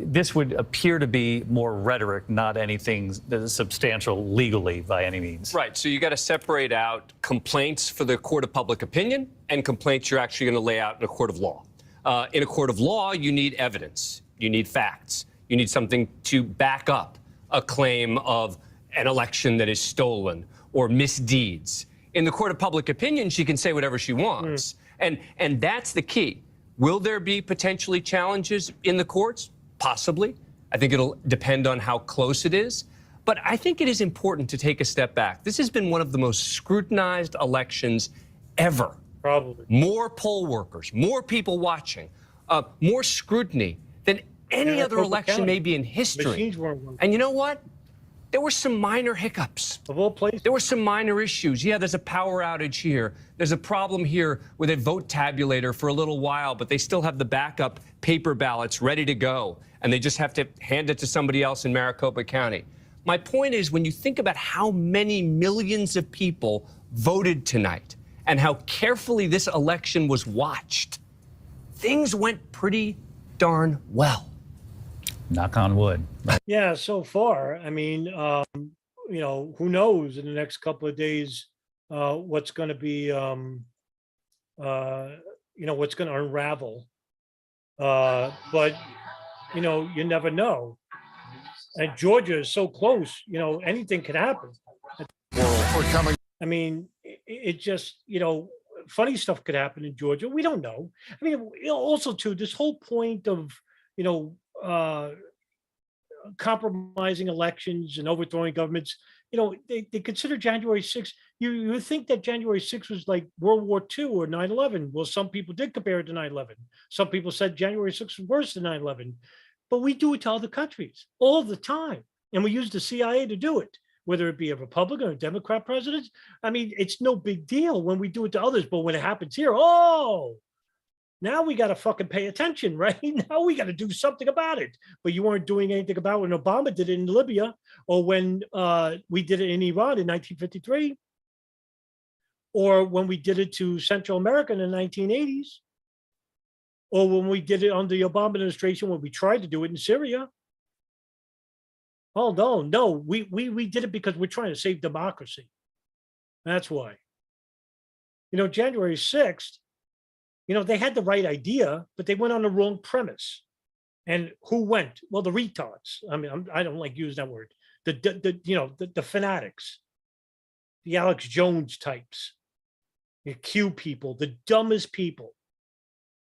This would appear to be more rhetoric, not anything substantial legally by any means. Right. So you got to separate out complaints for the court of public opinion and complaints you're actually going to lay out in a court of law. In a court of law, you need evidence. You need facts. You need something to back up a claim of an election that is stolen or misdeeds. In the court of public opinion, she can say whatever she wants. And that's the key. Will there be potentially challenges in the courts? Possibly. I think it'll depend on how close it is. But I think it is important to take a step back. This has been one of the most scrutinized elections ever. Probably. More poll workers, more people watching, more scrutiny than any other election maybe in history. And you know what? There were some minor hiccups. Of all places. There were some minor issues. Yeah, there's a power outage here. There's a problem here with a vote tabulator for a little while, but they still have the backup paper ballots ready to go, and they just have to hand it to somebody else in Maricopa County. My point is, when you think about how many millions of people voted tonight and how carefully this election was watched, things went pretty darn well. Knock on wood. Yeah, so far. I mean, who knows in the next couple of days what's going to be, what's going to unravel. But, you never know. And Georgia is so close, anything could happen. I mean, it just, funny stuff could happen in Georgia. We don't know. I mean, also, too, this whole point of, compromising elections and overthrowing governments. They consider January 6th. You would think that January 6th was like World War II or 9/11. Well, some people did compare it to 9/11. Some people said January 6th was worse than 9/11. But we do it to other countries all the time. And we use the CIA to do it, whether it be a Republican or a Democrat president. I mean, it's no big deal when we do it to others. But when it happens here, now we got to fucking pay attention, right? Now we got to do something about it. But you weren't doing anything about it when Obama did it in Libya, or when we did it in Iran in 1953, or when we did it to Central America in the 1980s, or when we did it under the Obama administration when we tried to do it in Syria. Oh, no, we did it because we're trying to save democracy. That's why. January 6th, they had the right idea, but they went on the wrong premise. And who went? Well, the retards. I mean, I don't like using that word. The fanatics, the Alex Jones types, the Q people, the dumbest people.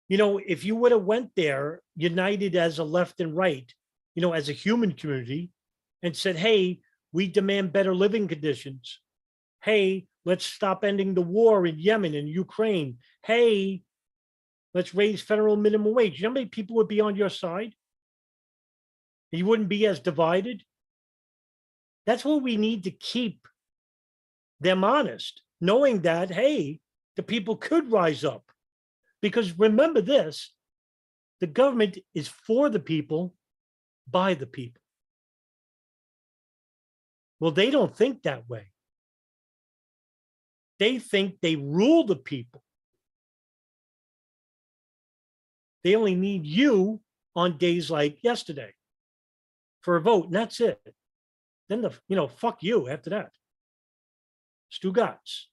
If you would have went there united as a left and right, as a human community, and said, hey, we demand better living conditions. Hey, let's stop ending the war in Yemen and Ukraine. Hey, let's raise federal minimum wage. You know how many people would be on your side? You wouldn't be as divided. That's what we need to keep them honest, knowing that, hey, the people could rise up. Because remember this, the government is for the people, by the people. Well, they don't think that way. They think they rule the people. They only need you on days like yesterday for a vote, and that's it. Then fuck you after that. Stugotz,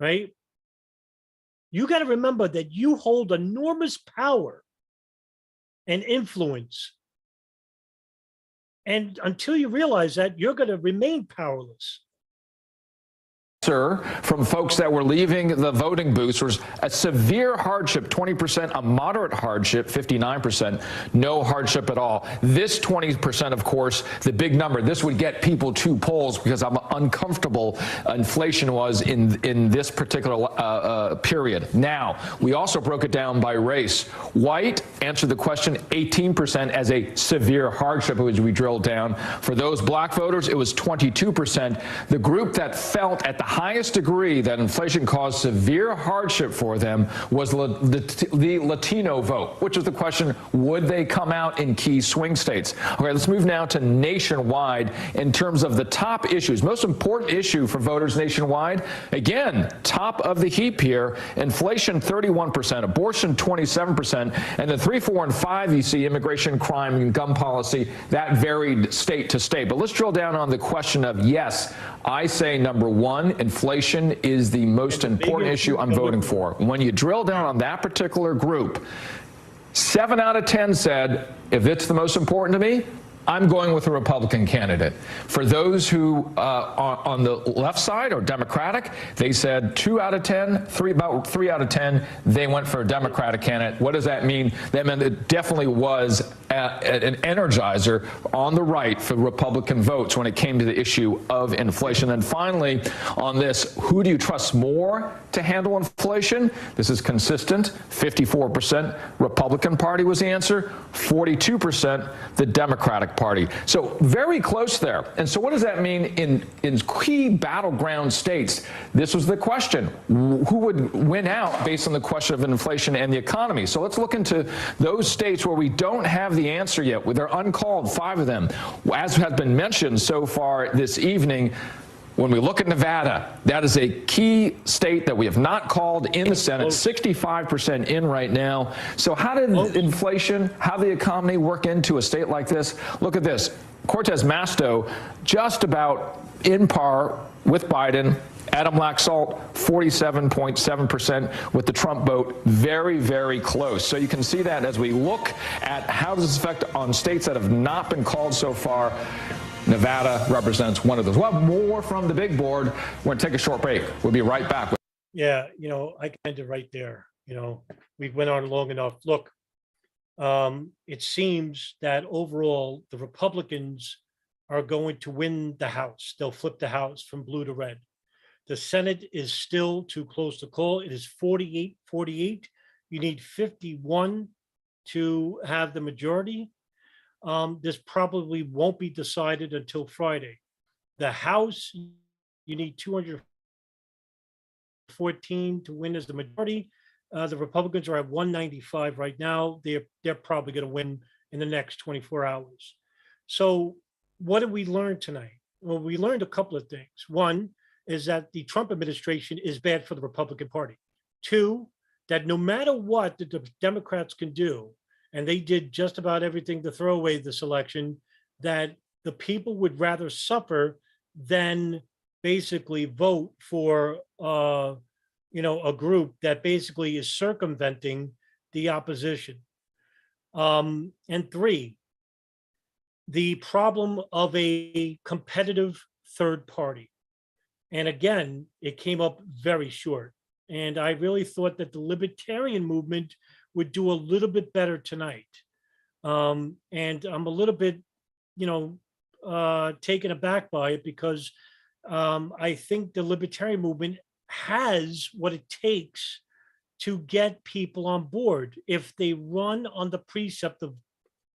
right? You got to remember that you hold enormous power and influence. And until you realize that, you're going to remain powerless. From folks that were leaving the voting booths was a severe hardship, 20%, a moderate hardship, 59%, no hardship at all. This 20%, of course, the big number. This would get people to polls because how uncomfortable inflation was in this particular period. Now, we also broke it down by race. White answered the question 18% as a severe hardship as we drilled down. For those black voters, it was 22%. The group that felt at the highest degree that inflation caused severe hardship for them was the Latino vote, which is the question, would they come out in key swing states? Okay, let's move now to nationwide in terms of the top issues. Most important issue for voters nationwide, again, top of the heap here, inflation 31%, abortion 27%, and the 3, 4, and 5, you see, immigration, crime, and gun policy, that varied state to state. But let's drill down on the question of, yes, I say number one, inflation is the most important issue I'm voting for. When you drill down on that particular group, 7 out of 10 said, if it's the most important to me, I'm going with a Republican candidate. For those who are on the left side or Democratic, they said 2 out of 10, about 3 out of 10, they went for a Democratic candidate. What does that mean? That meant it definitely was an energizer on the right for Republican votes when it came to the issue of inflation. And finally, on this, who do you trust more to handle inflation? This is consistent. 54% Republican Party was the answer, 42% the Democratic Party. So very close there. And so what does that mean in key battleground states? This was the question. Who would win out based on the question of inflation and the economy? So let's look into those states where we don't have the answer yet. They're uncalled, 5 of them. As has been mentioned so far this evening, when we look at Nevada, that is a key state that we have not called in the Senate, 65% in right now. So how did inflation, how the economy work into a state like this? Look at this. Cortez Masto, just about in par with Biden. Adam Laxalt, 47.7% with the Trump vote, very, very close. So you can see that as we look at how does this affect on states that have not been called so far. Nevada represents one of those. We'll have more from the big board. We're going to take a short break. We'll be right back. Yeah, I kind of right there. We went on long enough. Look, it seems that overall the Republicans are going to win the House. They'll flip the House from blue to red. The Senate is still too close to call. It is 48-48. You need 51 to have the majority. This probably won't be decided until Friday. The House, you need 214 to win as the majority. The Republicans are at 195 right now. They're probably going to win in the next 24 hours. So what did we learn tonight? Well, we learned a couple of things. One is that the Trump administration is bad for the Republican Party. Two, that no matter what the Democrats can do, and they did just about everything to throw away this election, that the people would rather suffer than basically vote for a group that basically is circumventing the opposition. And three, the problem of a competitive third party. And again, it came up very short. And I really thought that the libertarian movement would do a little bit better tonight. And I'm a little bit, taken aback by it because I think the libertarian movement has what it takes to get people on board if they run on the precept of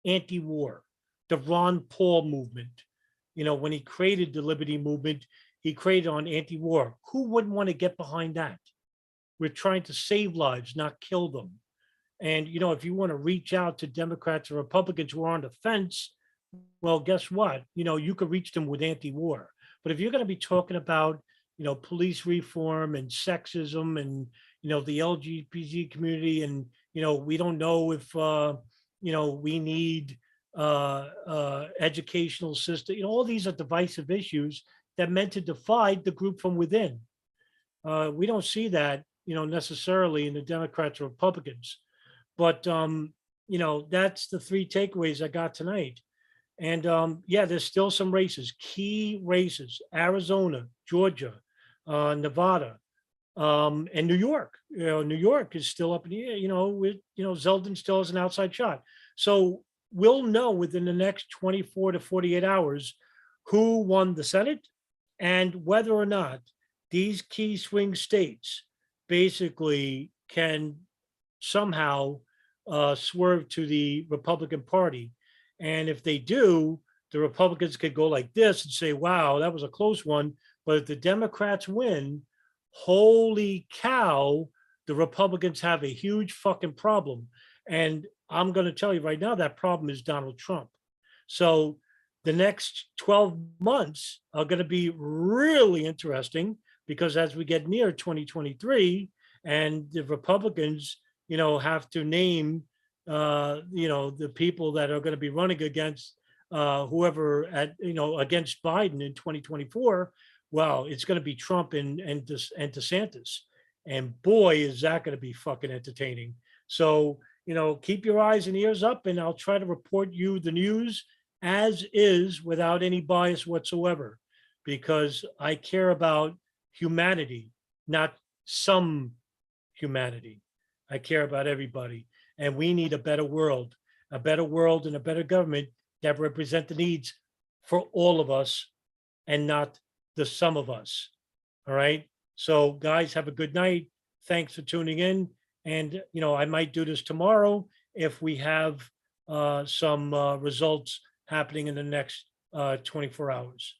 anti-war, the Ron Paul movement. When he created the Liberty Movement, he created on anti-war. Who wouldn't want to get behind that? We're trying to save lives, not kill them. And, if you want to reach out to Democrats or Republicans who are on the fence, well, guess what? You could reach them with anti-war. But if you're going to be talking about, police reform and sexism and, the LGBT community and, we don't know if, we need educational system, all these are divisive issues that meant to divide the group from within. We don't see that, necessarily in the Democrats or Republicans. But, that's the three takeaways I got tonight. And yeah, there's still some races, key races, Arizona, Georgia, Nevada, and New York. New York is still up in the air, with, Zeldin still has an outside shot. So we'll know within the next 24 to 48 hours who won the Senate and whether or not these key swing states basically can somehow swerve to the Republican Party. And if they do, the Republicans could go like this and say, wow, that was a close one. But if the Democrats win, holy cow, the Republicans have a huge fucking problem. And I'm going to tell you right now, that problem is Donald Trump. So the next 12 months are going to be really interesting because as we get near 2023 and the Republicans, have to name, the people that are going to be running against whoever against Biden in 2024. Well, it's going to be Trump and DeSantis. And boy, is that going to be fucking entertaining. So, keep your eyes and ears up and I'll try to report you the news as is without any bias whatsoever, because I care about humanity, not some humanity. I care about everybody. And we need a better world and a better government that represent the needs for all of us and not the some of us. All right. So guys, have a good night. Thanks for tuning in. And, I might do this tomorrow if we have some results happening in the next 24 hours.